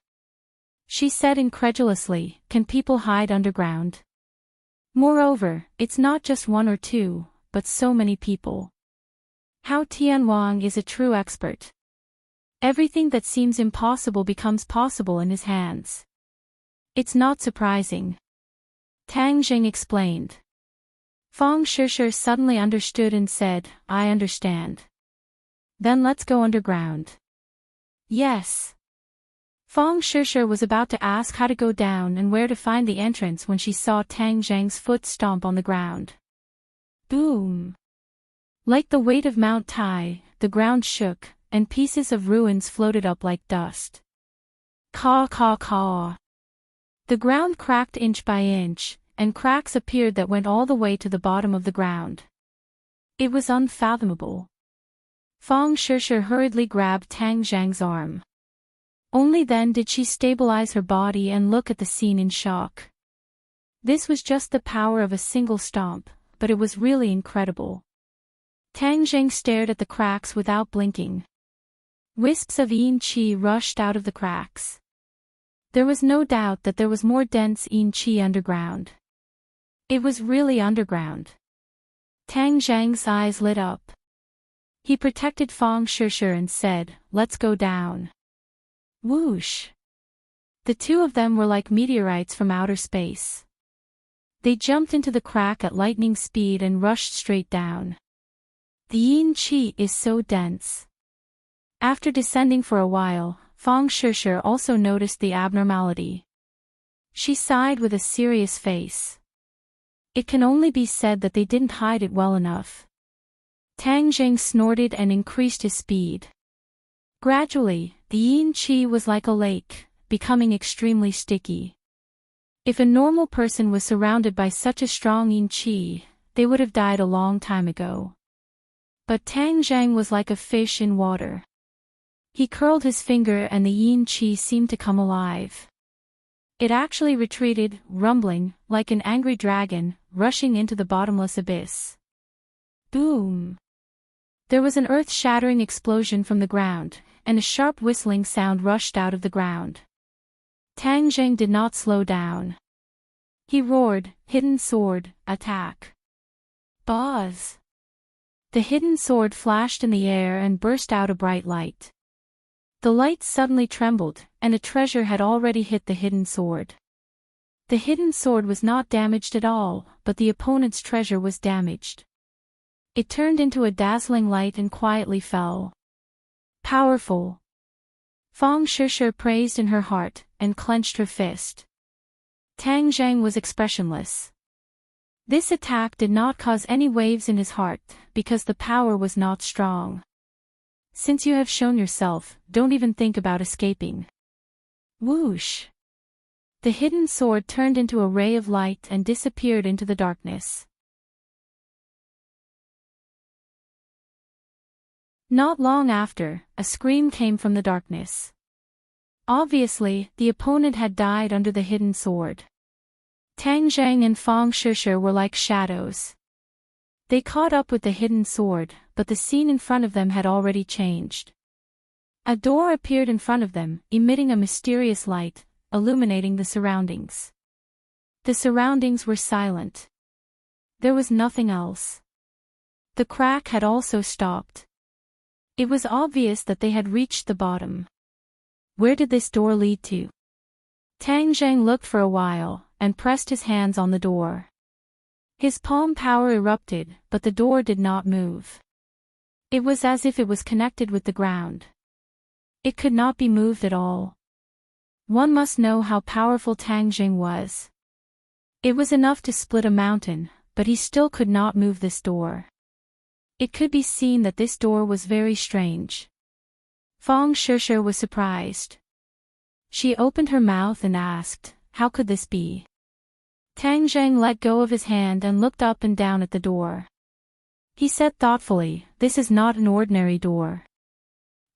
She said incredulously, "Can people hide underground? Moreover, it's not just one or two, but so many people. Hao Tianwang is a true expert. Everything that seems impossible becomes possible in his hands. It's not surprising." Tang Jing explained. Fang Shishir suddenly understood and said, "I understand. Then let's go underground." "Yes." Fang Shishir was about to ask how to go down and where to find the entrance when she saw Tang Zhang's foot stomp on the ground. Boom! Like the weight of Mount Tai, the ground shook, and pieces of ruins floated up like dust. Caw caw caw. The ground cracked inch by inch, and cracks appeared that went all the way to the bottom of the ground. It was unfathomable. Fang Shishir hurriedly grabbed Tang Zhang's arm. Only then did she stabilize her body and look at the scene in shock. This was just the power of a single stomp, but it was really incredible. Tang Zhang stared at the cracks without blinking. Wisps of yin qi rushed out of the cracks. There was no doubt that there was more dense yin qi underground. It was really underground. Tang Zhang's eyes lit up. He protected Fang Shishir and said, "Let's go down." Whoosh! The two of them were like meteorites from outer space. They jumped into the crack at lightning speed and rushed straight down. The yin qi is so dense. After descending for a while, Fang Shishir also noticed the abnormality. She sighed with a serious face. It can only be said that they didn't hide it well enough. Tang Jing snorted and increased his speed. Gradually, the yin qi was like a lake, becoming extremely sticky. If a normal person was surrounded by such a strong yin qi, they would have died a long time ago. But Tang Zhang was like a fish in water. He curled his finger and the yin qi seemed to come alive. It actually retreated, rumbling, like an angry dragon, rushing into the bottomless abyss. Boom! There was an earth-shattering explosion from the ground, and a sharp whistling sound rushed out of the ground. Tang Zhang did not slow down. He roared, "Hidden sword, attack!" Buzz! The hidden sword flashed in the air and burst out a bright light. The light suddenly trembled, and a treasure had already hit the hidden sword. The hidden sword was not damaged at all, but the opponent's treasure was damaged. It turned into a dazzling light and quietly fell. Powerful! Fang Shishir praised in her heart, and clenched her fist. Tang Zhang was expressionless. This attack did not cause any waves in his heart, because the power was not strong. Since you have shown yourself, don't even think about escaping. Whoosh! The hidden sword turned into a ray of light and disappeared into the darkness. Not long after, a scream came from the darkness. Obviously, the opponent had died under the hidden sword. Tang Zhang and Fang Shishir were like shadows. They caught up with the hidden sword, but the scene in front of them had already changed. A door appeared in front of them, emitting a mysterious light, illuminating the surroundings. The surroundings were silent. There was nothing else. The crack had also stopped. It was obvious that they had reached the bottom. Where did this door lead to? Tang Zheng looked for a while, and pressed his hands on the door. His palm power erupted, but the door did not move. It was as if it was connected with the ground. It could not be moved at all. One must know how powerful Tang Zheng was. It was enough to split a mountain, but he still could not move this door. It could be seen that this door was very strange. Fang Shishir was surprised. She opened her mouth and asked, "How could this be?" Tang Zheng let go of his hand and looked up and down at the door. He said thoughtfully, "This is not an ordinary door.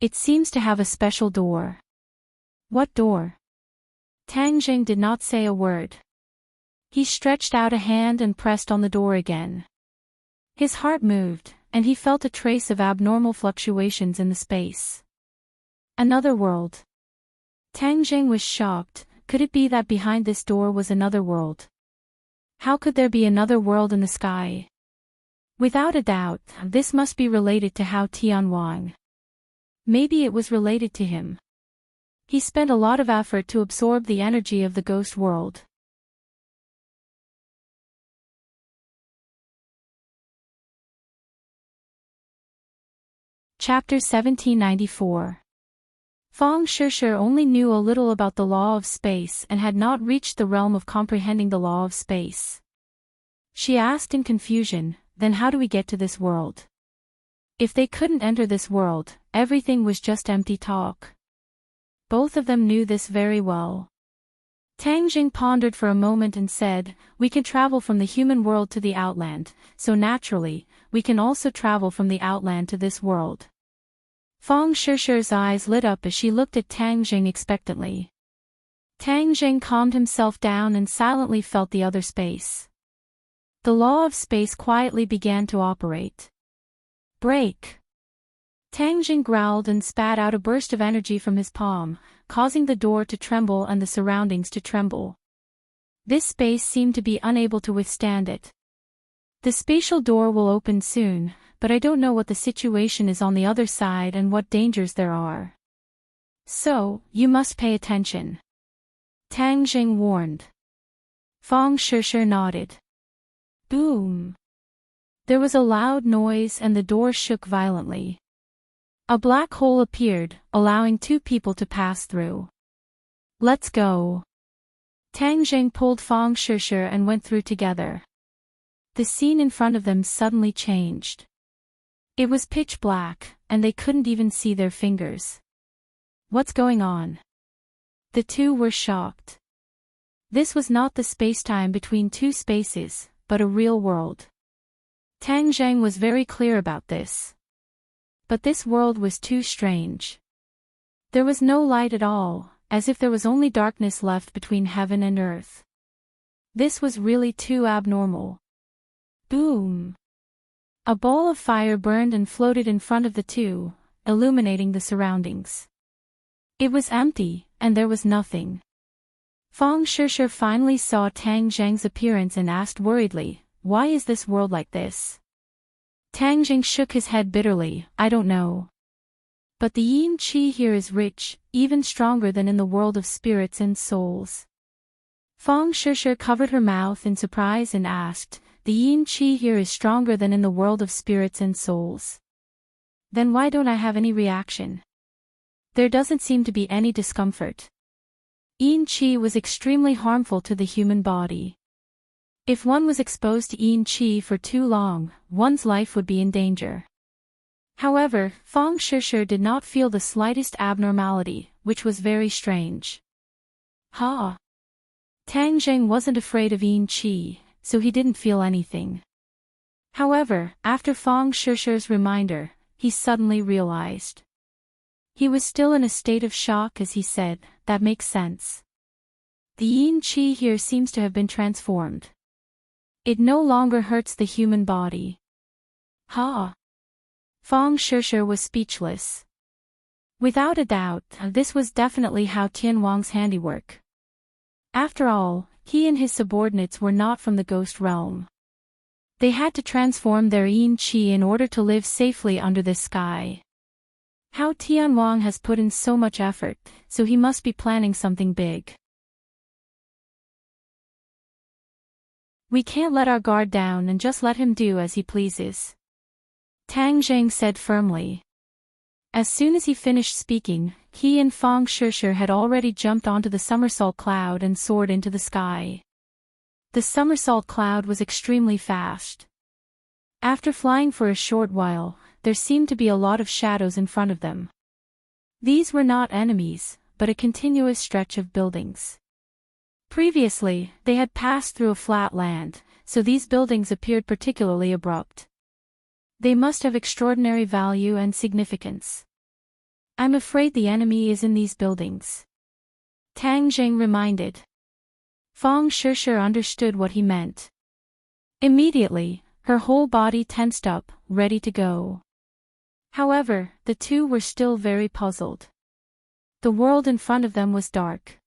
It seems to have a special door." "What door?" Tang Zheng did not say a word. He stretched out a hand and pressed on the door again. His heart moved, and he felt a trace of abnormal fluctuations in the space. Another world. Tang Zheng was shocked. Could it be that behind this door was another world? How could there be another world in the sky? Without a doubt, this must be related to Hao Tianwang. Maybe it was related to him. He spent a lot of effort to absorb the energy of the ghost world. Chapter 1794. Fang Shishir only knew a little about the law of space and had not reached the realm of comprehending the law of space. She asked in confusion, "Then how do we get to this world?" If they couldn't enter this world, everything was just empty talk. Both of them knew this very well. Tang Jing pondered for a moment and said, "We can travel from the human world to the outland, so naturally, we can also travel from the outland to this world." Fang Shishir's eyes lit up as she looked at Tang Jing expectantly. Tang Jing calmed himself down and silently felt the other space. The law of space quietly began to operate. Break! Tang Jing growled and spat out a burst of energy from his palm, causing the door to tremble and the surroundings to tremble. This space seemed to be unable to withstand it. "The spatial door will open soon, but I don't know what the situation is on the other side and what dangers there are. So, you must pay attention," Tang Jing warned. Fang Shishir nodded. Boom! There was a loud noise and the door shook violently. A black hole appeared, allowing two people to pass through. "Let's go." Tang Jing pulled Fang Shishir and went through together. The scene in front of them suddenly changed. It was pitch black, and they couldn't even see their fingers. What's going on? The two were shocked. This was not the spacetime between two spaces, but a real world. Tang Zheng was very clear about this. But this world was too strange. There was no light at all, as if there was only darkness left between heaven and earth. This was really too abnormal. Boom! A ball of fire burned and floated in front of the two, illuminating the surroundings. It was empty, and there was nothing. Fang Shishir finally saw Tang Zheng's appearance and asked worriedly, "Why is this world like this?" Tang Zheng shook his head bitterly, "I don't know. But the yin qi here is rich, even stronger than in the world of spirits and souls." Fang Shishir covered her mouth in surprise and asked, "The yin qi here is stronger than in the world of spirits and souls. Then why don't I have any reaction? There doesn't seem to be any discomfort." Yin qi was extremely harmful to the human body. If one was exposed to yin qi for too long, one's life would be in danger. However, Fang Shishir did not feel the slightest abnormality, which was very strange. Ha! Tang Zheng wasn't afraid of yin qi, so he didn't feel anything. However, after Fang Shishir's reminder, he suddenly realized. He was still in a state of shock as he said, "That makes sense. The yin qi here seems to have been transformed. It no longer hurts the human body." Ha! Fang Shishir was speechless. Without a doubt, this was definitely Hao Tianwang's handiwork. After all, he and his subordinates were not from the ghost realm. They had to transform their yin qi in order to live safely under this sky. How Tianwang has put in so much effort, so he must be planning something big. We can't let our guard down and just let him do as he pleases. Tang Zheng said firmly. As soon as he finished speaking, he and Fang Shishir had already jumped onto the somersault cloud and soared into the sky. The somersault cloud was extremely fast. After flying for a short while, there seemed to be a lot of shadows in front of them. These were not enemies, but a continuous stretch of buildings. Previously, they had passed through a flat land, so these buildings appeared particularly abrupt. They must have extraordinary value and significance. I'm afraid the enemy is in these buildings. Tang Zheng reminded. Fang Shishir understood what he meant. Immediately, her whole body tensed up, ready to go. However, the two were still very puzzled. The world in front of them was dark.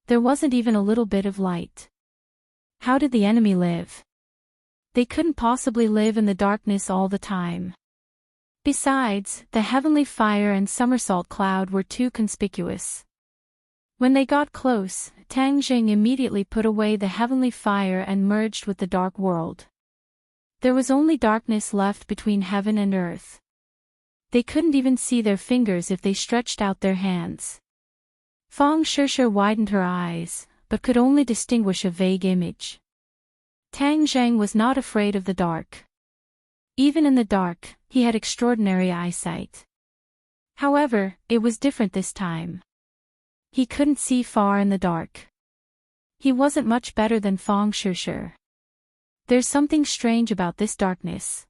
There wasn't even a little bit of light. How did the enemy live? They couldn't possibly live in the darkness all the time. Besides, the heavenly fire and somersault cloud were too conspicuous. When they got close, Tang Zheng immediately put away the heavenly fire and merged with the dark world. There was only darkness left between heaven and earth. They couldn't even see their fingers if they stretched out their hands. Fang Shishir widened her eyes, but could only distinguish a vague image. Tang Zheng was not afraid of the dark. Even in the dark, he had extraordinary eyesight. However, it was different this time. He couldn't see far in the dark. He wasn't much better than Fang Shishir. There's something strange about this darkness.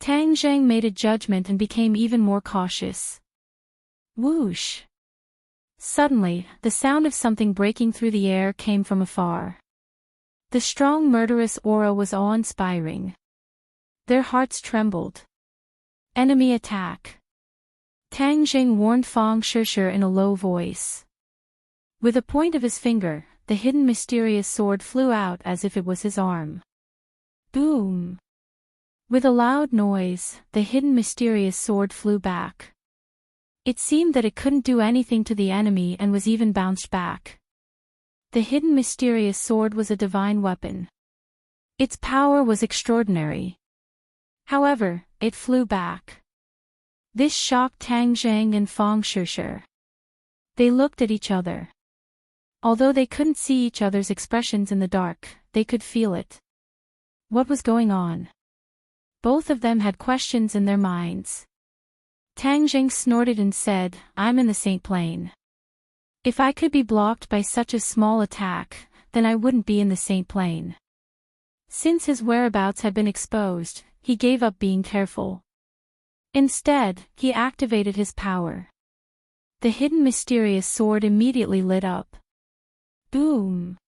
Tang Zheng made a judgment and became even more cautious. Whoosh! Suddenly, the sound of something breaking through the air came from afar. The strong murderous aura was awe-inspiring. Their hearts trembled. Enemy attack. Tang Zheng warned Fang Shishir in a low voice. With a point of his finger, the hidden mysterious sword flew out as if it was his arm. Boom! With a loud noise, the hidden mysterious sword flew back. It seemed that it couldn't do anything to the enemy and was even bounced back. The hidden mysterious sword was a divine weapon. Its power was extraordinary. However, it flew back. This shocked Tang Zheng and Fang Shishir. They looked at each other. Although they couldn't see each other's expressions in the dark, they could feel it. What was going on? Both of them had questions in their minds. Tang Zheng snorted and said, I'm in the Saint Plane. If I could be blocked by such a small attack, then I wouldn't be in the Saint Plane. Since his whereabouts had been exposed, he gave up being careful. Instead, he activated his power. The hidden mysterious sword immediately lit up. Boom!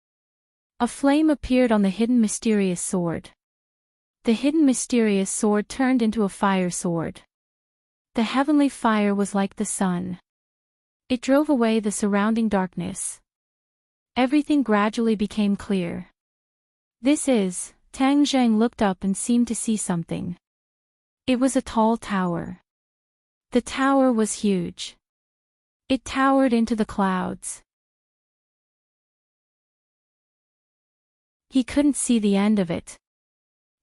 A flame appeared on the hidden mysterious sword. The hidden mysterious sword turned into a fire sword. The heavenly fire was like the sun. It drove away the surrounding darkness. Everything gradually became clear. Tang Zheng looked up and seemed to see something. It was a tall tower. The tower was huge. It towered into the clouds. He couldn't see the end of it.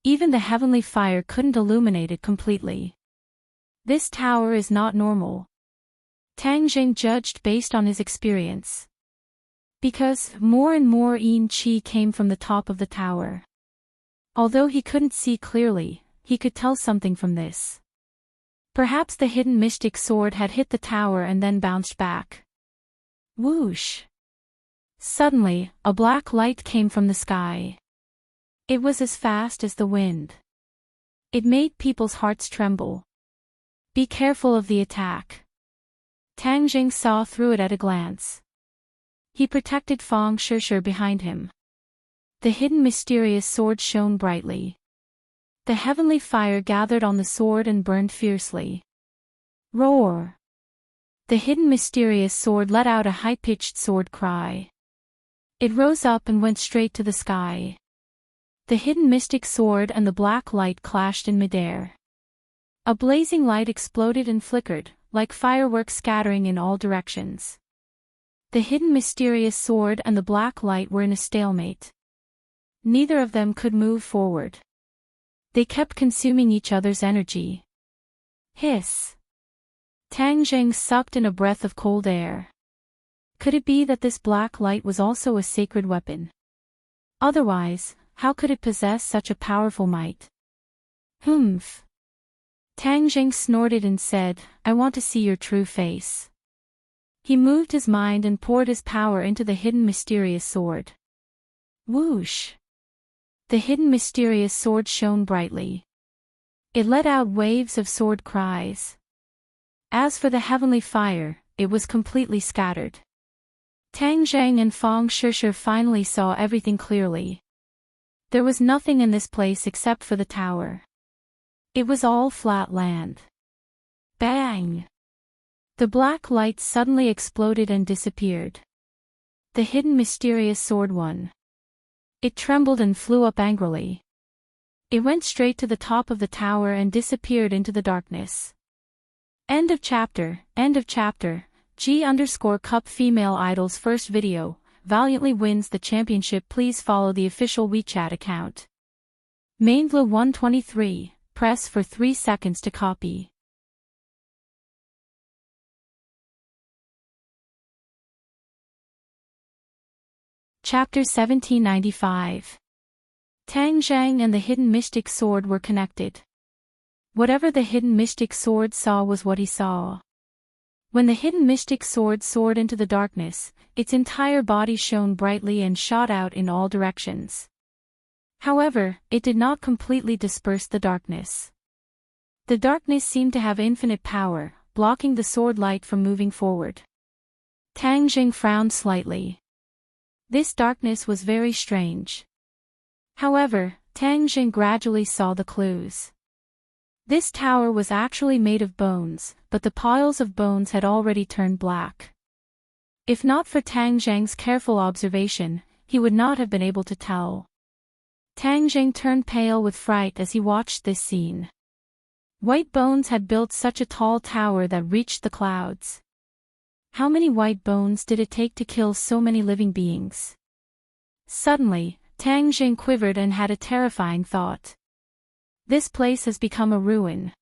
Even the heavenly fire couldn't illuminate it completely. This tower is not normal. Tang Zheng judged based on his experience. Because more and more yin qi came from the top of the tower. Although he couldn't see clearly, he could tell something from this. Perhaps the hidden mystic sword had hit the tower and then bounced back. Whoosh! Suddenly, a black light came from the sky. It was as fast as the wind. It made people's hearts tremble. Be careful of the attack. Tang Zheng saw through it at a glance. He protected Fang Shishir behind him. The hidden mysterious sword shone brightly. The heavenly fire gathered on the sword and burned fiercely. Roar! The hidden mysterious sword let out a high-pitched sword cry. It rose up and went straight to the sky. The hidden mystic sword and the black light clashed in midair. A blazing light exploded and flickered, like fireworks scattering in all directions. The hidden mysterious sword and the black light were in a stalemate. Neither of them could move forward. They kept consuming each other's energy. Hiss. Tang Zheng sucked in a breath of cold air. Could it be that this black light was also a sacred weapon? Otherwise, how could it possess such a powerful might? Humph. Tang Zheng snorted and said, I want to see your true face. He moved his mind and poured his power into the hidden mysterious sword. Whoosh. The hidden mysterious sword shone brightly. It let out waves of sword cries. As for the heavenly fire, it was completely scattered. Tang Zheng and Fang Shishir finally saw everything clearly. There was nothing in this place except for the tower. It was all flat land. Bang! The black light suddenly exploded and disappeared. The hidden mysterious sword won. It trembled and flew up angrily. It went straight to the top of the tower and disappeared into the darkness. End of chapter. G_Cup Female Idol's first video, valiantly wins the championship. Please follow the official WeChat account. Mainvla 123, press for 3 seconds to copy. Chapter 1795. Tang Zheng and the hidden mystic sword were connected. Whatever the hidden mystic sword saw was what he saw. When the hidden mystic sword soared into the darkness, its entire body shone brightly and shot out in all directions. However, it did not completely disperse the darkness. The darkness seemed to have infinite power, blocking the sword light from moving forward. Tang Zheng frowned slightly. This darkness was very strange. However, Tang Zheng gradually saw the clues. This tower was actually made of bones, but the piles of bones had already turned black. If not for Tang Zheng's careful observation, he would not have been able to tell. Tang Zheng turned pale with fright as he watched this scene. White bones had built such a tall tower that reached the clouds. How many white bones did it take to kill so many living beings? Suddenly, Tang Zheng quivered and had a terrifying thought. This place has become a ruin.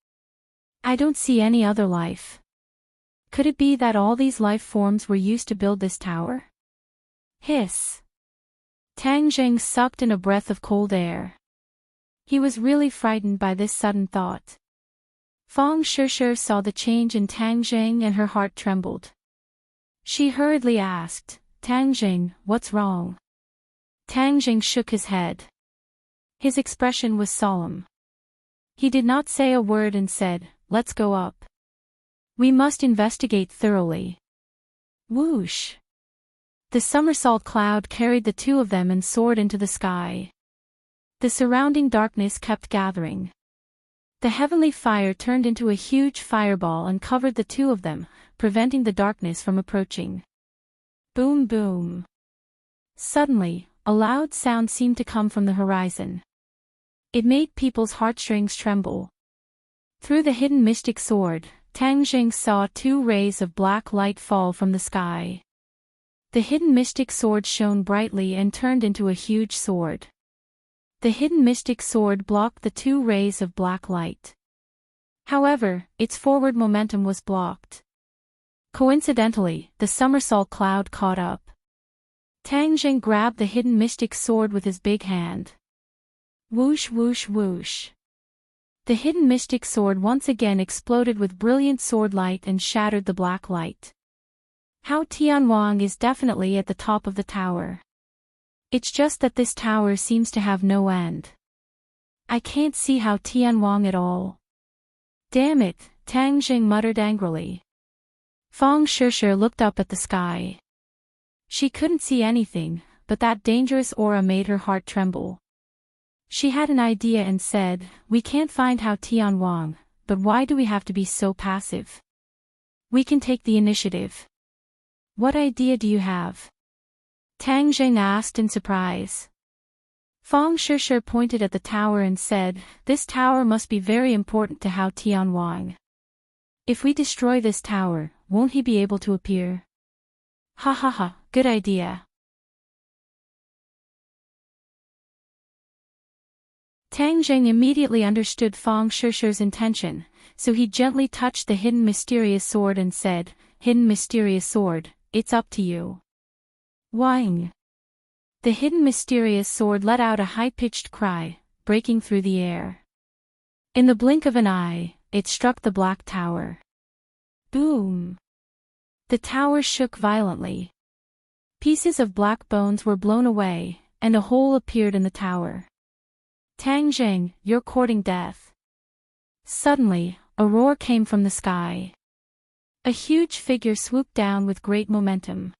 I don't see any other life. Could it be that all these life forms were used to build this tower? Hiss. Tang Zheng sucked in a breath of cold air. He was really frightened by this sudden thought. Fang Shishir saw the change in Tang Zheng and her heart trembled. She hurriedly asked, Tang Zheng, what's wrong? Tang Zheng shook his head. His expression was solemn. He did not say a word and said, let's go up. We must investigate thoroughly. Whoosh! The somersault cloud carried the two of them and soared into the sky. The surrounding darkness kept gathering. The heavenly fire turned into a huge fireball and covered the two of them, preventing the darkness from approaching. Boom boom. Suddenly, a loud sound seemed to come from the horizon. It made people's heartstrings tremble. Through the hidden mystic sword, Tang Zheng saw 2 rays of black light fall from the sky. The hidden mystic sword shone brightly and turned into a huge sword. The hidden mystic sword blocked the 2 rays of black light. However, its forward momentum was blocked. Coincidentally, the somersault cloud caught up. Tang Zheng grabbed the hidden mystic sword with his big hand. Whoosh whoosh whoosh. The hidden mystic sword once again exploded with brilliant sword light and shattered the black light. Hao Tianwang is definitely at the top of the tower. It's just that this tower seems to have no end. I can't see Hao Tianwang at all. Damn it, Tang Zheng muttered angrily. Fang Shishir looked up at the sky. She couldn't see anything, but that dangerous aura made her heart tremble. She had an idea and said, we can't find Hao Tianwang, but why do we have to be so passive? We can take the initiative. What idea do you have? Tang Zheng asked in surprise. Fang Shishir pointed at the tower and said, this tower must be very important to Hao Tianwang. If we destroy this tower, won't he be able to appear? Ha ha ha, good idea. Tang Zheng immediately understood Fang Shishi's intention, so he gently touched the hidden mysterious sword and said, "Hidden mysterious sword, it's up to you." Wang. The hidden mysterious sword let out a high-pitched cry, breaking through the air. In the blink of an eye, it struck the black tower. Boom! The tower shook violently. Pieces of black bones were blown away, and a hole appeared in the tower. Tang Zheng, you're courting death. Suddenly, a roar came from the sky. A huge figure swooped down with great momentum.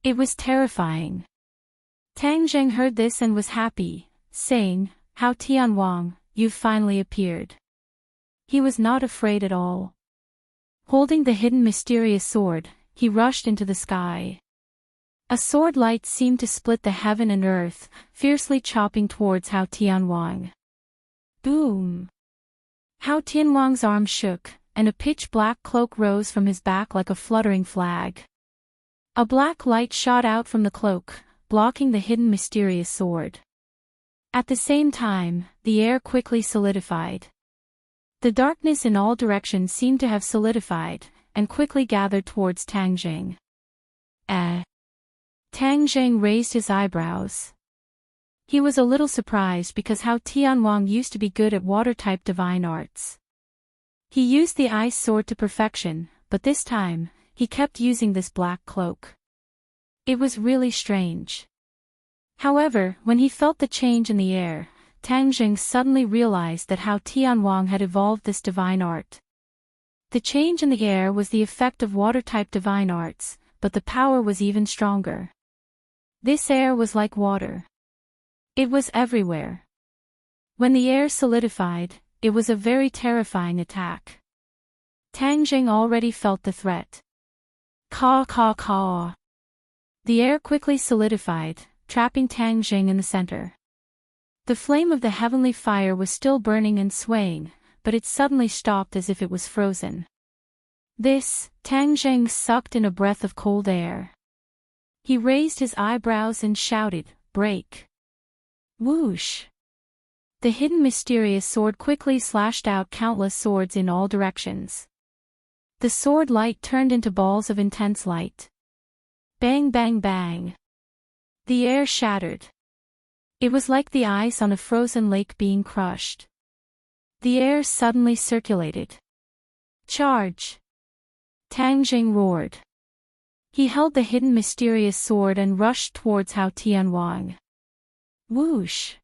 It was terrifying. Tang Zheng heard this and was happy, saying, "Hao Tianwang, you've finally appeared." He was not afraid at all. Holding the hidden mysterious sword, he rushed into the sky. A sword light seemed to split the heaven and earth, fiercely chopping towards Hao Tianwang. Boom! Hao Tianwang's arm shook, and a pitch-black cloak rose from his back like a fluttering flag. A black light shot out from the cloak, blocking the hidden mysterious sword. At the same time, the air quickly solidified. The darkness in all directions seemed to have solidified, and quickly gathered towards Tang Zheng. Tang Zheng raised his eyebrows. He was a little surprised because Hao Tianwang used to be good at water-type divine arts. He used the ice sword to perfection, but this time, he kept using this black cloak. It was really strange. However, when he felt the change in the air, Tang Zheng suddenly realized that Hao Tianwang had evolved this divine art. The change in the air was the effect of water-type divine arts, but the power was even stronger. This air was like water. It was everywhere. When the air solidified, it was a very terrifying attack. Tang Zheng already felt the threat. Caw caw caw. The air quickly solidified, trapping Tang Zheng in the center. The flame of the heavenly fire was still burning and swaying, but it suddenly stopped as if it was frozen. Tang Zheng sucked in a breath of cold air. He raised his eyebrows and shouted, "Break!" Whoosh! The hidden mysterious sword quickly slashed out countless swords in all directions. The sword light turned into balls of intense light. Bang bang bang! The air shattered. It was like the ice on a frozen lake being crushed. The air suddenly circulated. Charge! Tang Zheng roared. He held the hidden mysterious sword and rushed towards Hao Tianwang. Whoosh!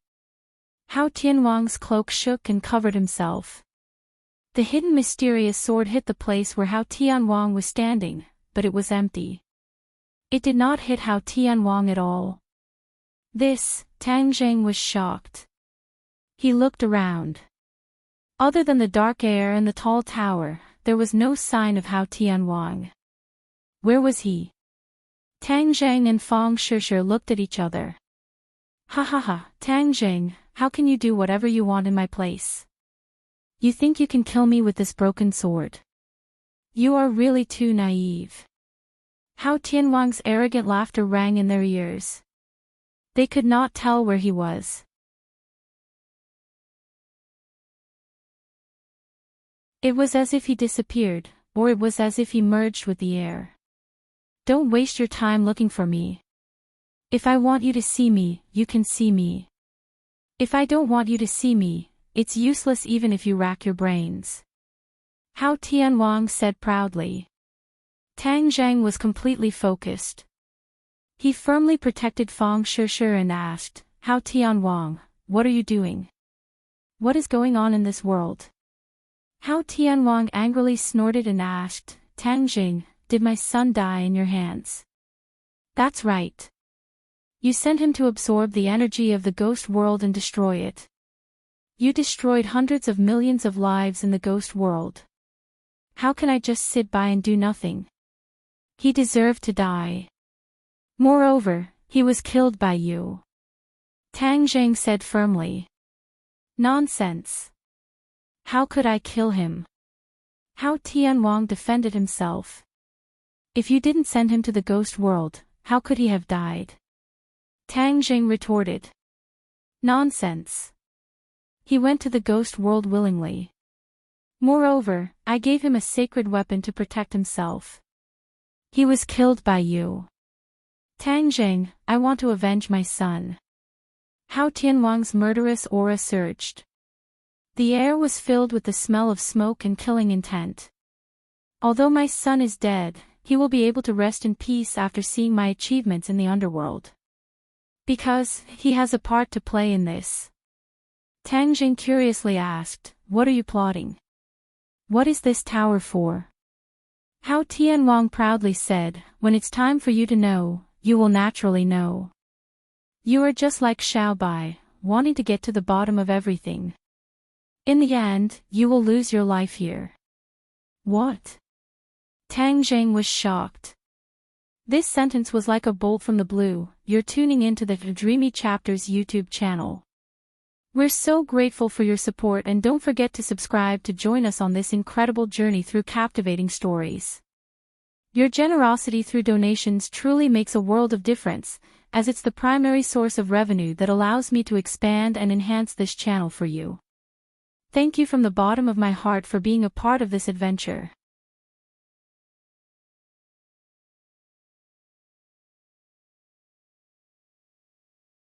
Hao Tianwang's cloak shook and covered himself. The hidden mysterious sword hit the place where Hao Tianwang was standing, but it was empty. It did not hit Hao Tianwang at all. Tang Zheng was shocked. He looked around. Other than the dark air and the tall tower, there was no sign of Hao Tianwang. Where was he? Tang Zheng and Fang Shishi looked at each other. Ha ha ha, Tang Zheng, how can you do whatever you want in my place? You think you can kill me with this broken sword? You are really too naive. Hao Tianwang's arrogant laughter rang in their ears. They could not tell where he was. It was as if he disappeared, or it was as if he merged with the air. Don't waste your time looking for me. If I want you to see me, you can see me. If I don't want you to see me, it's useless even if you rack your brains. Hao Tianwang said proudly. Tang Zheng was completely focused. He firmly protected Fang Shishi and asked, Hao Tianwang, what are you doing? What is going on in this world? Hao Tianwang angrily snorted and asked, Tang Zheng, did my son die in your hands? That's right. You sent him to absorb the energy of the ghost world and destroy it. You destroyed hundreds of millions of lives in the ghost world. How can I just sit by and do nothing? He deserved to die. Moreover, he was killed by you. Tang Zheng said firmly. Nonsense. How could I kill him? How Tianwang defended himself. If you didn't send him to the ghost world, how could he have died? Tang Jing retorted. Nonsense. He went to the ghost world willingly. Moreover, I gave him a sacred weapon to protect himself. He was killed by you. Tang Jing, I want to avenge my son. How Tianwang's murderous aura surged. The air was filled with the smell of smoke and killing intent. Although my son is dead, he will be able to rest in peace after seeing my achievements in the underworld. Because he has a part to play in this. Tang Jing curiously asked, what are you plotting? What is this tower for? How Tianwang proudly said, when it's time for you to know, you will naturally know. You are just like Xiaobai, wanting to get to the bottom of everything. In the end, you will lose your life here. What? Tang Jing was shocked. This sentence was like a bolt from the blue. You're tuning into the Dreamy Chapters YouTube channel. We're so grateful for your support, and don't forget to subscribe to join us on this incredible journey through captivating stories. Your generosity through donations truly makes a world of difference, as it's the primary source of revenue that allows me to expand and enhance this channel for you. Thank you from the bottom of my heart for being a part of this adventure.